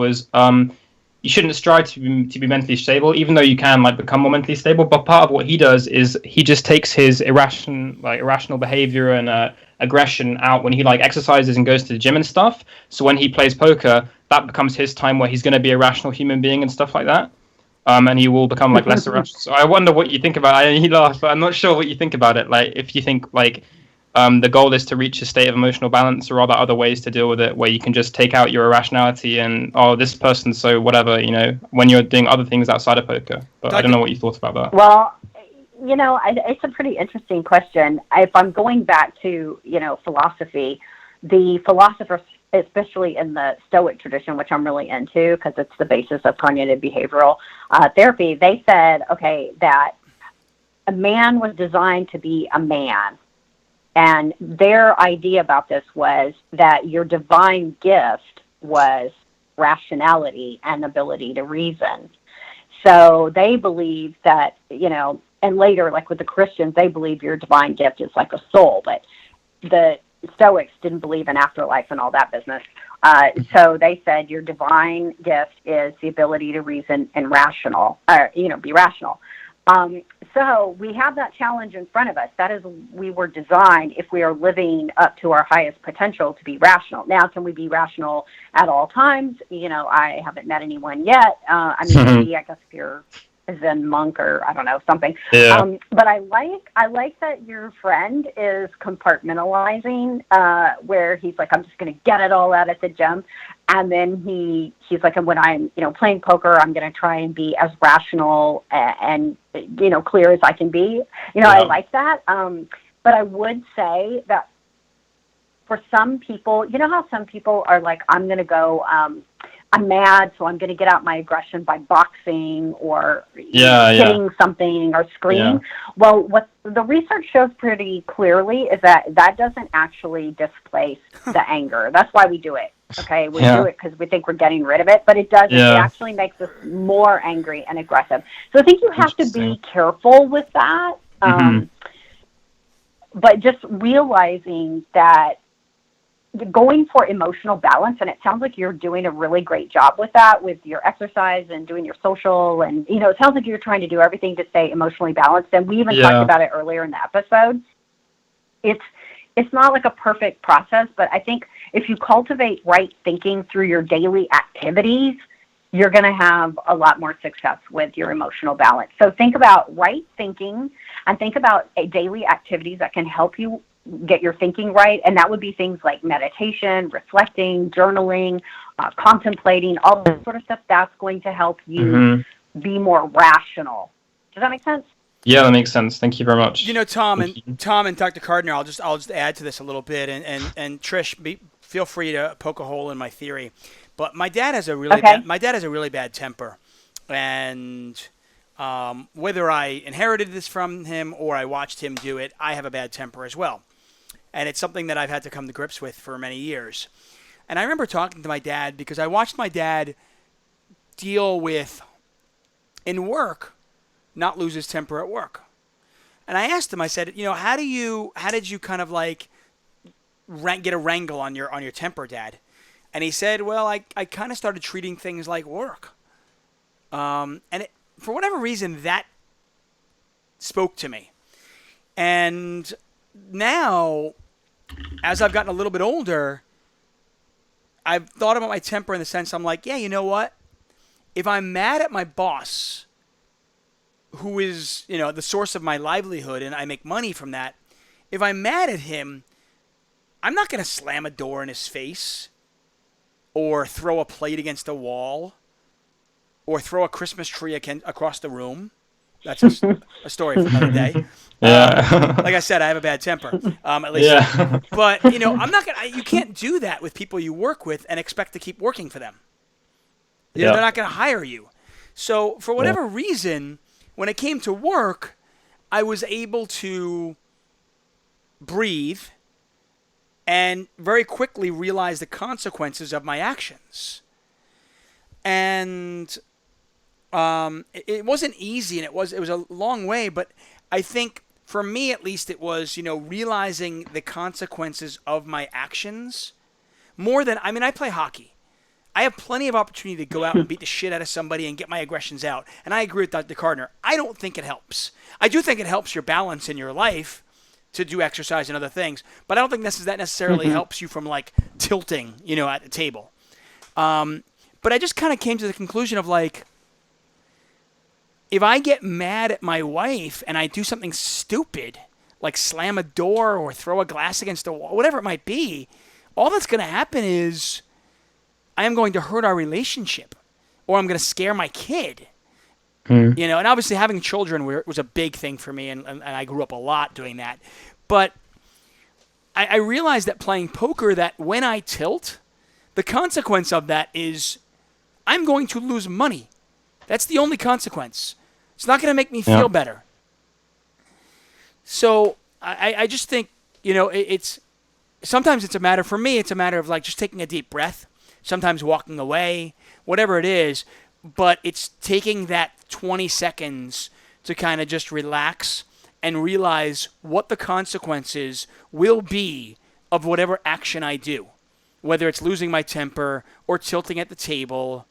you shouldn't strive to be mentally stable, even though you can become more mentally stable. But part of what he does is he just takes his irrational behavior and aggression out when he exercises and goes to the gym and stuff. So when he plays poker, that becomes his time where he's going to be a rational human being and stuff like that. And he will become less irrational. So I wonder what you think about it. He laughed, but I'm not sure what you think about it. If you think the goal is to reach a state of emotional balance, or are there other ways to deal with it where you can just take out your irrationality and, this person's so whatever, when you're doing other things outside of poker. But I don't know what you thought about that. Well, it's a pretty interesting question. If I'm going back to, philosophy, the philosophers, especially in the Stoic tradition, which I'm really into because it's the basis of cognitive behavioral therapy, they said, that a man was designed to be a man. And their idea about this was that your divine gift was rationality and ability to reason. So they believe that, and later, with the Christians, they believe your divine gift is like a soul. But the Stoics didn't believe in afterlife and all that business. So they said your divine gift is the ability to reason and be rational. So we have that challenge in front of us. That is, we were designed, if we are living up to our highest potential, to be rational. Now, can we be rational at all times? I haven't met anyone yet. Maybe, I guess if you're a Zen monk or, I don't know, something. Yeah. But I like that your friend is compartmentalizing, where he's like, I'm just going to get it all out at the gym. And then he's like, when I'm, playing poker, I'm going to try and be as rational and clear as I can be. I like that. But I would say that for some people, how some people are like, I'm going to go, I'm mad, so I'm going to get out my aggression by boxing or hitting something or screaming. Yeah. Well, what the research shows pretty clearly is that doesn't actually displace the anger. That's why we do it. Okay, we do it because we think we're getting rid of it, but it doesn't. Yeah. It actually makes us more angry and aggressive. So I think you have to be careful with that. But just realizing that, going for emotional balance, and it sounds like you're doing a really great job with that, with your exercise and doing your social, and it sounds like you're trying to do everything to stay emotionally balanced. And we even talked about it earlier in the episode. It's not like a perfect process, but I think if you cultivate right thinking through your daily activities, you're going to have a lot more success with your emotional balance. So think about right thinking, and think about daily activities that can help you get your thinking right. And that would be things like meditation, reflecting, journaling, contemplating, all this sort of stuff. That's going to help you be more rational. Does that make sense? Yeah, that makes sense. Thank you very much. Tom and Dr. Gardner, I'll just add to this a little bit, and Trish, feel free to poke a hole in my theory. But my dad has a really bad temper, and whether I inherited this from him or I watched him do it, I have a bad temper as well. And it's something that I've had to come to grips with for many years. And I remember talking to my dad because I watched my dad deal with, in work, not lose his temper at work. And I asked him, I said, how did you kind of like get a wrangle on your temper, Dad? And he said, well, I kind of started treating things like work. For whatever reason, that spoke to me. And now, as I've gotten a little bit older, I've thought about my temper in the sense I'm like, yeah, you know what? If I'm mad at my boss, who is, the source of my livelihood, and I make money from that, if I'm mad at him, I'm not going to slam a door in his face or throw a plate against a wall or throw a Christmas tree across the room. That's a story for another day. Yeah. Like I said, I have a bad temper, at least. Yeah. But, I'm not going to, you can't do that with people you work with and expect to keep working for them. They're not going to hire you. So for whatever reason, when it came to work, I was able to breathe and very quickly realize the consequences of my actions. And it wasn't easy, and it was a long way, but I think for me at least it was, realizing the consequences of my actions more than, I play hockey. I have plenty of opportunity to go out and beat the shit out of somebody and get my aggressions out. And I agree with Dr. Gardner. I don't think it helps. I do think it helps your balance in your life to do exercise and other things, but I don't think that necessarily helps you from like tilting, at the table. But I just kind of came to the conclusion of like, if I get mad at my wife and I do something stupid, like slam a door or throw a glass against a wall, whatever it might be, all that's going to happen is I am going to hurt our relationship, or I'm going to scare my kid. And obviously having children was a big thing for me, and I grew up a lot doing that. But I realized that playing poker, that when I tilt, the consequence of that is I'm going to lose money. That's the only consequence. It's not going to make me feel better. So I just think, sometimes it's a matter, for me, it's a matter of like just taking a deep breath, sometimes walking away, whatever it is, but it's taking that 20 seconds to kind of just relax and realize what the consequences will be of whatever action I do, whether it's losing my temper or tilting at the table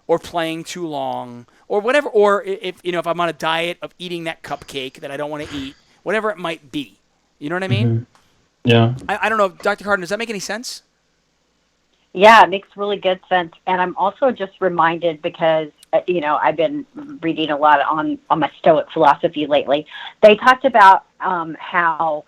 or playing too long or whatever, or if I'm on a diet of eating that cupcake that I don't want to eat, whatever it might be. You know what I mean? Yeah. I don't know, Dr. Gardner, does that make any sense? Yeah, it makes really good sense. And I'm also just reminded because, I've been reading a lot on my Stoic philosophy lately. They talked about how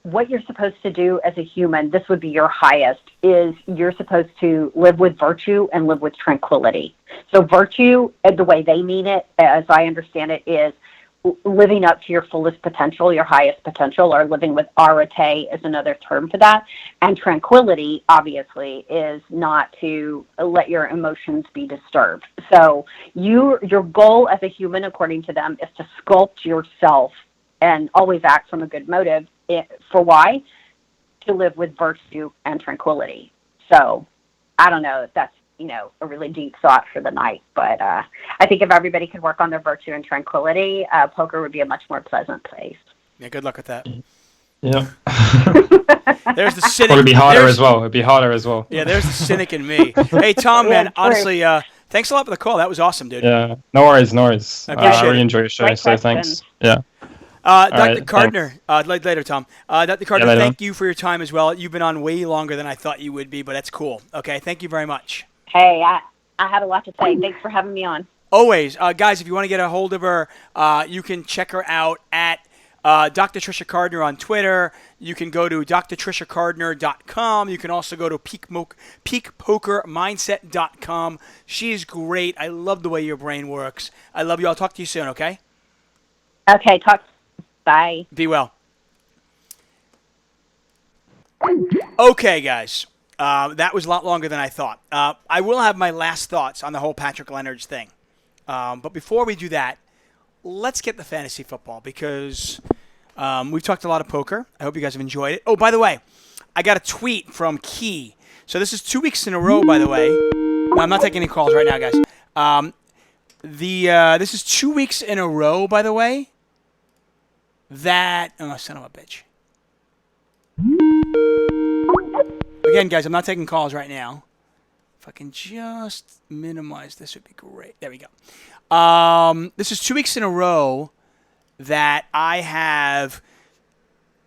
what you're supposed to do as a human, this would be your highest, is you're supposed to live with virtue and live with tranquility. So virtue, the way they mean it, as I understand it, is living up to your fullest potential, your highest potential, or living with arete is another term for that. And tranquility, obviously, is not to let your emotions be disturbed. So your goal as a human, according to them, is to sculpt yourself and always act from a good motive. For why? To live with virtue and tranquility. So I don't know if that's, a really deep thought for the night, but I think if everybody could work on their virtue and tranquility, poker would be a much more pleasant place. Yeah, good luck with that. Yeah. There's the cynic. Probably be harder There's- as well. It'd be harder as well. Yeah, there's the cynic in me. Hey, Tom, man, true. honestly, thanks a lot for the call. That was awesome, dude. Yeah. No worries, no worries. I appreciate I really it. enjoy your show, Great so questions. thanks. Yeah. Dr. right, Cardner, later, Tom. Dr. Cardner, later. thank you for your time as well. You've been on way longer than I thought you would be, but that's cool. Okay, thank you very much. Hey, I had a lot to say. Thanks for having me on. Always. Guys, if you want to get a hold of her, you can check her out at Dr. Trisha Cardner on Twitter. You can go to drtrishacardner.com. You can also go to peakpokermindset.com. She's great. I love the way your brain works. I love you. I'll talk to you soon, okay? Okay, bye. Be well. Okay, guys. That was a lot longer than I thought. I will have my last thoughts on the whole Patrick Leonard's thing. But before we do that, let's get the fantasy football because we've talked a lot of poker. I hope you guys have enjoyed it. Oh, by the way, I got a tweet from Key. So this is 2 weeks in a row, by the way. No, I'm not taking any calls right now, guys. This is 2 weeks in a row, by the way. Oh, son of a bitch. Again, guys, I'm not taking calls right now. If I can just minimize this, would be great. There we go. This is 2 weeks in a row that I have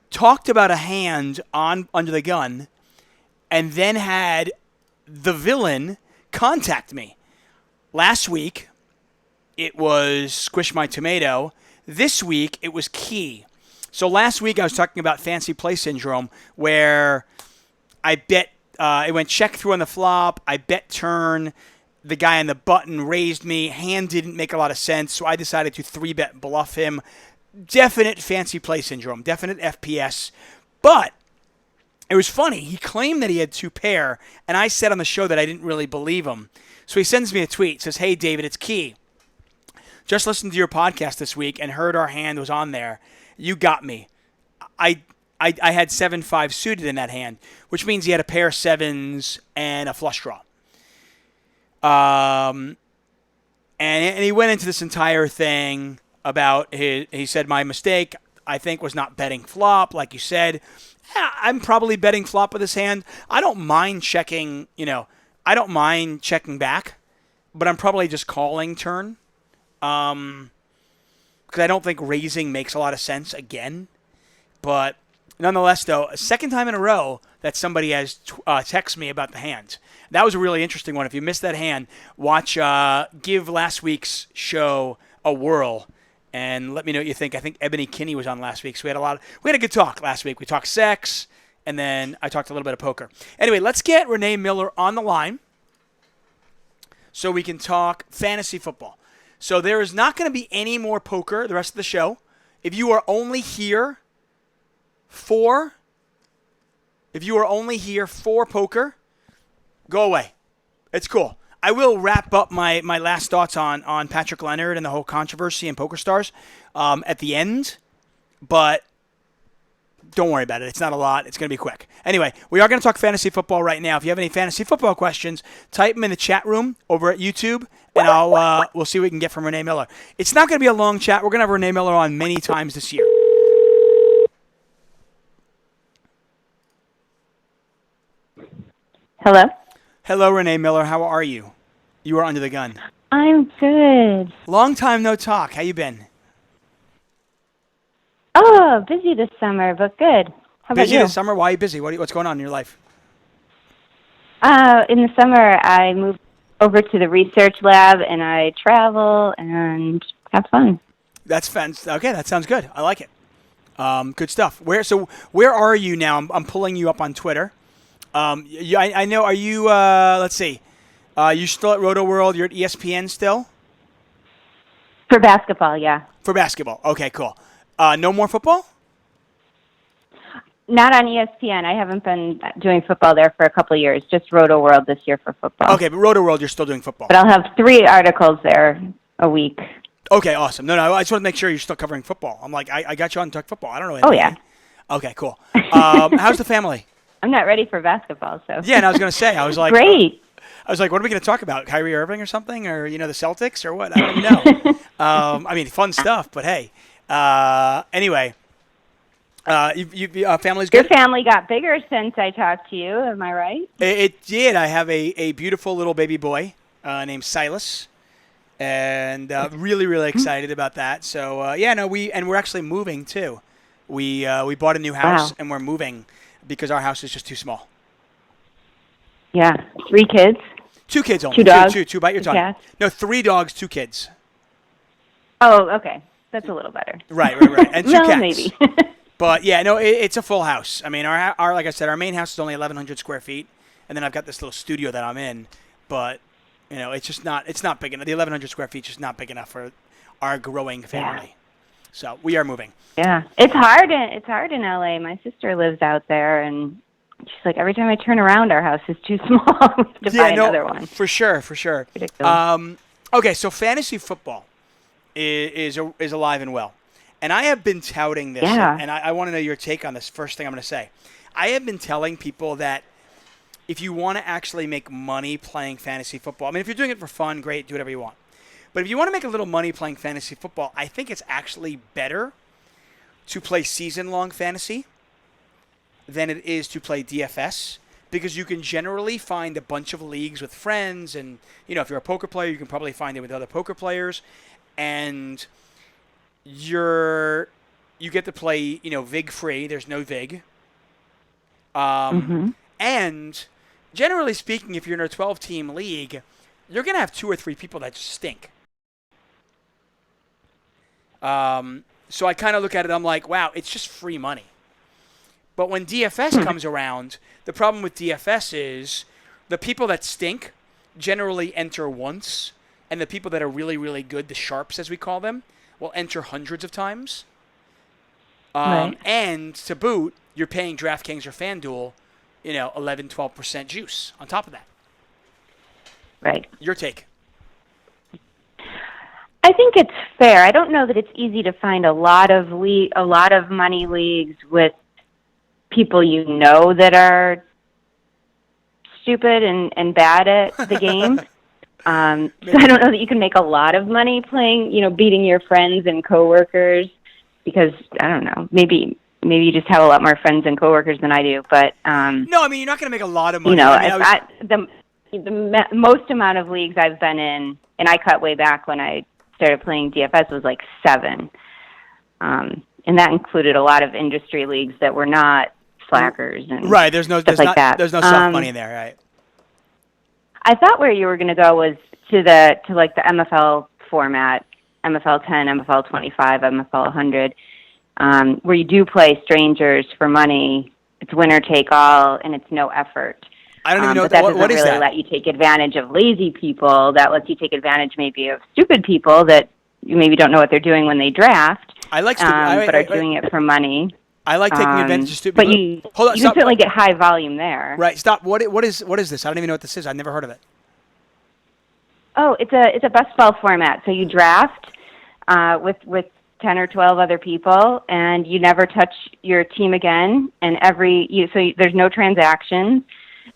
talked about a hand on Under the Gun and then had the villain contact me. Last week, it was Squish My Tomato. This week, it was Key. So last week, I was talking about fancy play syndrome, where I bet it went check through on the flop. I bet turn. The guy on the button raised me. Hand didn't make a lot of sense, so I decided to 3-bet bluff him. Definite fancy play syndrome. Definite FPS. But it was funny. He claimed that he had 2 pair, and I said on the show that I didn't really believe him. So he sends me a tweet. Says, "Hey, David, it's Key. Just listened to your podcast this week and heard our hand was on there. You got me. I had 7-5 suited in that hand, which means he had a pair of 7s and a flush draw. And he went into this entire thing about he said my mistake, I think, was not betting flop, like you said. Yeah, I'm probably betting flop with this hand. I don't mind checking, I don't mind checking back, but I'm probably just calling turn. Because I don't think raising makes a lot of sense again. But nonetheless, though, a second time in a row that somebody has texted me about the hand. That was a really interesting one. If you missed that hand, give last week's show a whirl and let me know what you think. I think Ebony Kinney was on last week, so we had a good talk last week. We talked sex, and then I talked a little bit of poker. Anyway, let's get Renee Miller on the line so we can talk fantasy football. So there is not going to be any more poker the rest of the show. If you are only here for poker, go away. It's cool. I will wrap up my last thoughts on Patrick Leonard and the whole controversy and Poker Stars at the end, but don't worry about it. It's not a lot. It's going to be quick. Anyway, we are going to talk fantasy football right now. If you have any fantasy football questions, type them in the chat room over at YouTube, and we'll see what we can get from Renee Miller. It's not going to be a long chat. We're going to have Renee Miller on many times this year. Hello? Hello, Renee Miller. How are you? You are Under the Gun. I'm good. Long time no talk. How you been? Oh, busy this summer, but good. How about Busy you? this summer? Why are you busy? What's going on in your life? In the summer, I moved over to the research lab, and I travel and have fun. That's fantastic. Okay, that sounds good. I like it. Good stuff. Where are you now? I'm pulling you up on Twitter. I know. Are you? Let's see. You still at Roto World? You're at ESPN still? For basketball, yeah. For basketball. Okay, cool. No more football? Not on ESPN. I haven't been doing football there for a couple of years. Just Roto World this year for football. Okay, but Roto World, you're still doing football. But I'll have 3 articles there a week. Okay, awesome. No, I just want to make sure you're still covering football. I'm like, I got you on to talk football. I don't know anything. Oh, yeah. Okay, cool. How's the family? I'm not ready for basketball, so. Yeah, and I was going to say, I was like, Great. I was like, what are we going to talk about? Kyrie Irving or something? Or, the Celtics or what? I don't even know. I mean, fun stuff, but hey. Anyway, Family's Your good? family got bigger since I talked to you. Am I right? It did. I have a beautiful little baby boy named Silas, and really, really excited about that. So we're actually moving too. We bought a new house Wow. and we're moving because our house is just too small. Yeah. 3 kids. 2 kids only. Two dogs, Two. Bite your 2 tongue. cats. No, 3 dogs, 2 kids. Oh, okay. That's a little better. Right. And 2 well, cats. maybe. But yeah, no, it's a full house. I mean, our like I said, our main house is only 1,100 square feet, and then I've got this little studio that I'm in. But it's not big enough. The 1,100 square feet is just not big enough for our growing family. So we are moving. Yeah, it's hard. It's hard in LA. My sister lives out there, and she's like, every time I turn around, our house is too small. We have to buy another one. For sure. Ridiculous. Okay, so fantasy football is alive and well, and I have been touting this. Yeah. And I want to know your take on this. First thing I'm going to say, I have been telling people that if you want to actually make money playing fantasy football, I mean, if you're doing it for fun, great, do whatever you want. But if you want to make a little money playing fantasy football, I think it's actually better to play season-long fantasy than it is to play DFS, because you can generally find a bunch of leagues with friends, and if you're a poker player, you can probably find it with other poker players, and you get to play vig free. There's no vig, and generally speaking, if you're in a 12-team league, you're gonna have 2 or 3 people that just stink. So I kind of look at it, I'm like, wow, it's just free money. But when DFS comes around, the problem with DFS is the people that stink generally enter once, and the people that are really, really good, the sharps as we call them, will enter hundreds of times. Right. And to boot, you're paying DraftKings or FanDuel, 11, 12% juice on top of that. Right. Your take? I think it's fair. I don't know that it's easy to find a lot of money leagues with people that are stupid and bad at the game. So I don't know that you can make a lot of money playing, beating your friends and coworkers, because I don't know, maybe you just have a lot more friends and coworkers than I do. But no, I mean, you're not going to make a lot of money. The most amount of leagues I've been in, and I cut way back when I started playing DFS, was like 7. And that included a lot of industry leagues that were not slackers and right. There's no soft money in there, right? I thought where you were going to go was to the MFL format, MFL 10, MFL 25, MFL 100, where you do play strangers for money. It's winner take all, and it's no effort. I don't even know but that doesn't what is really that? let you take advantage of lazy people. That lets you take advantage maybe of stupid people that you maybe don't know what they're doing when they draft. I like stupid, but are doing it for money. I like taking advantage of stupid But people. you Hold on, can stop. certainly get high volume there. Right, stop. What is this? I don't even know what this is. I've never heard of it. Oh, it's a best ball format. So you draft with 10 or 12 other people, and you never touch your team again. And there's no transactions,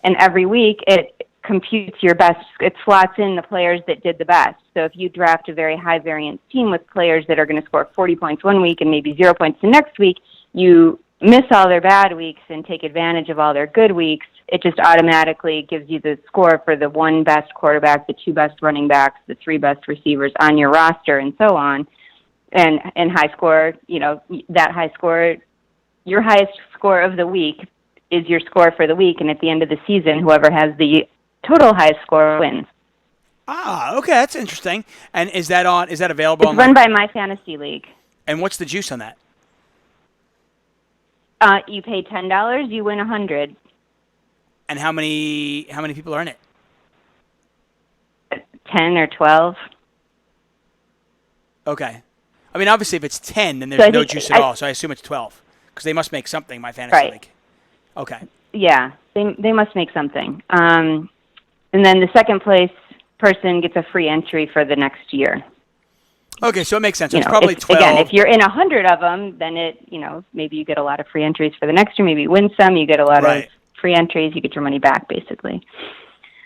and every week it computes your best. It slots in the players that did the best. So if you draft a very high variance team with players that are going to score 40 points one week and maybe 0 points the next week, you miss all their bad weeks and take advantage of all their good weeks. It just automatically gives you the score for the 1 best quarterback, the 2 best running backs, the 3 best receivers on your roster, and so on. And high score, that high score, your highest score of the week is your score for the week. And at the end of the season, whoever has the total highest score wins. Ah, okay, that's interesting. And is that available? It's run by My Fantasy League. And what's the juice on that? You pay $10, you win 100. And how many people are in it? 10 or 12. Okay. I mean, obviously, if it's 10, then there's no juice at all. So I assume it's 12, because they must make something. My Fantasy League. Okay. Yeah, they must make something. And then the second place person gets a free entry for the next year. Okay, so it makes sense. It's probably 12. Again, if you're in 100 of them, then maybe you get a lot of free entries for the next year. Maybe you win some, you get a lot of free entries, you get your money back, basically.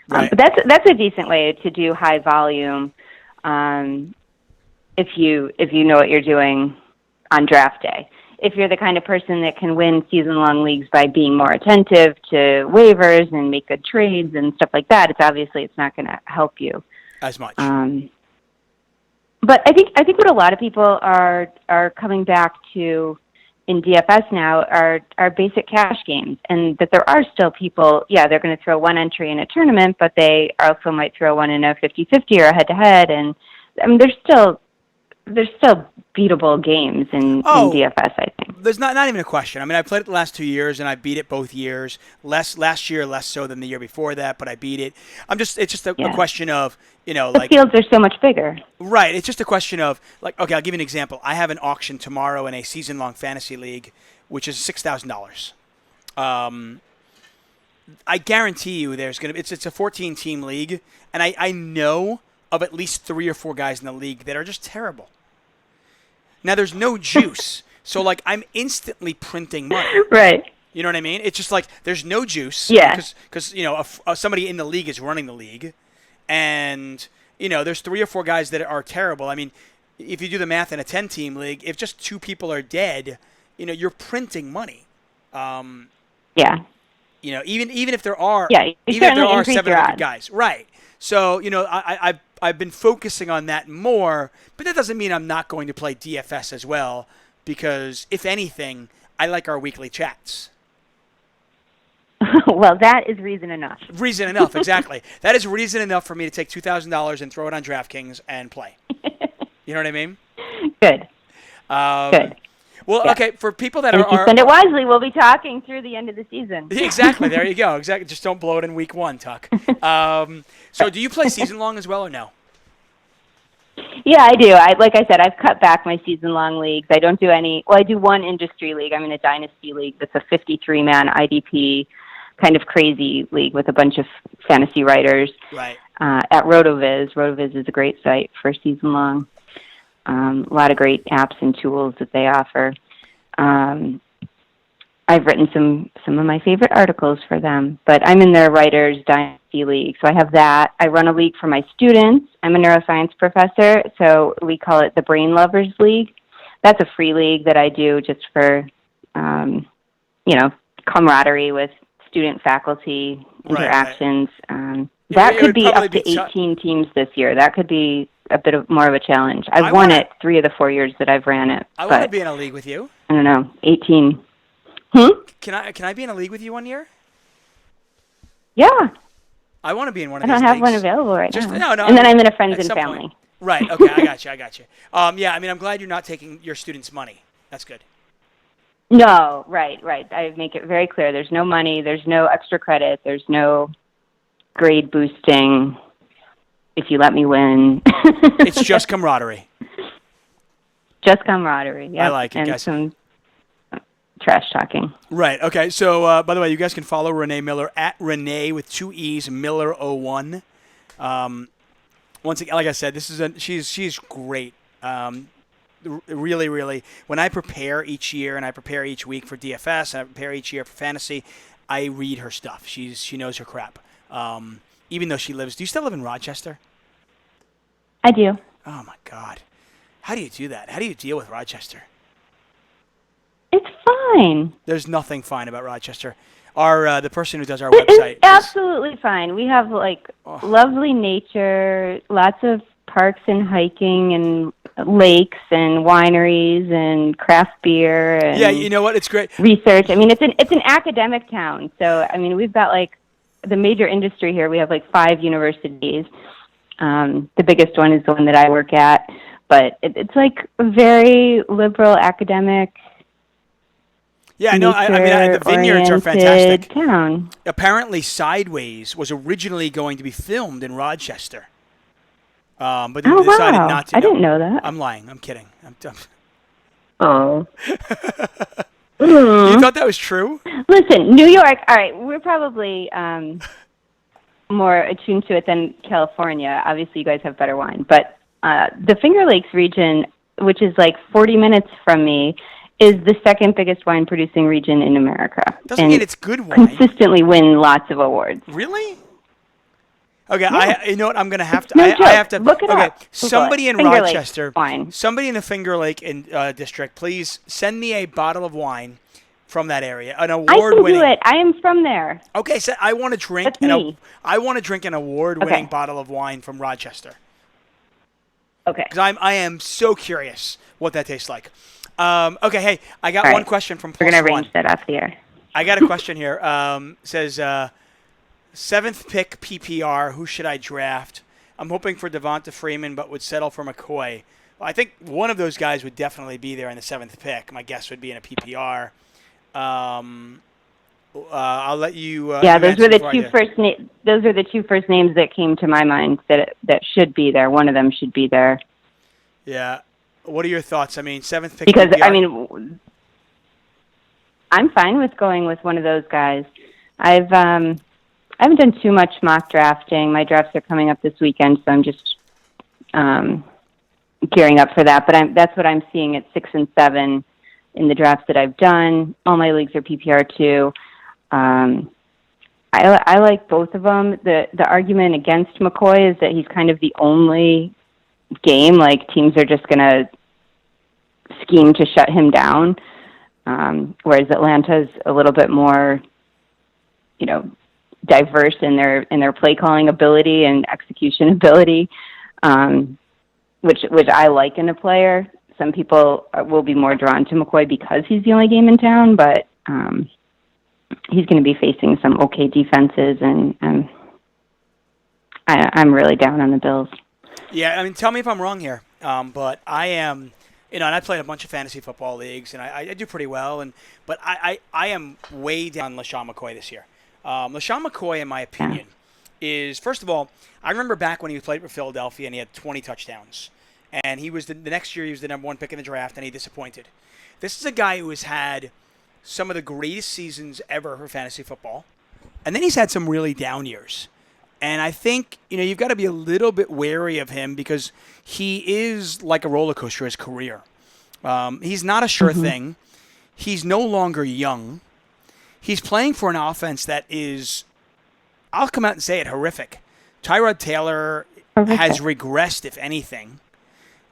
Right. But that's a decent way to do high volume if you know what you're doing on draft day. if you're the kind of person that can win season-long leagues by being more attentive to waivers and make good trades and stuff like that, it's not going to help you as much. But I think what a lot of people are coming back to in DFS now are basic cash games, and that there are still people, they're going to throw one entry in a tournament, but they also might throw one in a 50-50 or a head-to-head, and I mean, there's still beatable games in DFS, I think. There's not even a question. I mean, I played it the last 2 years, and I beat it both years. Last year, less so than the year before that, but I beat it. It's just a question of, the fields are so much bigger. Right. It's just a question of, like, okay, I'll give you an example. I have an auction tomorrow in a season-long fantasy league, which is $6,000. I guarantee you it's a 14-team league, and I know of at least 3 or 4 guys in the league that are just terrible. Now, there's no juice, so, like, I'm instantly printing money. Right. You know what I mean? It's just like there's no juice. Yeah. Because somebody in the league is running the league, and, there's 3 or 4 guys that are terrible. I mean, if you do the math in a 10-team league, if just 2 people are dead, you're printing money. Yeah. Even if there are even if there are 700 guys. Right. So, I've been focusing on that more, but that doesn't mean I'm not going to play DFS as well, because if anything, I like our weekly chats. Well, that is reason enough. Reason enough, exactly. That is reason enough for me to take $2,000 and throw it on DraftKings and play. You know what I mean? Good. Good. Well, yeah. Okay, for people that if you spend it wisely, we'll be talking through the end of the season. Exactly. There you go. Exactly. Just don't blow it in week 1, Tuck. So do you play season long as well or no? Yeah, I do. Like I said, I've cut back my season-long leagues. I don't do any. Well, I do one industry league. I'm in a dynasty league that's a 53-man IDP kind of crazy league with a bunch of fantasy writers. Right. At RotoViz. RotoViz is a great site for season-long. A lot of great apps and tools that they offer. I've written some of my favorite articles for them, but I'm in their Writers Dynasty League, so I have that. I run a league for my students. I'm a neuroscience professor, so we call it the Brain Lovers League. That's a free league that I do just for, camaraderie with student-faculty interactions. Right. That could be up to 18 teams this year. That could be a bit more of a challenge. I've won it 3 of the 4 years that I've ran it. I want to be in a league with you. I don't know, 18. Can I be in a league with you one year? Yeah. I want to be in one of these leagues. I don't have leagues. one available right now. No, and then I'm in a friends and family. Point. Right, okay, I got you. Yeah, I mean, I'm glad you're not taking your students' money. That's good. No, right. I make it very clear. There's no money. There's no extra credit. There's no grade boosting if you let me win. It's just camaraderie. Just camaraderie, yeah. I like it, and guys. Some trash talking. Right, okay. So, by the way, you guys can follow Renee Miller at Renee with 2 E's, Miller01. Once again, like I said, she's great. Really, really. When I prepare each year and I prepare each week for DFS and I prepare each year for fantasy, I read her stuff. She knows her crap. Even though she lives. Do you still live in Rochester? I do. Oh my God, how do you do that? How do you deal with Rochester? It's fine. There's nothing fine about Rochester. The person who does our website. It's absolutely fine. We have lovely nature, lots of parks and hiking and lakes and wineries and craft beer and yeah, you know what? It's great. Research. I mean, it's an academic town. So, I mean, we've got the major industry here. We have 5 universities. The biggest one is the one that I work at, but it's a very liberal academic. Yeah, I know. I mean, the vineyards are fantastic. Town. Apparently, Sideways was originally going to be filmed in Rochester. But they decided not to. I didn't know that. I'm lying. I'm kidding. Oh. You thought that was true? Listen, New York, all right, we're probably more attuned to it than California. Obviously, you guys have better wine. But the Finger Lakes region, which is 40 minutes from me, is the second biggest wine producing region in America. Doesn't mean it's good wine. Consistently win lots of awards. Really? Okay, you know what? I'm gonna have to. No I joke. have to. Look it okay, up. Google somebody it. in Finger Lake Rochester, wine. somebody in the Finger Lake district, please send me a bottle of wine from that area. An I award-winning. can do it. I am from there. Okay, so I want to drink. That's me. I want to drink an award-winning Okay. bottle of wine from Rochester. Okay. Because I am so curious what that tastes like. Okay, hey, I got All one right. question from We're Plus gonna One. arrange that off the air. I got a question here. Says, 7th pick PPR, who should I draft? I'm hoping for Devonta Freeman, but would settle for McCoy. Well, I think one of those guys would definitely be there in the 7th pick. My guess would be in a PPR. I'll let you. Yeah, you those answer were the before I two do. first. Those are the two first names that came to my mind that should be there. One of them should be there Yeah. What are your thoughts? I mean, 7th pick because PPR. I mean, I'm fine with going with one of those guys. I haven't done too much mock drafting. My drafts are coming up this weekend, so I'm just gearing up for that. But that's what I'm seeing at 6 and 7 in the drafts that I've done. All my leagues are PPR too. I like both of them. The argument against McCoy is that he's kind of the only game. Like teams are just going to scheme to shut him down, whereas Atlanta's a little bit more, diverse in their play calling ability and execution ability, which I like in a player. Some people will be more drawn to McCoy because he's the only game in town, but he's going to be facing some okay defenses, and I'm really down on the Bills. Yeah, I mean, tell me if I'm wrong here, but I am, and I played a bunch of fantasy football leagues, and I do pretty well, but I am way down LaShawn McCoy this year. LaShawn McCoy, in my opinion, is, first of all, I remember back when he played for Philadelphia and he had 20 touchdowns. And he was the next year he was the number 1 pick in the draft, and he disappointed. This is a guy who has had some of the greatest seasons ever for fantasy football, and then he's had some really down years. And I think you've got to be a little bit wary of him because he is like a roller coaster his career. He's not a sure thing. He's no longer young. He's playing for an offense that is, I'll come out and say it, horrific. Tyrod Taylor has regressed, if anything.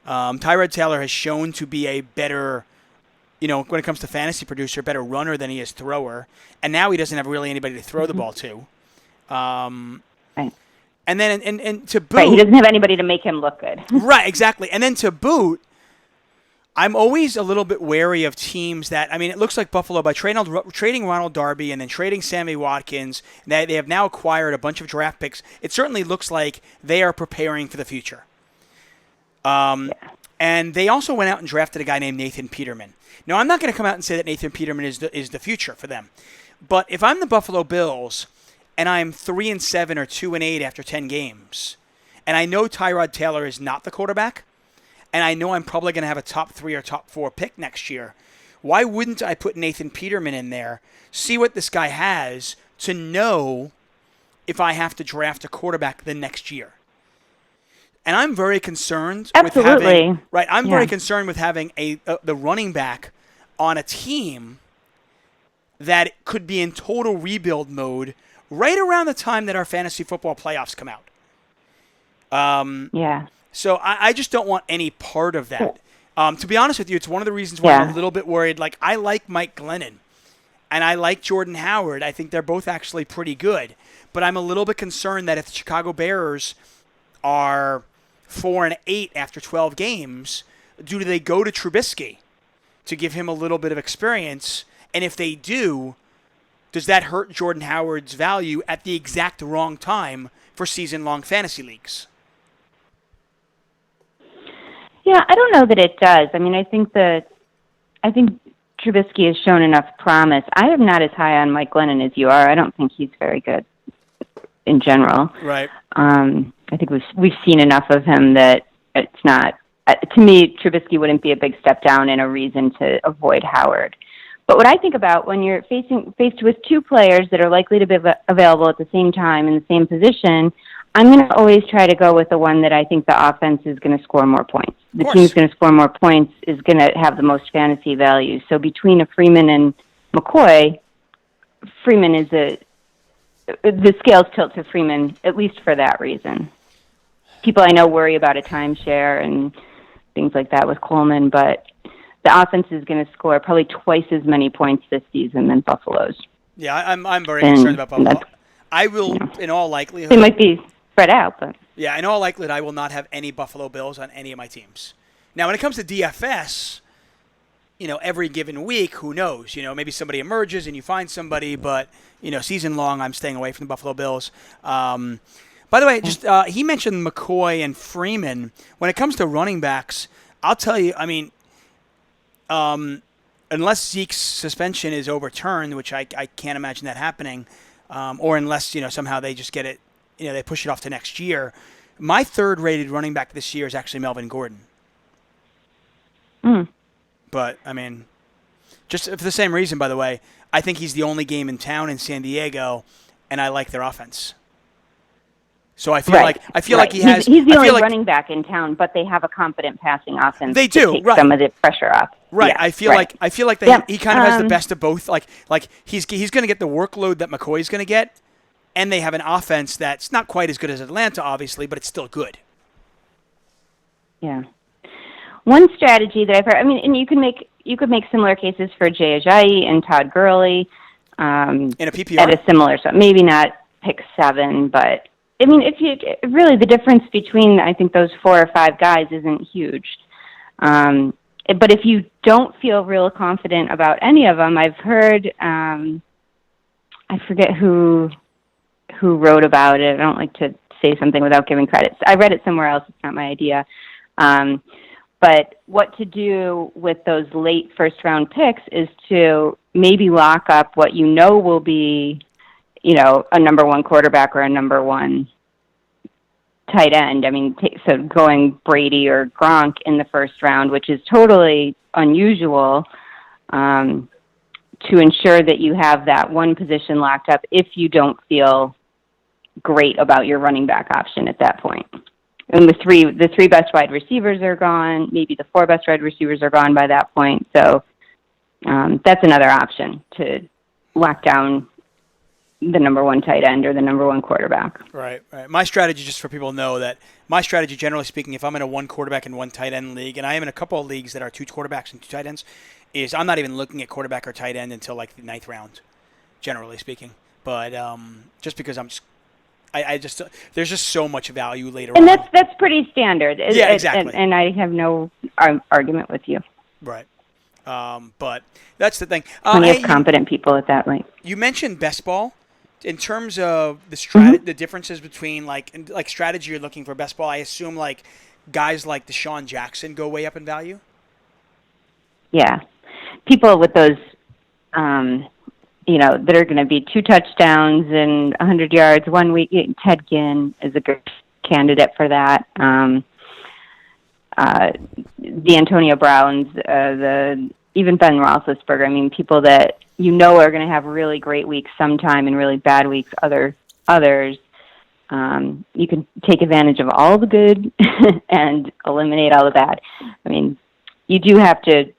Tyrod Taylor has shown to be a better, when it comes to fantasy producer, better runner than he is thrower. And now he doesn't have really anybody to throw the ball to. Right. And then, and to boot. Right, he doesn't have anybody to make him look good. Right, exactly. And then to boot, I'm always a little bit wary of teams that, it looks like Buffalo, by trading Ronald Darby and then trading Sammy Watkins, they have now acquired a bunch of draft picks. It certainly looks like they are preparing for the future. And they also went out and drafted a guy named Nathan Peterman. Now, I'm not going to come out and say that Nathan Peterman is the future for them. But if I'm the Buffalo Bills and I'm 3 and 7 or 2 and 8 after 10 games, and I know Tyrod Taylor is not the quarterback, and I know I'm probably going to have a top 3 or top 4 pick next year, why wouldn't I put Nathan Peterman in there, see what this guy has, to know if I have to draft a quarterback the next year? And I'm very concerned with having very concerned with having the running back on a team that could be in total rebuild mode right around the time that our fantasy football playoffs come out. So I just don't want any part of that. To be honest with you, it's one of the reasons why I'm a little bit worried. Like, I like Mike Glennon, and I like Jordan Howard. I think they're both actually pretty good. But I'm a little bit concerned that if the Chicago Bears are 4 and 8 after 12 games, do they go to Trubisky to give him a little bit of experience? And if they do, does that hurt Jordan Howard's value at the exact wrong time for season-long fantasy leagues? Yeah, I don't know that it does. I think Trubisky has shown enough promise. I am not as high on Mike Glennon as you are. I don't think he's very good in general. Right. I think we've seen enough of him that it's not. To me, Trubisky wouldn't be a big step down and a reason to avoid Howard. But what I think about when you're faced with two players that are likely to be available at the same time in the same position, I'm going to always try to go with the one that I think the offense is going to score more points. The team who's going to score more points is going to have the most fantasy value. So between a Freeman and McCoy, Freeman is the scales tilt to Freeman, at least for that reason. People I know worry about a timeshare and things like that with Coleman, but the offense is going to score probably twice as many points this season than Buffalo's. Yeah, I'm very concerned about Buffalo. I will, in all likelihood. They might be spread out, but. Yeah, in all likelihood, I will not have any Buffalo Bills on any of my teams. Now, when it comes to DFS, every given week, who knows? Maybe somebody emerges and you find somebody, but, season long, I'm staying away from the Buffalo Bills. By the way, just he mentioned McCoy and Freeman. When it comes to running backs, I'll tell you, unless Zeke's suspension is overturned, which I can't imagine that happening, or unless, somehow they just get it, they push it off to next year. My third-rated running back this year is actually Melvin Gordon. But, just for the same reason, by the way, I think he's the only game in town in San Diego, and I like their offense. So I feel like he has. He's the only running back in town, but they have a competent passing offense. They do, to take right? Some of the pressure off. Right. Yeah, I feel like he kind of has the best of both. Like he's going to get the workload that McCoy's going to get, and they have an offense that's not quite as good as Atlanta, obviously, but it's still good. Yeah. One strategy that I've heard, and you could make similar cases for Jay Ajayi and Todd Gurley. In a PPR? At a similar, so maybe not pick 7, but really the difference between, I think, those 4 or 5 guys isn't huge. But if you don't feel real confident about any of them, I've heard, I forget who wrote about it. I don't like to say something without giving credit. I read it somewhere else. It's not my idea. But what to do with those late first-round picks is to maybe lock up what will be, a number 1 quarterback or a number 1 tight end. So going Brady or Gronk in the first round, which is totally unusual, to ensure that you have that one position locked up if you don't feel great about your running back option at that point. And the three best wide receivers are gone. Maybe the 4 best wide receivers are gone by that point. So that's another option to lock down the number 1 tight end or the number 1 quarterback. Right. My strategy, just for people to know that my strategy, generally speaking, if I'm in a 1 quarterback and 1 tight end league, and I am in a couple of leagues that are 2 quarterbacks and 2 tight ends, is I'm not even looking at quarterback or tight end until like the 9th round, generally speaking. But just because there's just so much value later on. And that's pretty standard. Yeah, exactly. And I have no argument with you. Right. But that's the thing. Plenty of competent people at that length. You mentioned best ball. In terms of the the differences between like strategy you're looking for best ball, I assume like guys like Deshaun Jackson go way up in value. Yeah, people with those, that are going to be 2 touchdowns and 100 yards 1 week. Ted Ginn is a good candidate for that. The Antonio Browns, even Ben Roethlisberger. People that are going to have really great weeks sometime and really bad weeks others. You can take advantage of all the good and eliminate all the bad. You do have to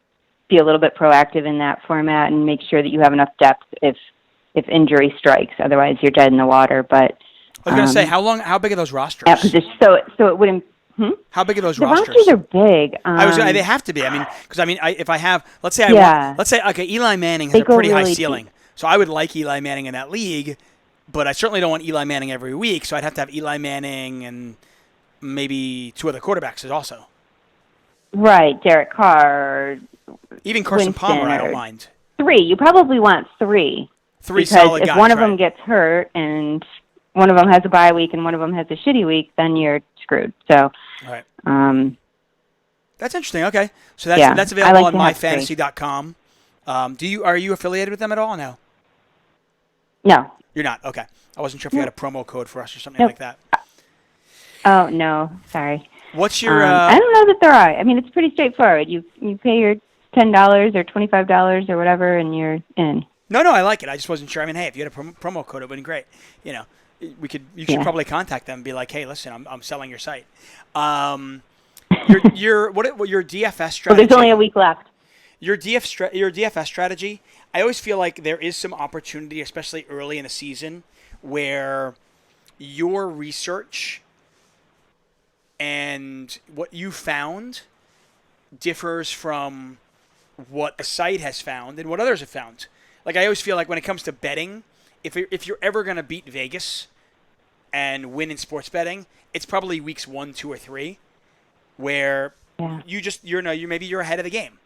be a little bit proactive in that format and make sure that you have enough depth if injury strikes. Otherwise, you're dead in the water. But I was going to say, how big are those rosters? That position, so it wouldn't. How big are those rosters? rosters? The rosters are big. They have to be. If I have, let's say Eli Manning has They a pretty high really ceiling, deep. so I would like Eli Manning in that league, but I certainly don't want Eli Manning every week. So I'd have to have Eli Manning and maybe 2 other quarterbacks also. Right, Derek Carr. Even Carson Winston Palmer, I don't mind. 3. You probably want 3. 3 because solid guys. If one of them gets hurt and one of them has a bye week and one of them has a shitty week, then you're screwed. So, right. That's interesting. Okay, so that's available on myfantasy.com. Are you affiliated with them at all? Or no. No. You're not. Okay, I wasn't sure if you had a promo code for us or something like that. Oh no, sorry. What's your? I don't know that there are. It's pretty straightforward. You pay your $10 or $25 or whatever, and you're in. No, I like it. I just wasn't sure. Hey, if you had a promo code, it would be great. You should probably contact them and be like, hey, listen, I'm selling your site. Your DFS strategy. Well, there's only a week left. Your DFS strategy. I always feel like there is some opportunity, especially early in the season, where your research and what you found differs from what a site has found and what others have found. Like, I always feel like when it comes to betting, if you're ever going to beat Vegas and win in sports betting, it's probably weeks 1, 2, or 3, where maybe you're ahead of the game.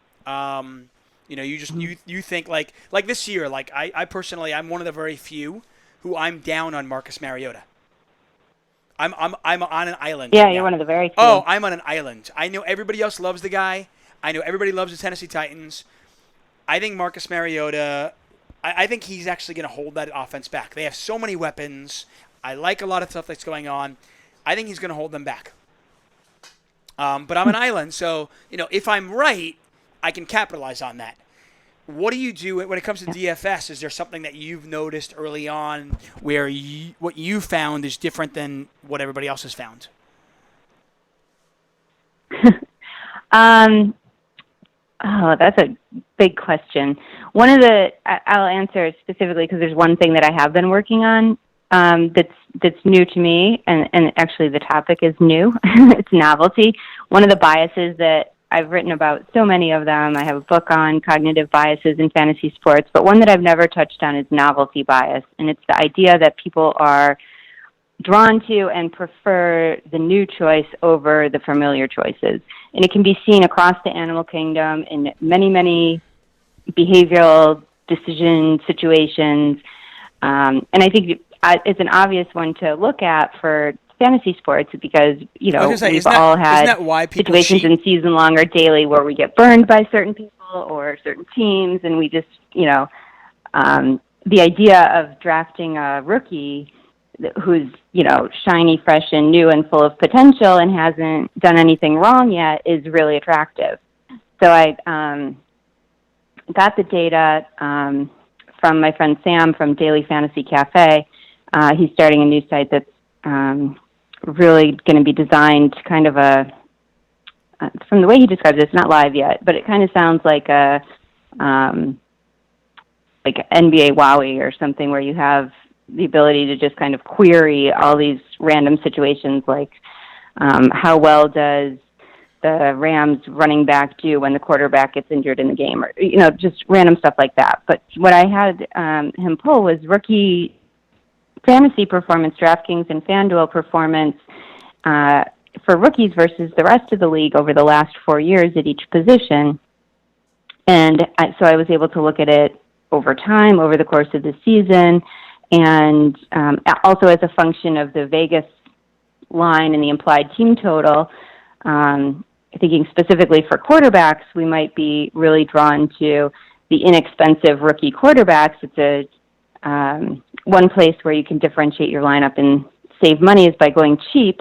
You think like this year, like I personally, I'm one of the very few who I'm down on Marcus Mariota. I'm on an island. Yeah, right you're now. one of the very few. Oh, I'm on an island. I know everybody else loves the guy. I know everybody loves the Tennessee Titans. I think Marcus Mariota, I think he's actually going to hold that offense back. They have so many weapons. I like a lot of stuff that's going on. I think he's going to hold them back. But I'm an island, so if I'm right, I can capitalize on that. What do you do when it comes to DFS? Is there something that you've noticed early on where what you found is different than what everybody else has found? Oh, that's a big question. I'll answer specifically because there's one thing that I have been working on that's new to me, and actually the topic is new. It's novelty. One of the biases that I've written about, so many of them, I have a book on cognitive biases in fantasy sports, but one that I've never touched on is novelty bias, and it's the idea that people are drawn to and prefer the new choice over the familiar choices. And it can be seen across the animal kingdom in many, many behavioral decision situations. And I think it's an obvious one to look at for fantasy sports because, we've all had situations in season-long or daily where we get burned by certain people or certain teams, and we just, the idea of drafting a rookie who's, shiny, fresh, and new and full of potential and hasn't done anything wrong yet is really attractive. So I got the data from my friend Sam from Daily Fantasy Cafe. He's starting a new site that's really going to be designed kind of from the way he describes it, it's not live yet, but it kind of sounds like like NBA Wowie or something where you have the ability to just kind of query all these random situations like how well does the Rams running back do when the quarterback gets injured in the game, or just random stuff like that. But what I had him pull was rookie fantasy performance, DraftKings and FanDuel performance for rookies versus the rest of the league over the last 4 years at each position. And so I was able to look at it over time, over the course of the season, and also as a function of the Vegas line and the implied team total. Thinking specifically for quarterbacks, we might be really drawn to the inexpensive rookie quarterbacks. It's one place where you can differentiate your lineup and save money is by going cheap.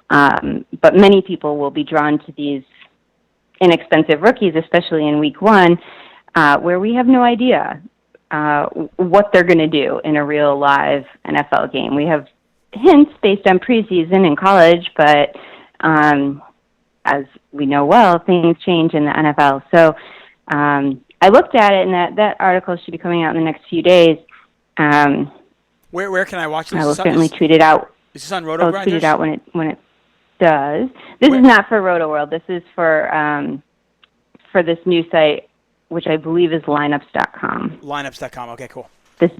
But many people will be drawn to these inexpensive rookies, especially in week 1, where we have no idea what they're going to do in a real live NFL game. We have hints based on preseason in college, but as we know well, things change in the NFL. So I looked at it, and that article should be coming out in the next few days. Where can I watch this? I will certainly tweet it out. Is this on Roto I'll Grinders? tweet it out when it does. This is not for Roto World. This is for this new site, which I believe is lineups.com. Lineups.com. Okay, cool. This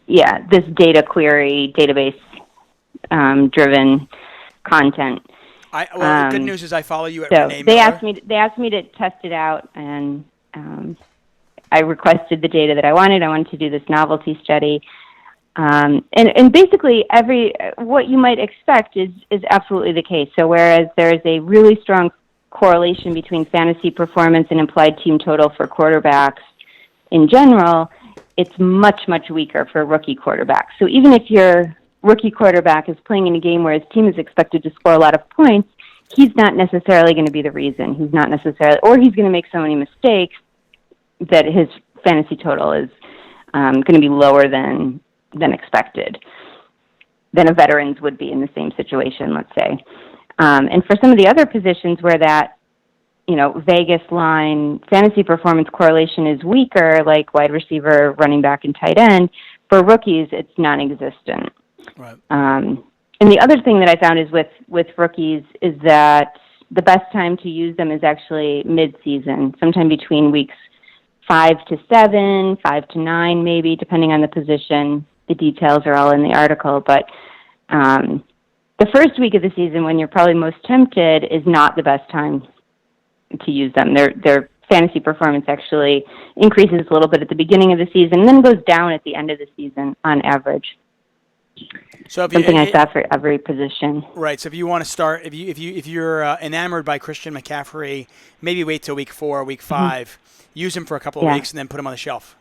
data query, database driven content. The good news is I follow you at so Renee they Miller. asked me to test it out, and I requested the data that I wanted. I wanted to do this novelty study. And basically what you might expect is absolutely the case. So whereas there is a really strong correlation between fantasy performance and implied team total for quarterbacks in general, it's much, much weaker for rookie quarterbacks. So even if your rookie quarterback is playing in a game where his team is expected to score a lot of points, he's not necessarily going to be the reason. He's going to make so many mistakes that his fantasy total is going to be lower than expected, than a veteran's would be in the same situation, let's say. And for some of the other positions where that, Vegas line fantasy performance correlation is weaker, like wide receiver, running back, and tight end, for rookies, it's non-existent. Right. And the other thing that I found is with rookies is that the best time to use them is actually mid-season, sometime between weeks 5 to 7, 5 to 9 maybe, depending on the position. The details are all in the article, but the first week of the season, when you're probably most tempted, is not the best time to use them. Their fantasy performance actually increases a little bit at the beginning of the season, and then goes down at the end of the season on average. So if Something I saw for every position. Right. So if you want to start, if you're enamored by Christian McCaffrey, maybe wait till week 4, week 5, use him for a couple of weeks, and then put him on the shelf.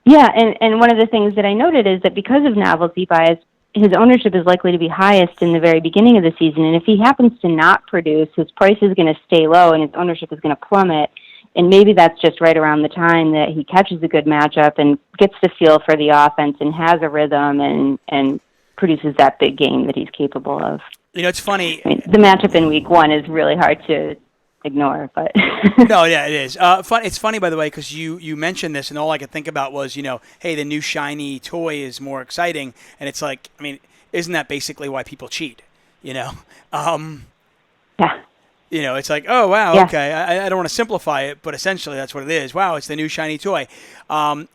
Yeah, and one of the things that I noted is that because of novelty bias, his ownership is likely to be highest in the very beginning of the season, and if he happens to not produce, his price is going to stay low and his ownership is going to plummet, and maybe that's just right around the time that he catches a good matchup and gets the feel for the offense and has a rhythm and produces that big game that he's capable of. You know, it's funny. I mean, the matchup in week 1 is really hard to ignore, but No, yeah, it is. It's funny, by the way, because you mentioned this, and all I could think about was, hey, the new shiny toy is more exciting, and it's like, I mean, isn't that basically why people cheat? Yeah. It's like, oh, wow, Yeah. okay, I don't want to simplify it, but essentially that's what it is. Wow, it's the new shiny toy.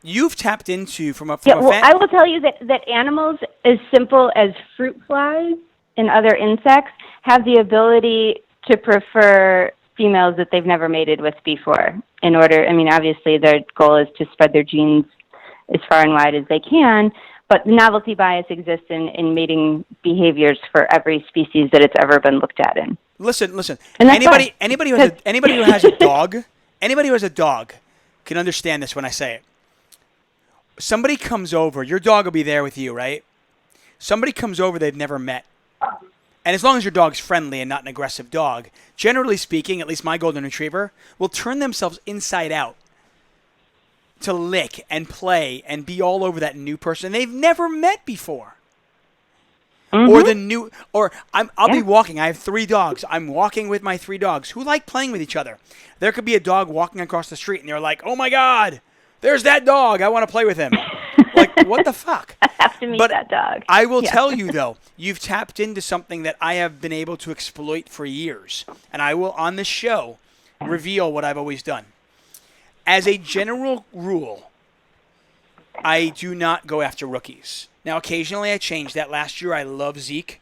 You've tapped into I will tell you that animals as simple as fruit flies and other insects have the ability to prefer females that they've never mated with before. Obviously their goal is to spread their genes as far and wide as they can, but novelty bias exists in mating behaviors for every species that it's ever been looked at in. Listen. And that's Anybody who has a dog can understand this when I say it. Somebody comes over, your dog will be there with you, right? Somebody comes over they've never met. And as long as your dog's friendly and not an aggressive dog, generally speaking, at least my golden retriever, will turn themselves inside out to lick and play and be all over that new person they've never met before. Mm-hmm. I'll be walking. I have 3 dogs. I'm walking with my 3 dogs who like playing with each other. There could be a dog walking across the street and they're like, "Oh my God, there's that dog. I want to play with him." Like, what the fuck? I have to meet that dog. I will tell you, though, you've tapped into something that I have been able to exploit for years. And I will, on this show, reveal what I've always done. As a general rule, I do not go after rookies. Now, occasionally I change that. Last year, I loved Zeke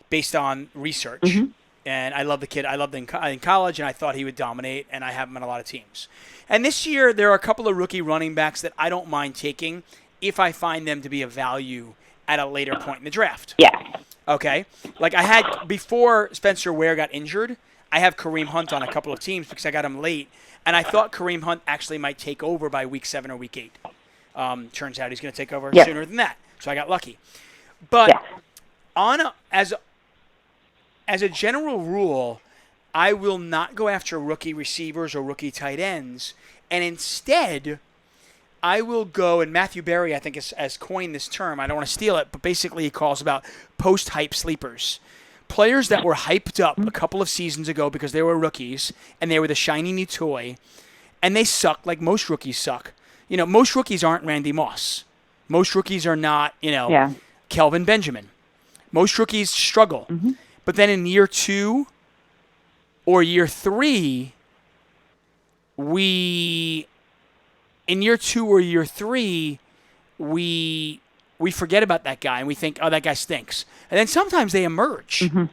based on research. Mm-hmm. And I love the kid. I loved him in college, and I thought he would dominate, and I have him on a lot of teams. And this year, there are a couple of rookie running backs that I don't mind taking if I find them to be of value at a later point in the draft. Yeah. Okay? Like I had, before Spencer Ware got injured, I have Kareem Hunt on a couple of teams because I got him late, and I thought Kareem Hunt actually might take over by week 7 or week 8. Turns out he's going to take over sooner than that, so I got lucky. But as a general rule, I will not go after rookie receivers or rookie tight ends, and instead I will go, and Matthew Berry, I think, has coined this term. I don't want to steal it, but basically he calls about post-hype sleepers. Players that were hyped up a couple of seasons ago because they were rookies, and they were the shiny new toy, and they suck like most rookies suck. Most rookies aren't Randy Moss. Most rookies are not, Kelvin Benjamin. Most rookies struggle. Mm-hmm. But then in year 2 or year 3, we forget about that guy and we think, oh, that guy stinks. And then sometimes they emerge. Mm-hmm.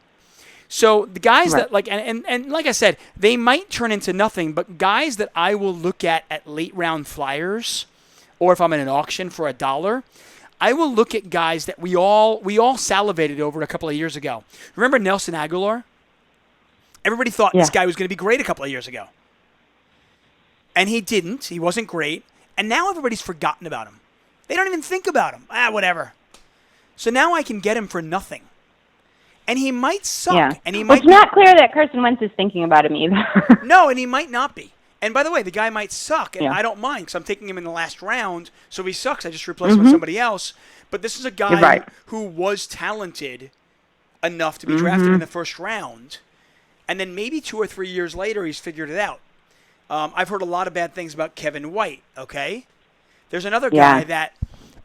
So the guys that and like I said, they might turn into nothing, but guys that I will look at late round flyers, or if I'm in an auction for $1, I will look at guys that we all salivated over a couple of years ago. Remember Nelson Aguilar? Everybody thought this guy was going to be great a couple of years ago. And he didn't. He wasn't great. And now everybody's forgotten about him. They don't even think about him. Whatever. So now I can get him for nothing. And he might suck. Yeah. And he might it's not clear that Carson Wentz is thinking about him either. No, and he might not be. And by the way, the guy might suck, and I don't mind because I'm taking him in the last round. So if he sucks, I just replace him with somebody else. But this is a guy who was talented enough to be drafted in the first round. And then maybe 2 or 3 years later, he's figured it out. I've heard a lot of bad things about Kevin White, okay? There's another guy that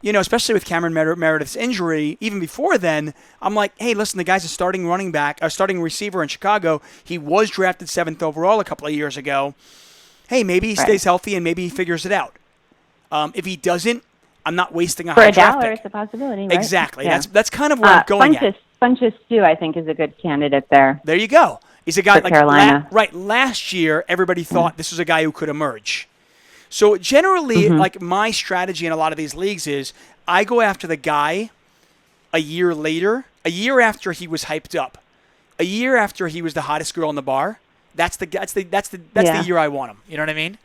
especially with Cameron Meredith's injury, even before then, I'm like, hey, listen, the guy's a starting starting receiver in Chicago. He was drafted 7th overall a couple of years ago. Hey, maybe he stays healthy and maybe he figures it out. If he doesn't, I'm not wasting a high draft pick. For $1, it's a possibility, right? Exactly. Yeah. That's kind of where I'm going at. Funchess, too, I think, is a good candidate there. There you go. He's a guy For Carolina. Last year, everybody thought this was a guy who could emerge. So generally, like my strategy in a lot of these leagues is I go after the guy a year later, a year after he was hyped up, a year after he was the hottest girl in the bar. That's the year I want him. You know what I mean?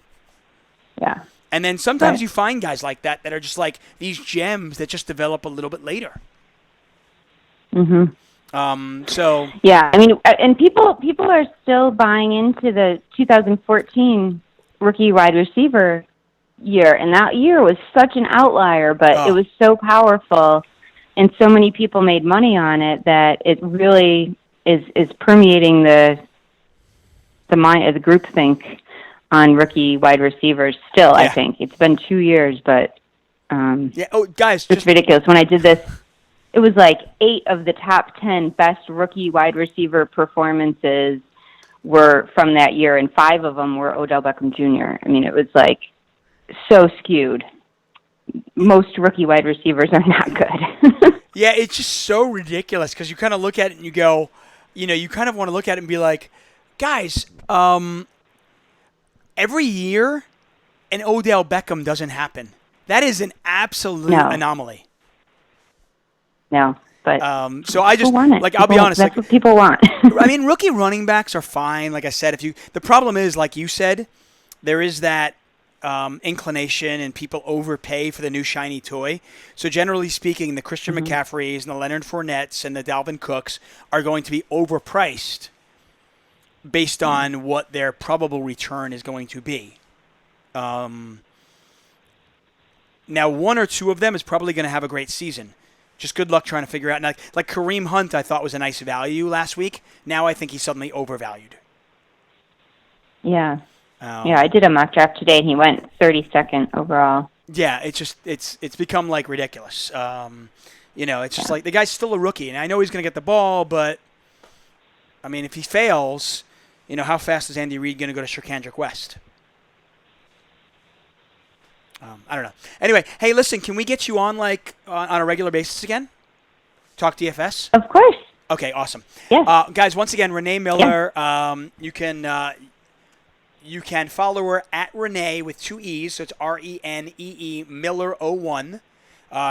Yeah. And then sometimes you find guys like that are just like these gems that just develop a little bit later. So yeah, I mean, and people are still buying into the 2014 rookie wide receiver year, and that year was such an outlier, but it was so powerful, and so many people made money on it that it really is permeating the mind of the groupthink on rookie wide receivers. Still, I think it's been 2 years, but guys, it's ridiculous. When I did this, it was like 8 of the top 10 best rookie wide receiver performances were from that year, and 5 of them were Odell Beckham Jr. I mean, it was like so skewed. Most rookie wide receivers are not good. Yeah, it's just so ridiculous because you kind of look at it and you go, you kind of want to look at it and be like, guys, every year an Odell Beckham doesn't happen. That is an absolute anomaly. No, but so I just I'll be honest. That's what people want. I mean, rookie running backs are fine. Like I said, the problem is, like you said, there is that inclination and people overpay for the new shiny toy. So generally speaking, the Christian McCaffreys and the Leonard Fournettes and the Dalvin Cooks are going to be overpriced based on what their probable return is going to be. Now, 1 or 2 of them is probably going to have a great season. Just good luck trying to figure out. Like Kareem Hunt, I thought was a nice value last week. Now I think he's suddenly overvalued. Yeah. I did a mock draft today, and he went 32nd overall. Yeah, it's become like ridiculous. It's just like the guy's still a rookie, and I know he's going to get the ball, but I mean, if he fails, how fast is Andy Reid going to go to Shirkandrick West? I don't know. Anyway, hey, listen, can we get you on on a regular basis again? Talk DFS? Of course. Okay, awesome. Yeah. Guys, once again, Renee Miller. You can follow her at Renee with 2 E's, so it's RENEE Miller 01.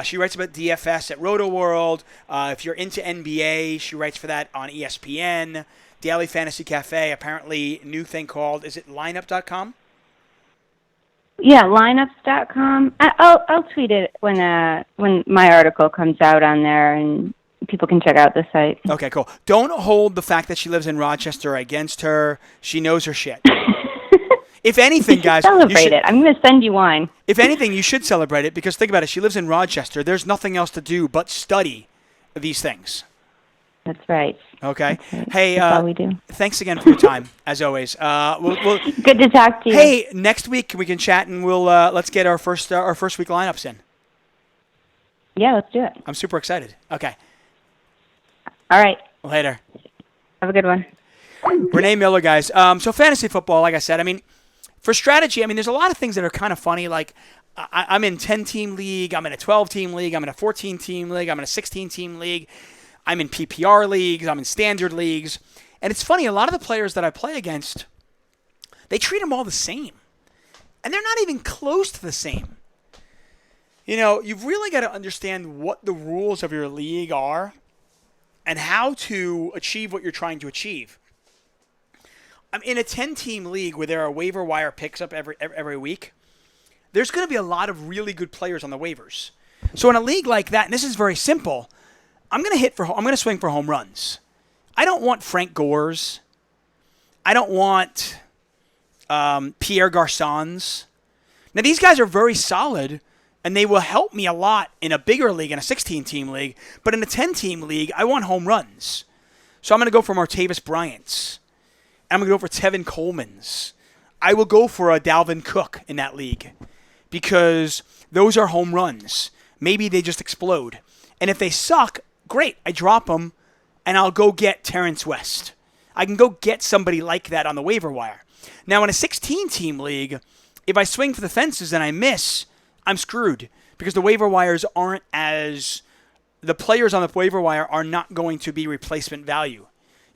She writes about DFS at Roto World. If you're into NBA, she writes for that on ESPN. Daily Fantasy Cafe, apparently new thing called, is it lineup.com? Yeah, lineups.com. I'll tweet it when my article comes out on there, and people can check out the site. Okay, cool. Don't hold the fact that she lives in Rochester against her. She knows her shit. If anything, guys, celebrate it. I'm going to send you wine. If anything, you should celebrate it because think about it. She lives in Rochester. There's nothing else to do but study these things. That's right. Okay. That's right. Hey, that's all we do. Thanks again for your time, as always. We'll Good to talk to you. Hey, next week we can chat and we'll let's get our first week lineups in. Yeah, let's do it. I'm super excited. Okay. All right. Later. Have a good one. Renee Miller, guys. So fantasy football, like I said, I mean, for strategy, I mean, there's a lot of things that are kind of funny. Like I'm in 10-team league, I'm in a 12-team league, I'm in a 14-team league, I'm in a 16-team league. I'm in PPR leagues, I'm in standard leagues. And it's funny, a lot of the players that I play against, they treat them all the same. And they're not even close to the same. You've really got to understand what the rules of your league are and how to achieve what you're trying to achieve. I'm in a 10-team league where there are waiver wire picks up every week. There's going to be a lot of really good players on the waivers. So in a league like that, and this is very simple, I'm going to swing for home runs. I don't want Frank Gores. I don't want Pierre Garçons. Now, these guys are very solid, and they will help me a lot in a bigger league, in a 16-team league. But in a 10-team league, I want home runs. So I'm going to go for Martavis Bryant's. I'm going to go for Tevin Coleman's. I will go for a Dalvin Cook in that league because those are home runs. maybe they just explode. And if they suck, great, I drop them, and I'll go get Terrence West. I can go get somebody like that on the waiver wire. Now, in a 16-team league, if I swing for the fences and I miss, I'm screwed because the waiver wires aren't as – the players on the waiver wire are not going to be replacement value.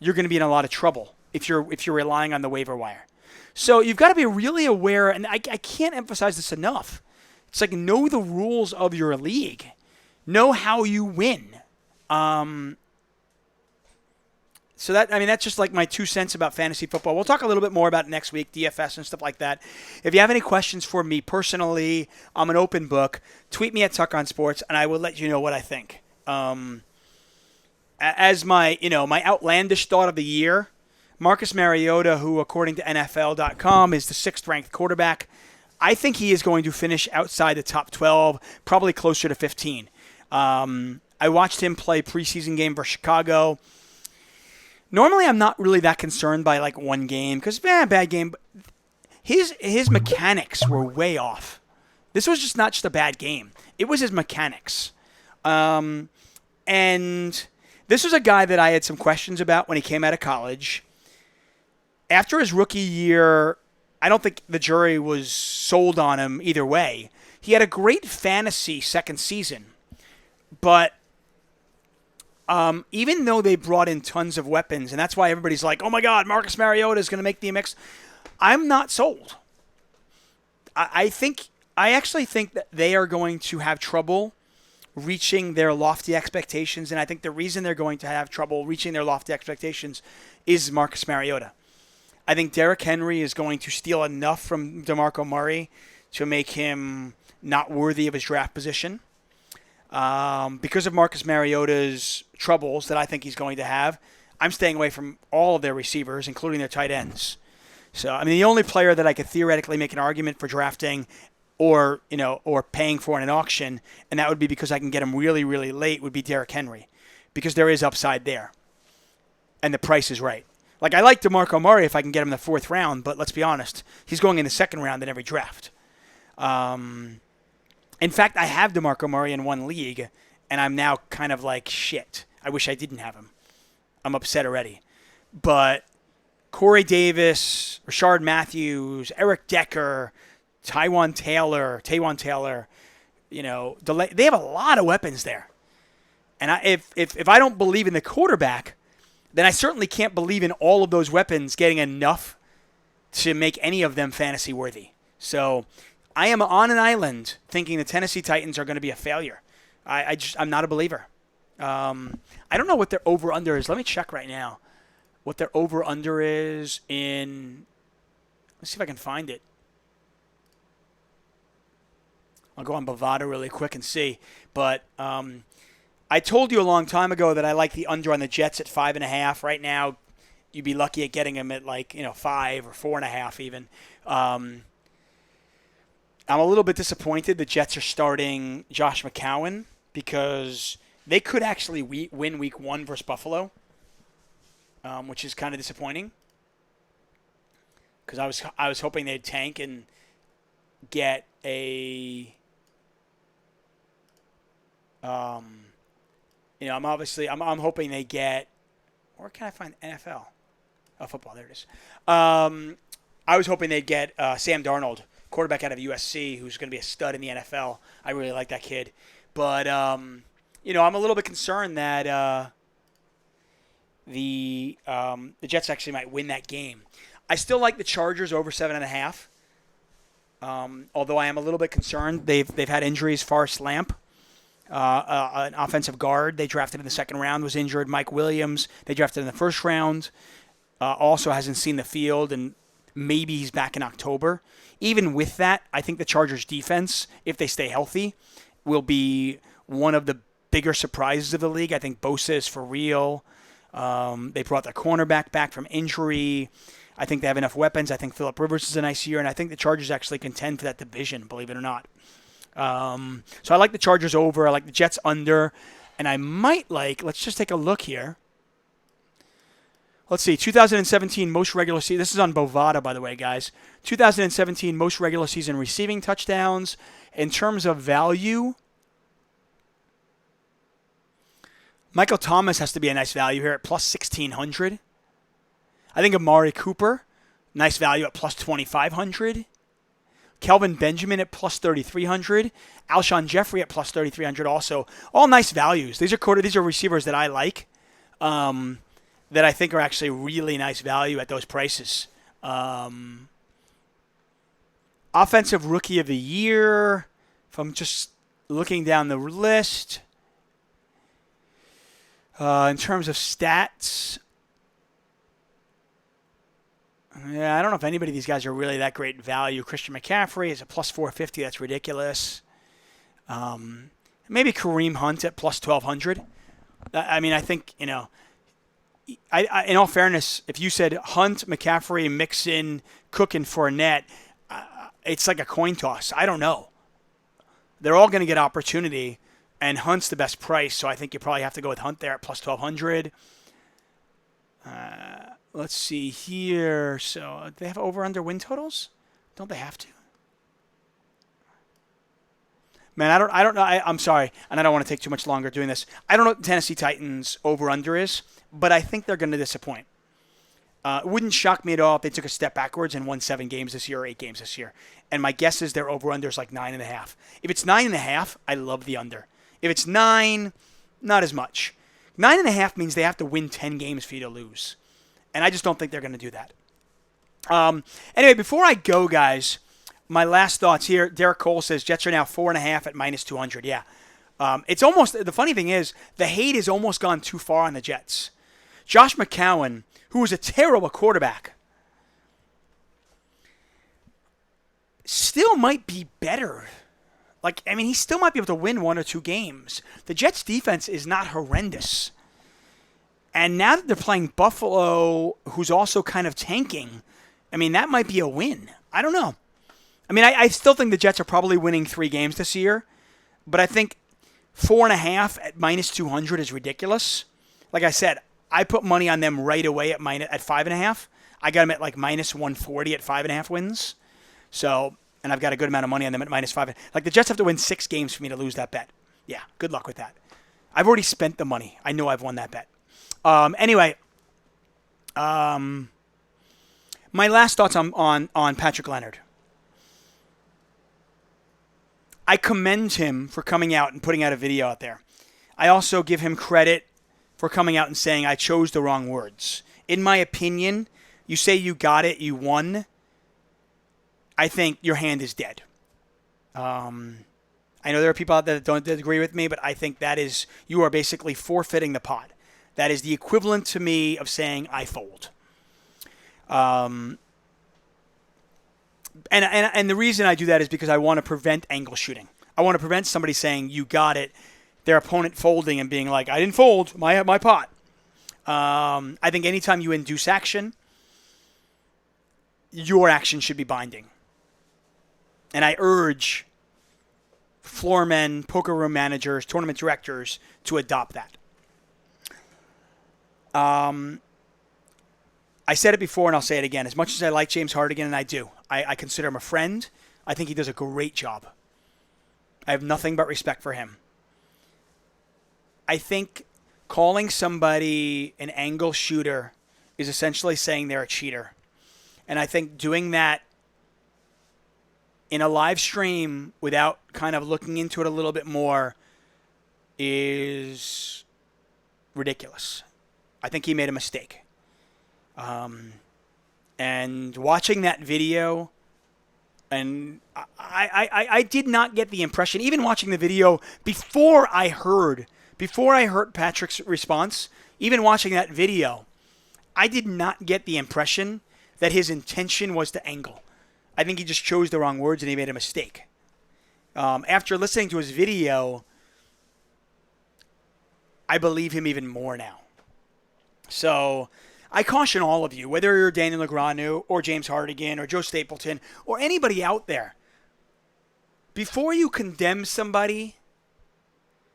You're going to be in a lot of trouble if you're relying on the waiver wire. So you've got to be really aware, and I can't emphasize this enough. It's like know the rules of your league. Know how you win. So that's just like my 2 cents about fantasy football. We'll talk a little bit more about it next week, DFS and stuff like that. If you have any questions for me personally, I'm an open book. Tweet me at Tuck on Sports, and I will let you know what I think. As my outlandish thought of the year, Marcus Mariota, who according to NFL.com is the 6th-ranked quarterback, I think he is going to finish outside the top 12, probably closer to 15. I watched him play preseason game for Chicago. Normally, I'm not really that concerned by like one game because bad game. But his mechanics were way off. This was just not just a bad game. It was his mechanics. And this was a guy that I had some questions about when he came out of college. After his rookie year, I don't think the jury was sold on him either way. He had a great fantasy second season. But even though they brought in tons of weapons, and that's why everybody's like, oh my God, Marcus Mariota is going to make the mix, I'm not sold. I actually think that they are going to have trouble reaching their lofty expectations, and I think the reason they're going to have trouble reaching their lofty expectations is Marcus Mariota. I think Derrick Henry is going to steal enough from DeMarco Murray to make him not worthy of his draft position. Because of Marcus Mariota's troubles that I think he's going to have, I'm staying away from all of their receivers, including their tight ends. So, the only player that I could theoretically make an argument for drafting or paying for in an auction, and that would be because I can get him really, really late, would be Derrick Henry, because there is upside there, and the price is right. Like, I like DeMarco Murray if I can get him in the 4th round, but let's be honest, he's going in the 2nd round in every draft. In fact, I have DeMarco Murray in one league, and I'm now kind of like, shit, I wish I didn't have him. I'm upset already. But Corey Davis, Rashard Matthews, Eric Decker, Taywan Taylor, they have a lot of weapons there. And if I don't believe in the quarterback, then I certainly can't believe in all of those weapons getting enough to make any of them fantasy worthy. So I am on an island thinking the Tennessee Titans are going to be a failure. I'm not a believer. I don't know what their over-under is. Let me check right now what their over-under is in – let's see if I can find it. I'll go on Bovada really quick and see. But I told you a long time ago that I like the under on the Jets at 5.5. Right now, you'd be lucky at getting them at 5 or 4.5 even. I'm a little bit disappointed the Jets are starting Josh McCown because they could actually win week 1 versus Buffalo, which is kind of disappointing because I was hoping they'd tank and get a I'm hoping they get, where can I find NFL? Oh, football, there it is. I was hoping they'd get Sam Darnold, quarterback out of USC, who's going to be a stud in the NFL. I really like that kid. But, I'm a little bit concerned that the Jets actually might win that game. I still like the Chargers over 7.5. Although I am a little bit concerned. They've had injuries. Forrest Lamp, an offensive guard they drafted in the 2nd round, was injured. Mike Williams, they drafted in the 1st round, also hasn't seen the field, and maybe he's back in October. Even with that, I think the Chargers defense, if they stay healthy, will be one of the bigger surprises of the league. I think Bosa is for real. They brought their cornerback back from injury. I think they have enough weapons. I think Phillip Rivers is a nice year, and I think the Chargers actually contend for that division, believe it or not. So I like the Chargers over. I like the Jets under, and I might let's just take a look here. Let's see, 2017 most regular season. This is on Bovada, by the way, guys. 2017 most regular season receiving touchdowns. In terms of value, Michael Thomas has to be a nice value here at plus 1,600. I think Amari Cooper, nice value at plus 2,500. Kelvin Benjamin at plus 3,300. Alshon Jeffrey at plus 3,300 also. All nice values. These are receivers that I like, that I think are actually really nice value at those prices. Offensive Rookie of the Year, if I'm just looking down the list. In terms of stats, yeah, I don't know if anybody of these guys are really that great value. Christian McCaffrey is a plus 450. That's ridiculous. Maybe Kareem Hunt at plus 1,200. I mean, I think, in all fairness, if you said Hunt, McCaffrey, Mixon, Cook, and Fournette, it's like a coin toss. I don't know. They're all going to get opportunity, and Hunt's the best price, so I think you probably have to go with Hunt there at plus 1,200. Let's see here. So, do they have over-under win totals? Don't they have to? Man, I don't know. I'm sorry, and I don't want to take too much longer doing this. I don't know what Tennessee Titans over-under is, but I think they're going to disappoint. It wouldn't shock me at all if they took a step backwards and won 7 games this year or 8 games this year. And my guess is their over-under is like 9.5. If it's 9.5, I love the under. If it's 9, not as much. 9.5 means they have to win 10 games for you to lose. And I just don't think they're going to do that. Anyway, before I go, guys, my last thoughts here. Derek Cole says Jets are now 4.5 at minus 200. Yeah. It's almost, the funny thing is, the hate has almost gone too far on the Jets. Josh McCown, who was a terrible quarterback, still might be better. He still might be able to win 1 or 2 games. The Jets' defense is not horrendous. And now that they're playing Buffalo, who's also kind of tanking, that might be a win. I don't know. I still think the Jets are probably winning 3 games this year, but I think 4.5 at minus 200 is ridiculous. Like I said, I put money on them right away at 5.5. I got them at like minus 140 at 5.5 wins. So, and I've got a good amount of money on them at minus 5. Like, the Jets have to win 6 games for me to lose that bet. Yeah, good luck with that. I've already spent the money. I know I've won that bet. Anyway, my last thoughts on Patrick Leonard. I commend him for coming out and putting out a video out there. I also give him credit for coming out and saying I chose the wrong words. In my opinion, you say you got it, you won. I think your hand is dead. I know there are people out there that don't agree with me, but I think you are basically forfeiting the pot. That is the equivalent to me of saying I fold. And the reason I do that is because I want to prevent angle shooting. I want to prevent somebody saying you got it, their opponent folding and being like, I didn't fold, my pot. I think anytime you induce action, your action should be binding. And I urge floor men, poker room managers, tournament directors to adopt that. I said it before and I'll say it again. As much as I like James Hardigan, and I do, I consider him a friend, I think he does a great job. I have nothing but respect for him. I think calling somebody an angle shooter is essentially saying they're a cheater. And I think doing that in a live stream without kind of looking into it a little bit more is ridiculous. I think he made a mistake. And watching that video, and I did not get the impression, even watching the video before I heard Patrick's response, even watching that video, I did not get the impression that his intention was to angle. I think he just chose the wrong words and he made a mistake. After listening to his video, I believe him even more now. So I caution all of you, whether you're Daniel Negreanu or James Hardigan or Joe Stapleton or anybody out there, before you condemn somebody,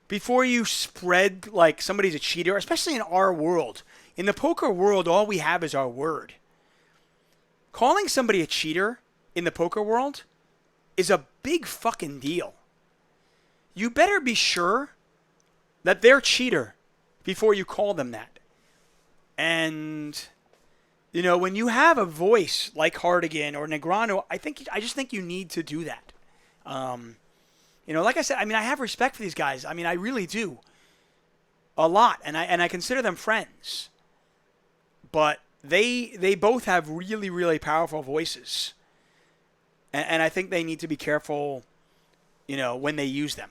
before you spread like somebody's a cheater, especially in our world, in the poker world, all we have is our word. Calling somebody a cheater in the poker world is a big fucking deal. You better be sure that their cheater before you call them that. And, you know, when you have a voice like Hardigan or Negreanu, I just think you need to do that. You know, like I said, I mean, I have respect for these guys. I mean, I really do. A lot. And I consider them friends. But they both have really, really powerful voices. And I think they need to be careful, you know, when they use them.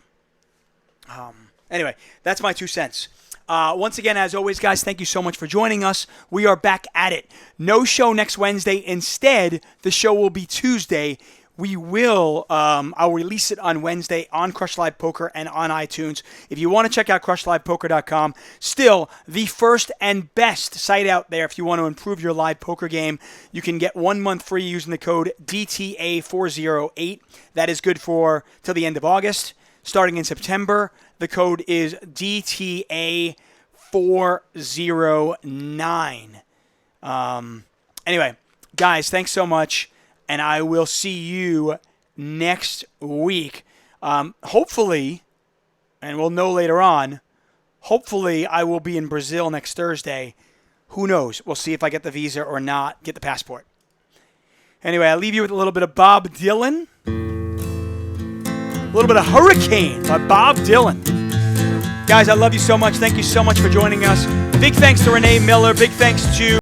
Anyway, that's my 2 cents. Once again, as always, guys, thank you so much for joining us. We are back at it. No show next Wednesday. Instead, the show will be Tuesday. I'll release it on Wednesday on Crush Live Poker and on iTunes. If you want to check out crushlivepoker.com, still the first and best site out there if you want to improve your live poker game. You can get 1 month free using the code DTA408. That is good for till the end of August. Starting in September, the code is DTA409. Anyway, guys, thanks so much. And I will see you next week. Hopefully, and we'll know later on, hopefully I will be in Brazil next Thursday. Who knows? We'll see if I get the visa or not, get the passport. Anyway, I leave you with a little bit of Bob Dylan. A little bit of Hurricane by Bob Dylan. Guys, I love you so much. Thank you so much for joining us. Big thanks to Renee Miller. Big thanks to